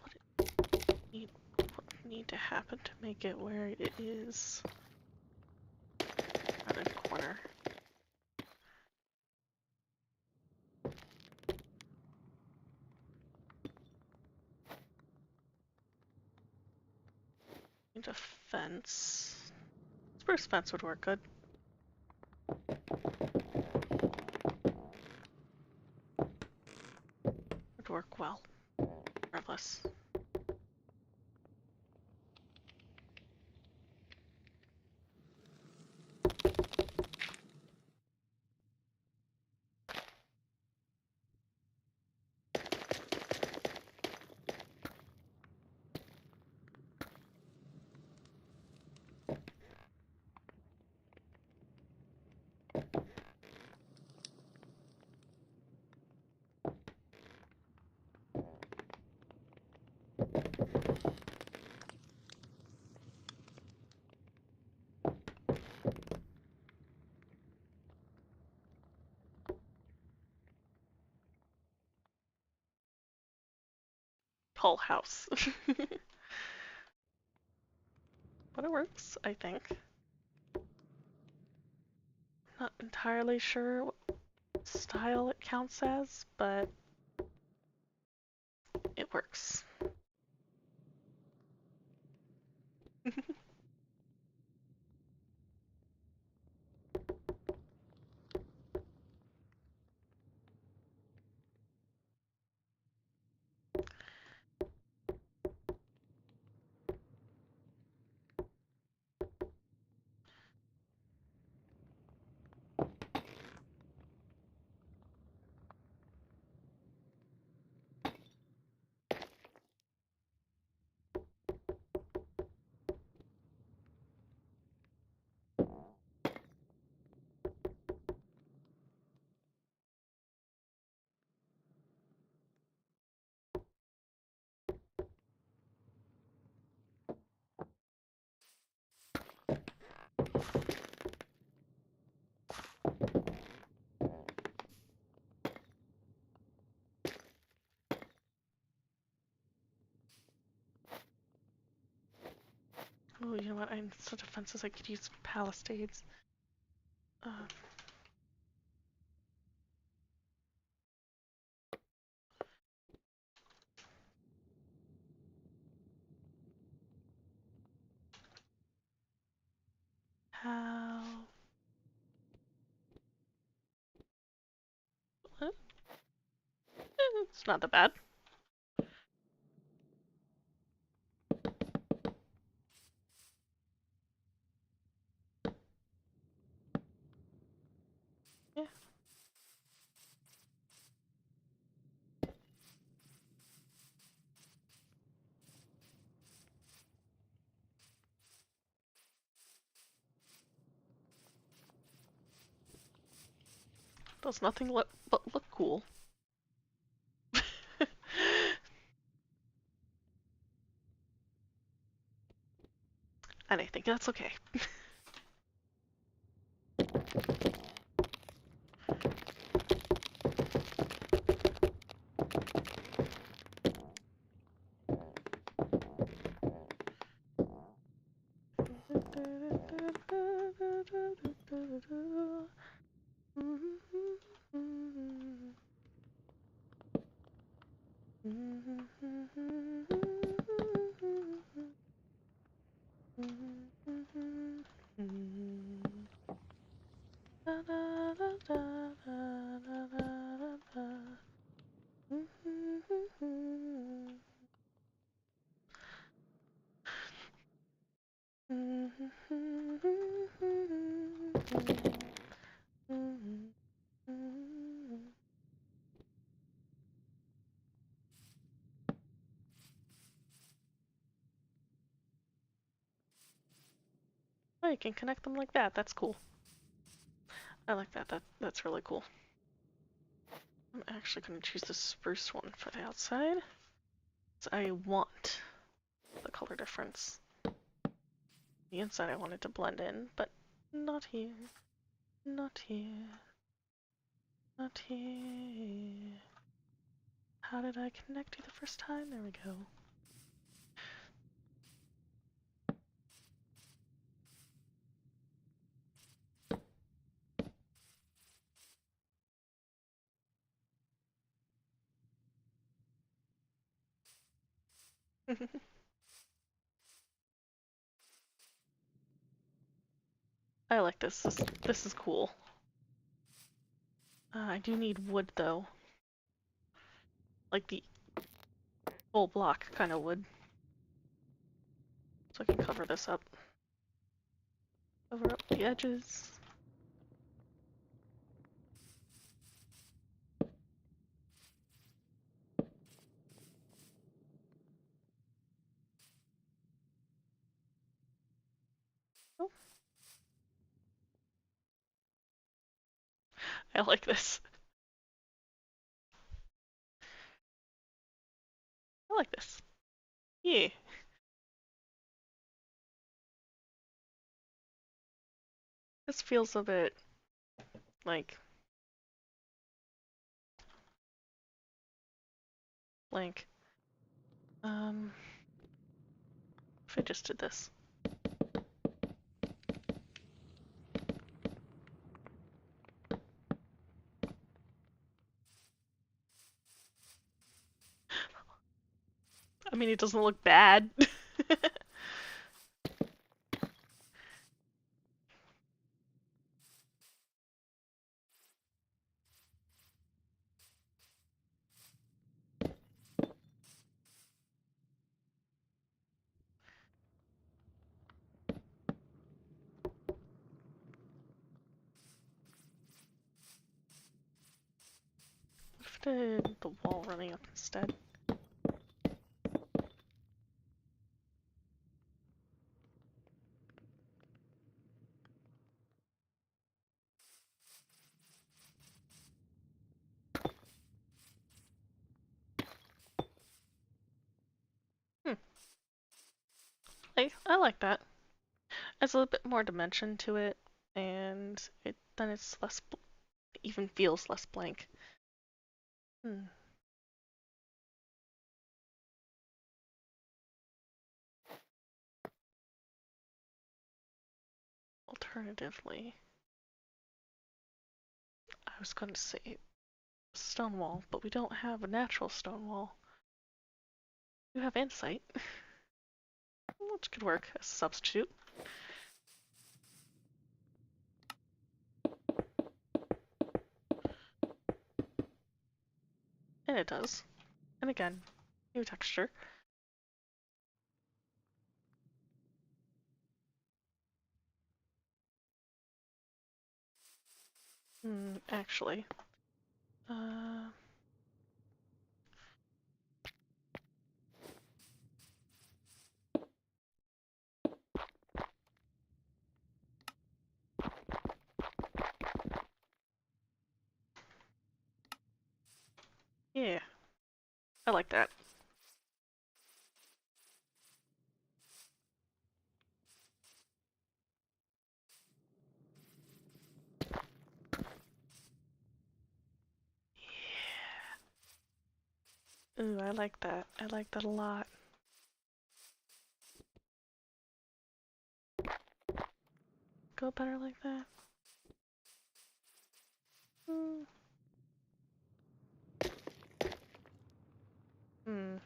What need to happen to make it where it is out of the corner? Need a fence. Spruce fence would work good. Would work well, regardless. Whole house. But it works, I think. Not entirely sure what style it counts as, but it works. Oh, you know what? I'm such a fences. I could use palisades. Uh, how? It's not that bad. Yeah. Does nothing but look cool. And I think that's okay. Oh, you can connect them like that. That's cool. I like that. That's really cool. I'm actually going to choose the spruce one for the outside. So I want the color difference. The inside I wanted to blend in, but not here. Not here. Not here. How did I connect you the first time? There we go. I like this. This is cool. I do need wood though. Like the full block kind of wood. So I can cover this up. Cover up the edges. Oh, I like this. I like this. Yeah. This feels a bit like blank. If I just did this. I mean, it doesn't look bad. What if I did the wall running up instead? Hmm. I like that. There's a little bit more dimension to it, and then it's less, it even feels less blank. Hmm. Alternatively, I was going to say stone wall, but we don't have a natural stone wall. You have andesite, which could work as a substitute. And it does. And again, new texture. Actually. Uh, I like that. Ooh, I like that. I like that a lot. Go better like that. Hmm. Hmm.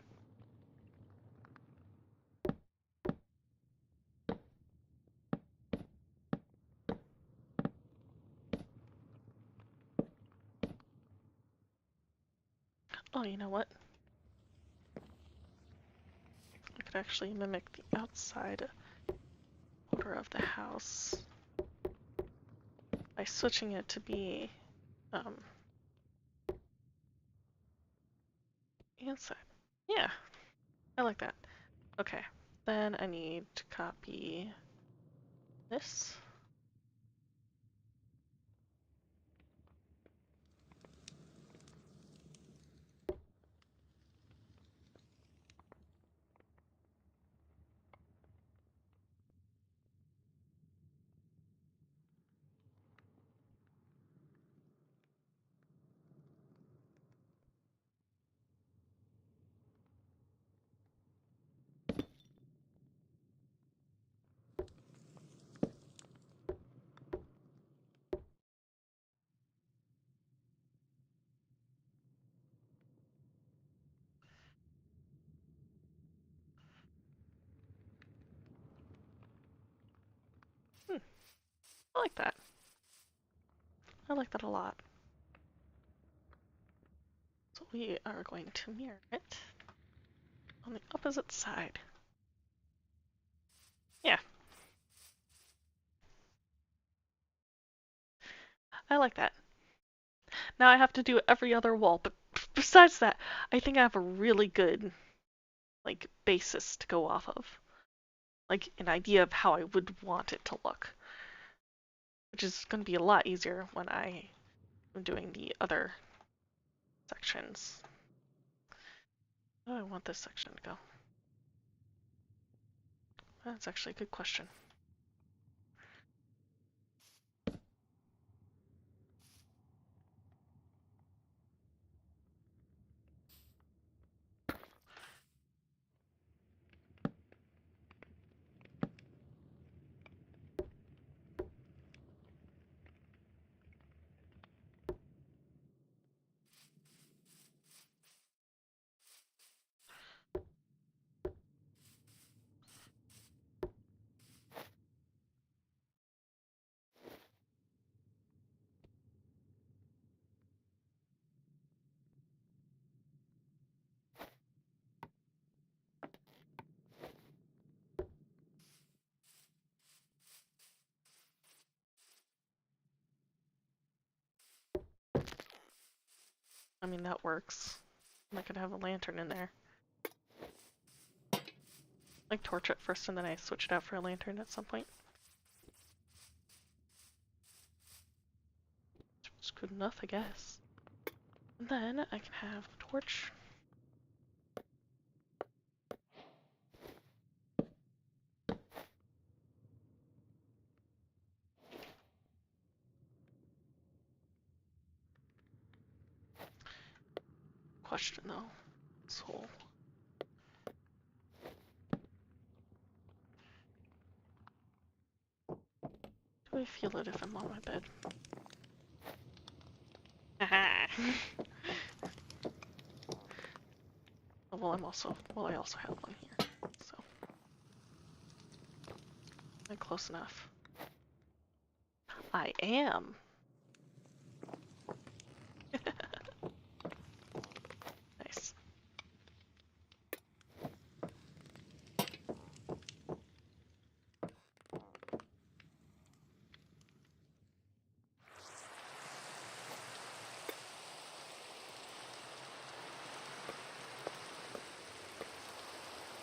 Oh, you know what? I could actually mimic the outside order of the house by switching it to be um, inside. Yeah, I like that. Okay, then I need to copy this. Hmm, I like that. I like that a lot. So we are going to mirror it on the opposite side. Yeah, I like that. Now I have to do every other wall, but besides that, I think I have a really good, like, basis to go off of. Like, an idea of how I would want it to look. Which is going to be a lot easier when I am doing the other sections. How do I want this section to go? That's actually a good question. I mean, that works. I could have a lantern in there. Like, torch it first and then I switch it out for a lantern at some point. It's good enough, I guess. And then I can have a torch. Question though. This hole. Do I feel it if I'm on my bed? Haha! Well, I also have one here, so. I'm close enough. I am! Nice.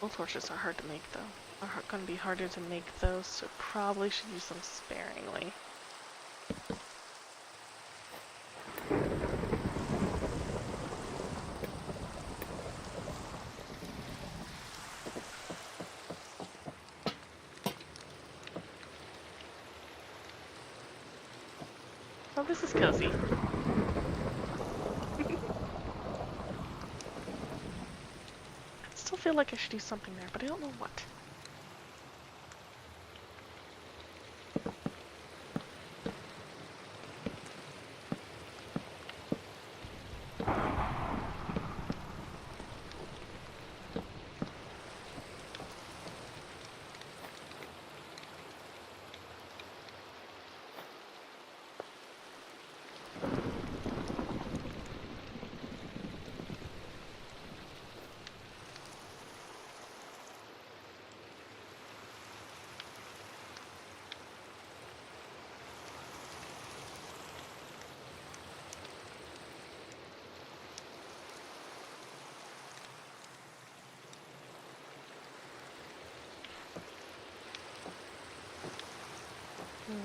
Well, torches are hard to make though. Are going to be harder to make those, so probably should use them sparingly. This is cozy. I still feel like I should do something there, but I don't know what. Hmm.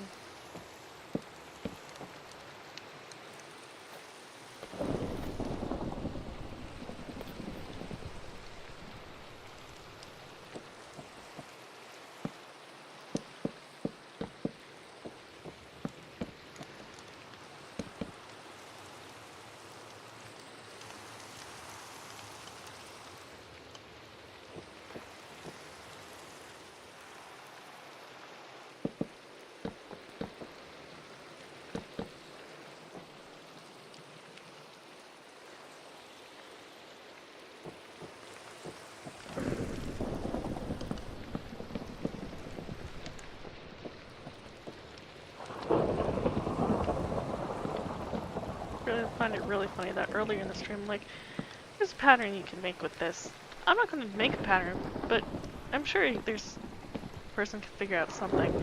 Really find it really funny that earlier in the stream, like, there's a pattern you can make with this. I'm not going to make a pattern, but I'm sure there's a person can figure out something.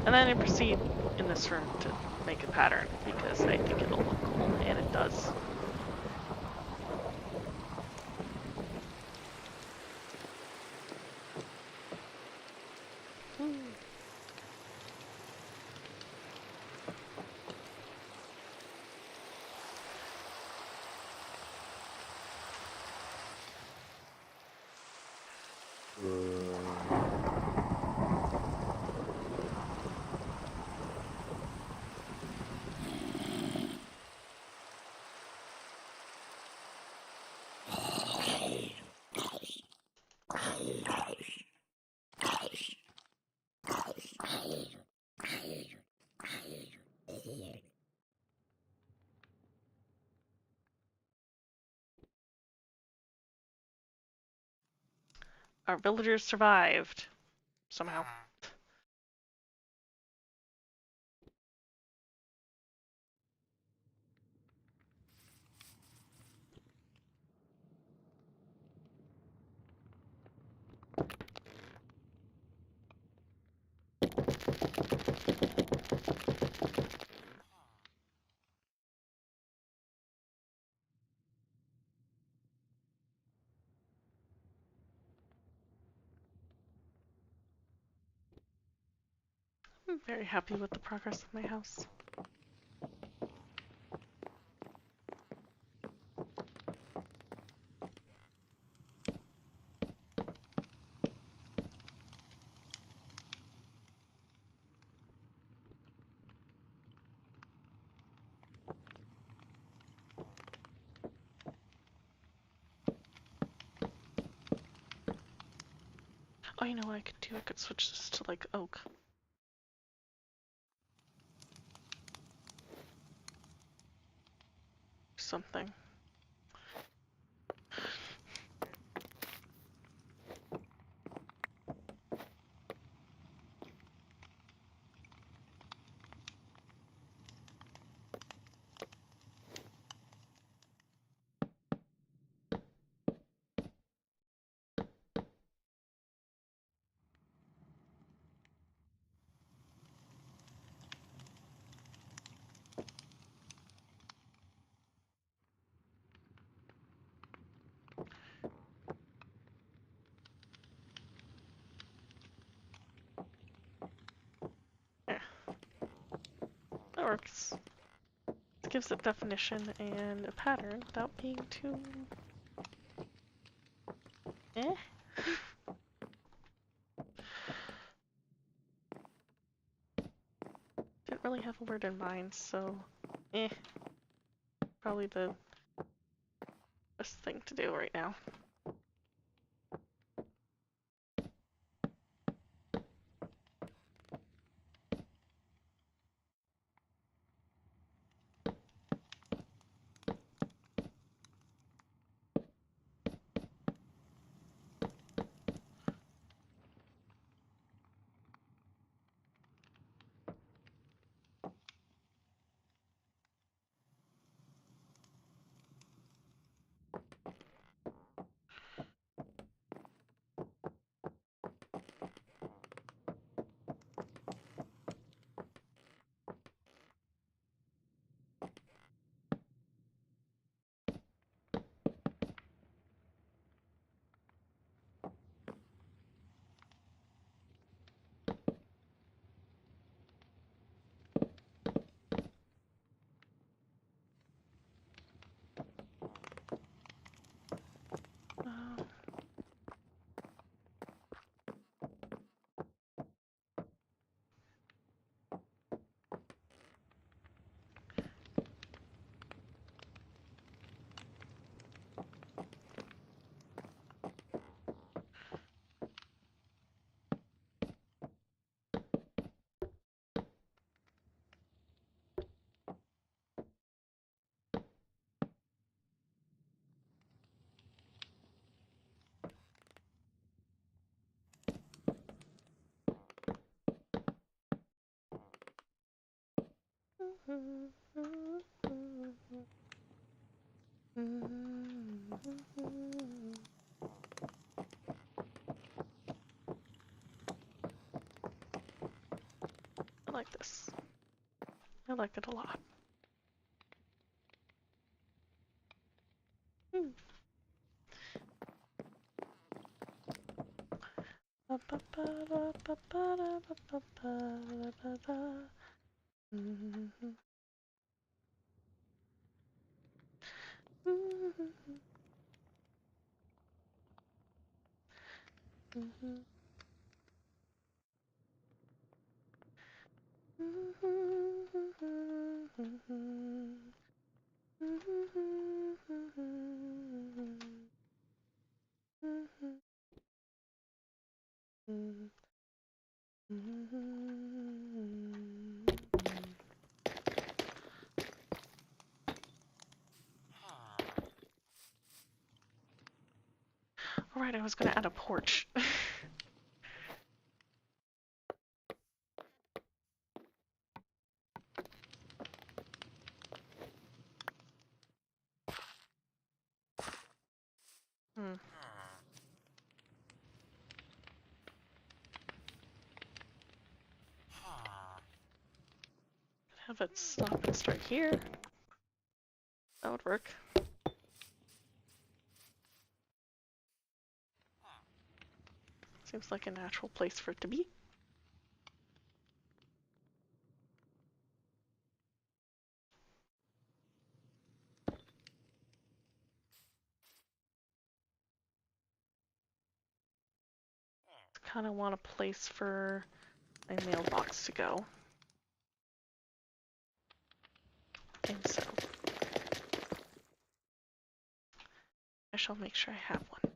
And then I proceed in this room to make a pattern because I think it'll look cool, and it does. Ooh. Our villagers survived somehow. I'm very happy with the progress of my house. Oh, you know what I could do? I could switch this to like oak. Something. Yeah, that works. It gives it definition and a pattern without being too... eh? Didn't really have a word in mind, so Eh, probably the best thing to do right now. Uh, I like this. I like it a lot. Hmm. Alright, I was gonna add a porch. Hmm. Have it stop and start here. That would work. Seems like a natural place for it to be. Kind of want a place for my mailbox to go. And so I shall make sure I have one.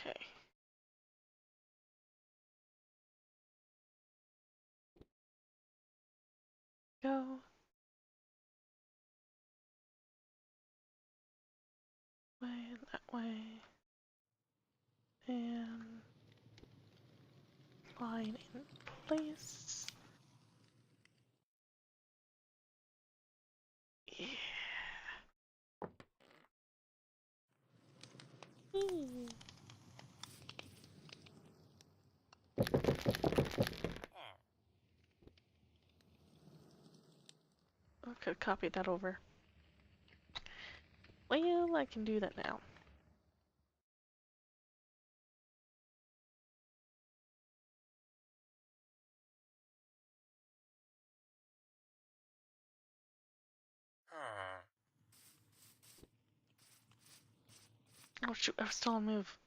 Okay. Go. Way, that way. And line in place. Yeah. Eee. I could copy that over. Well, I can do that now. Oh shoot, I was still on move.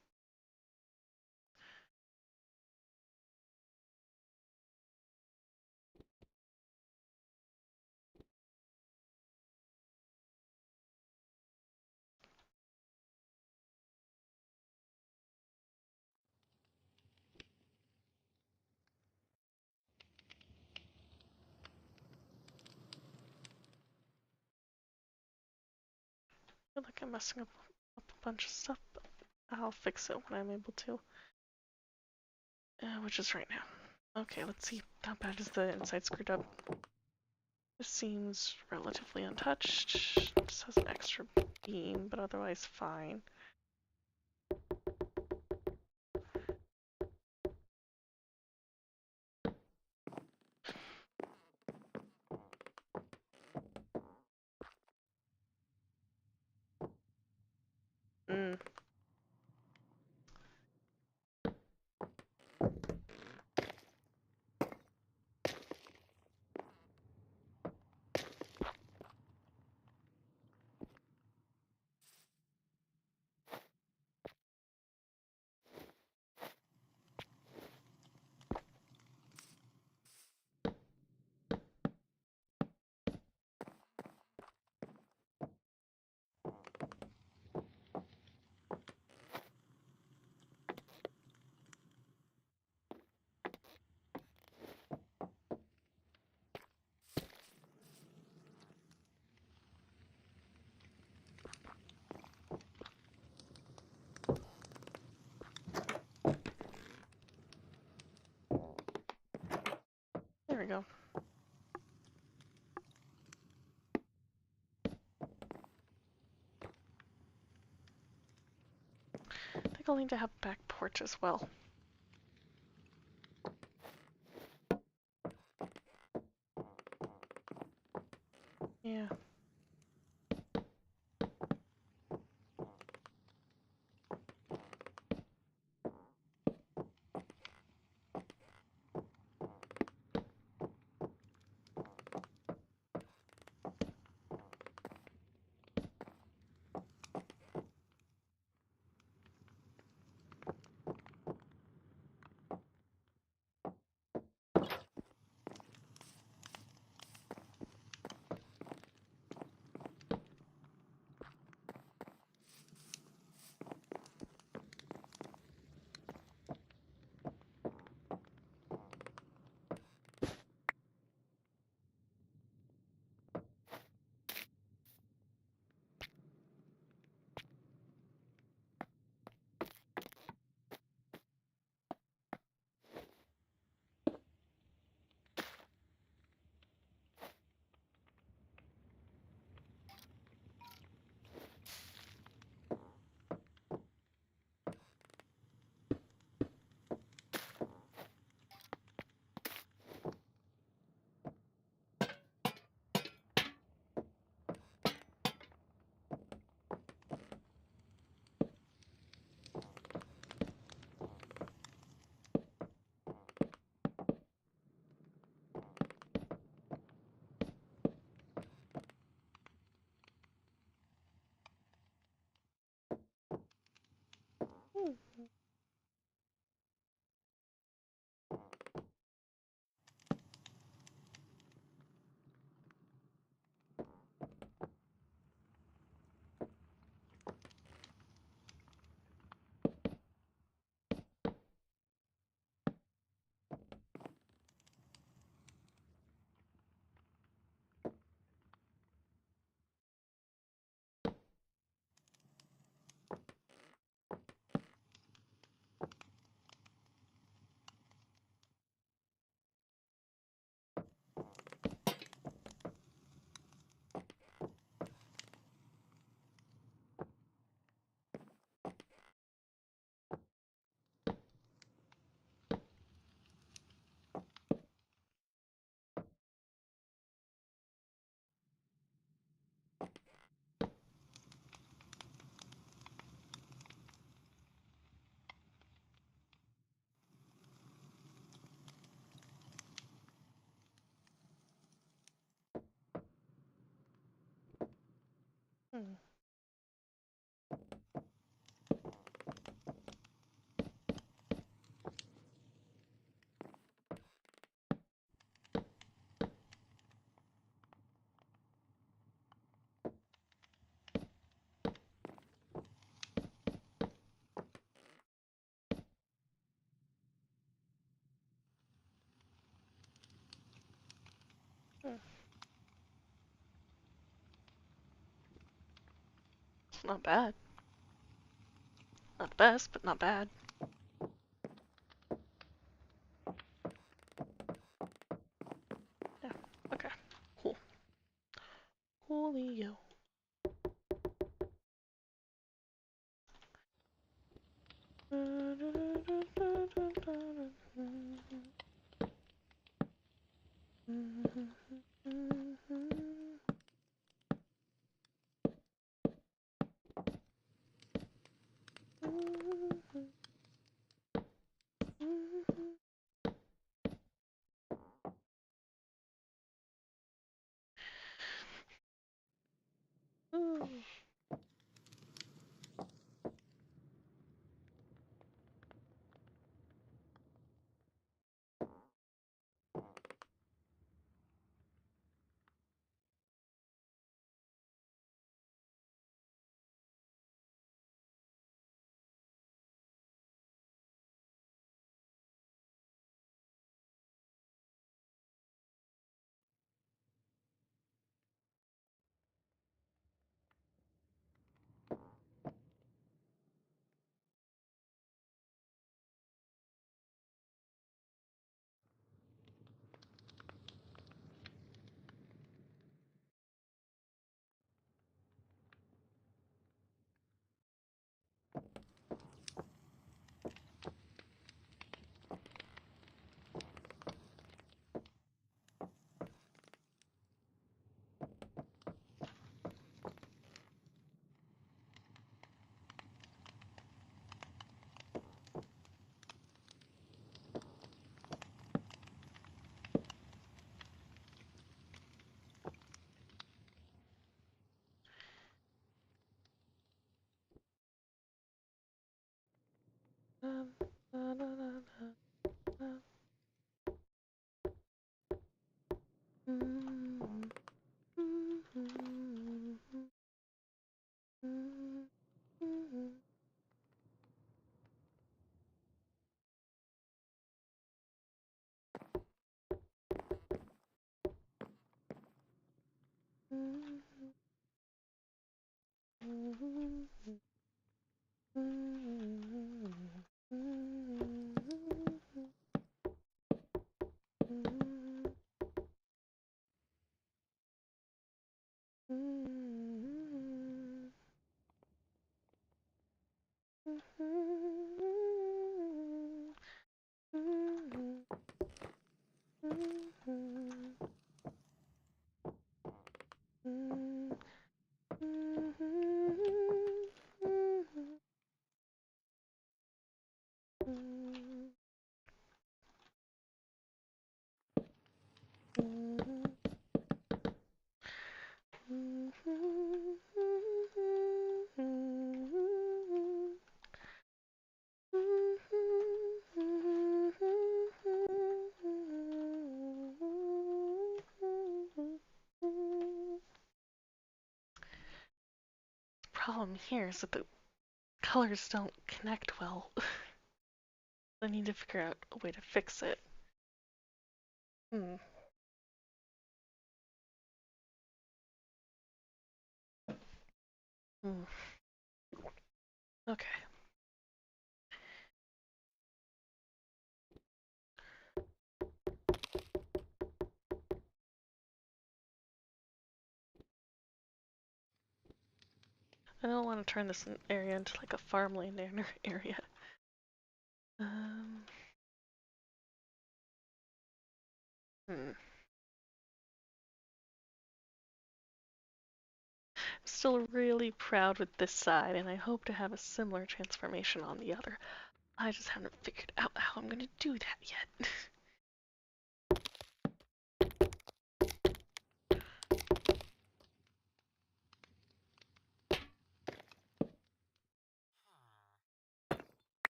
I feel like I'm messing up a bunch of stuff, but I'll fix it when I'm able to. Which is right now. Okay, let's see. How bad is the inside screwed up? This seems relatively untouched. This has an extra beam, but otherwise fine. Mm. There we go. I think I'll need to have a back porch as well. Yeah. Hmm, it's not bad. Not the best, but not bad. Yeah. Okay. Cool. Coolio. Problem here is that the colors don't connect well. I need to figure out a way to fix it. Hmm. Hmm. Okay. I don't want to turn this area into like a farmland area. Um. Hmm. I'm still really proud with this side, and I hope to have a similar transformation on the other. I just haven't figured out how I'm gonna do that yet.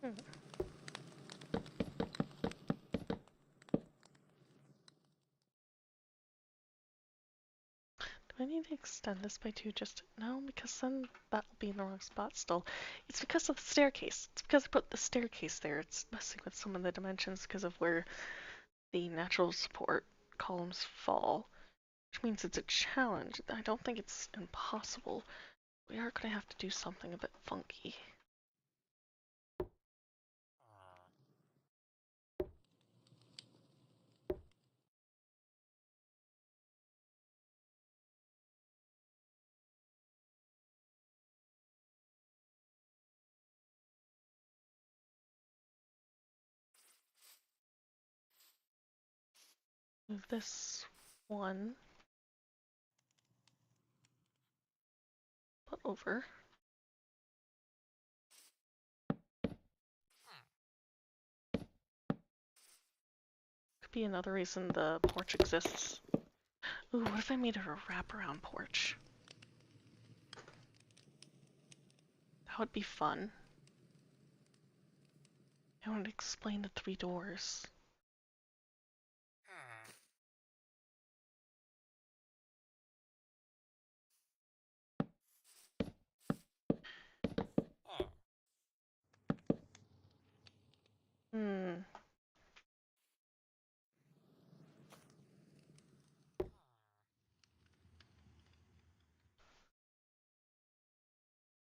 Hmm. Do I need to extend this by 2 just no, because then that'll be in the wrong spot still. It's because of the staircase. It's because I put the staircase there. It's messing with some of the dimensions because of where the natural support columns fall, which means it's a challenge. I don't think it's impossible. We are going to have to do something a bit funky. Move this one, put over. Could be another reason the porch exists. Ooh, what if I made it a wraparound porch? That would be fun. I want to explain the 3 doors. Hmm.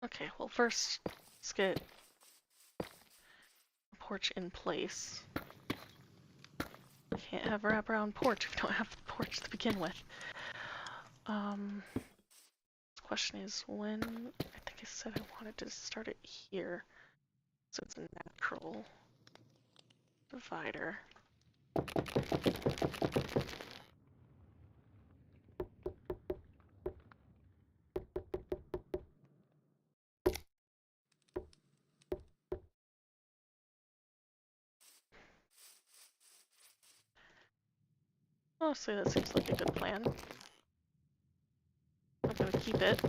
Okay, well first, let's get a porch in place. Can't have a wraparound porch if we don't have the porch to begin with. The question is when, I think I said I wanted to start it here. So it's a natural divider. Honestly, that seems like a good plan. I'm gonna keep it.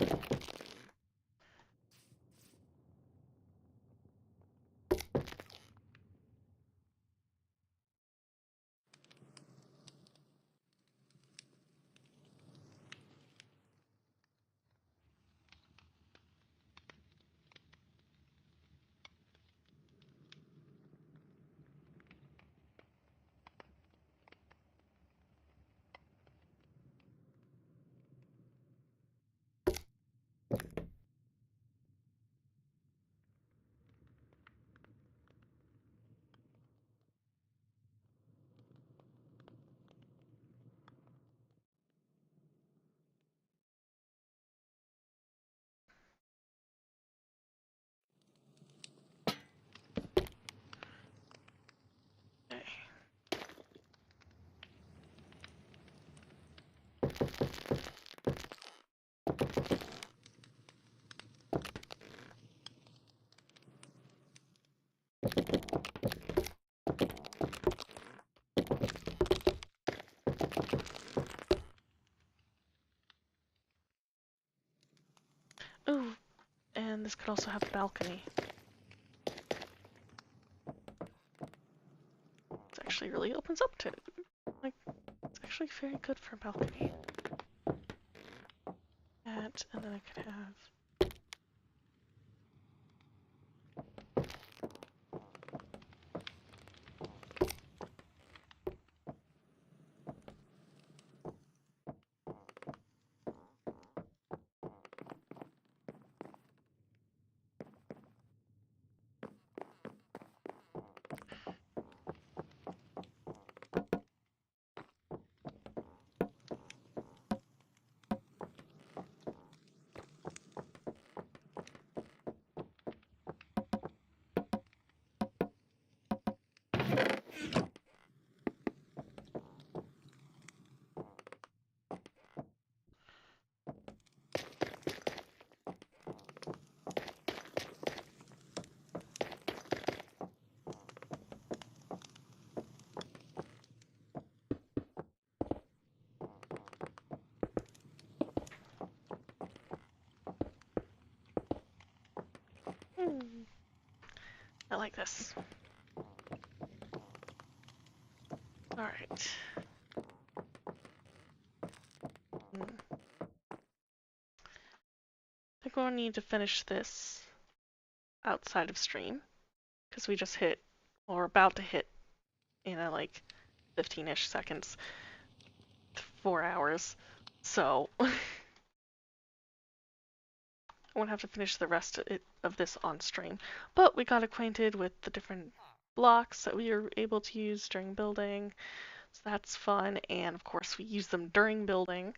Okay. Ooh, and this could also have a balcony. It actually really opens up to, like, it's actually very good for a balcony. That, and then I could have I like this. Alright. I think we'll need to finish this outside of stream, because we just hit, or we're about to hit, in a like 15-ish seconds, 4 hours. So I won't have to finish the rest of this on stream. But we got acquainted with the different blocks that we were able to use during building, so that's fun. And of course, we use them during building.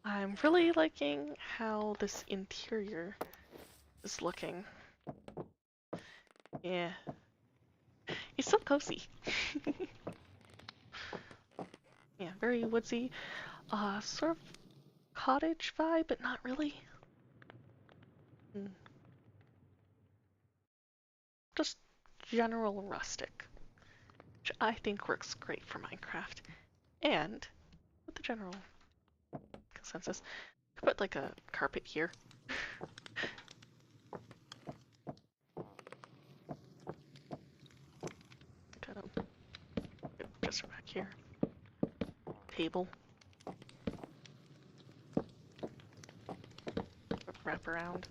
I'm really liking how this interior is looking. Yeah. It's so cozy. Yeah, very woodsy. Sort of cottage vibe, but not really. Just general rustic, which I think works great for Minecraft. And with the general consensus, put like a carpet here. Kind of just back here. Table. Wrap around.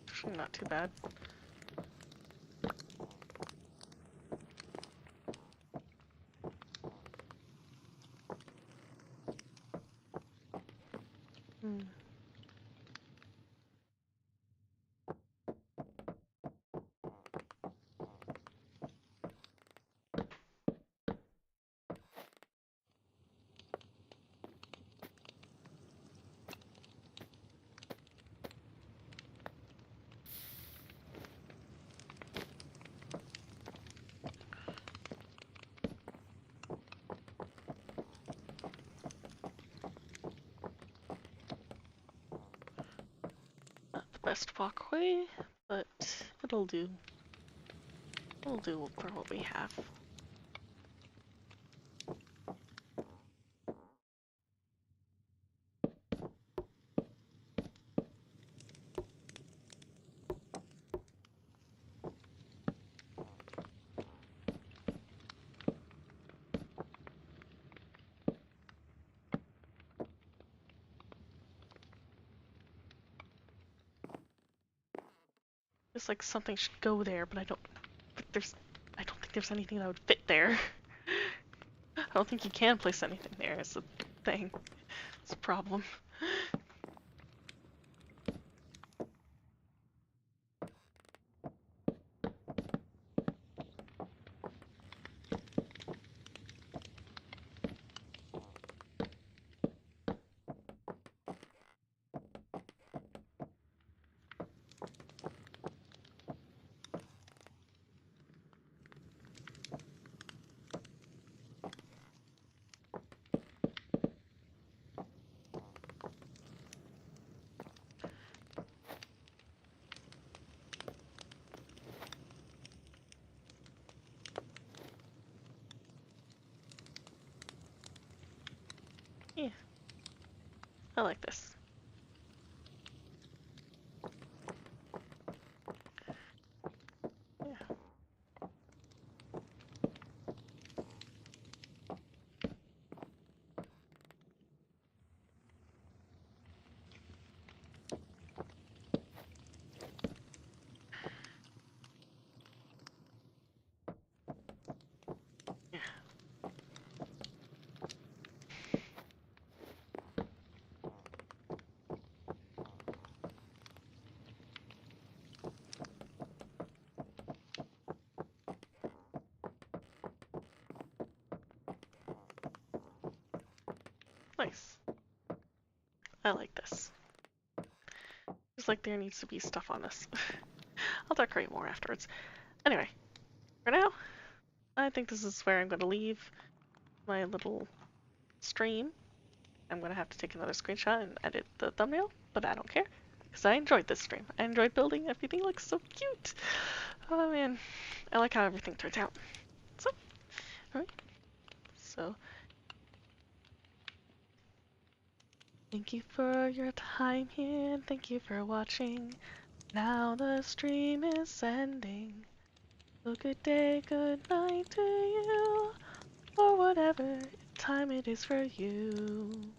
Actually, not too bad. Not the best walkway, but it'll do. It'll do for what we have. It's like something should go there, but I don't think there's anything that would fit there. I don't think you can place anything there. It's a thing. It's a problem. Yeah, I like this. Yeah. Yeah. Nice. I like this. Just like there needs to be stuff on this. I'll decorate more afterwards. Anyway, for now, I think this is where I'm going to leave my little stream. I'm going to have to take another screenshot and edit the thumbnail, but I don't care, because I enjoyed this stream. I enjoyed building. Everything looks so cute. Oh man, I like how everything turns out. So, alright. So, Thank you for your time here, and thank you for watching. Now the stream is ending. So good day, good night to you, or whatever time it is for you.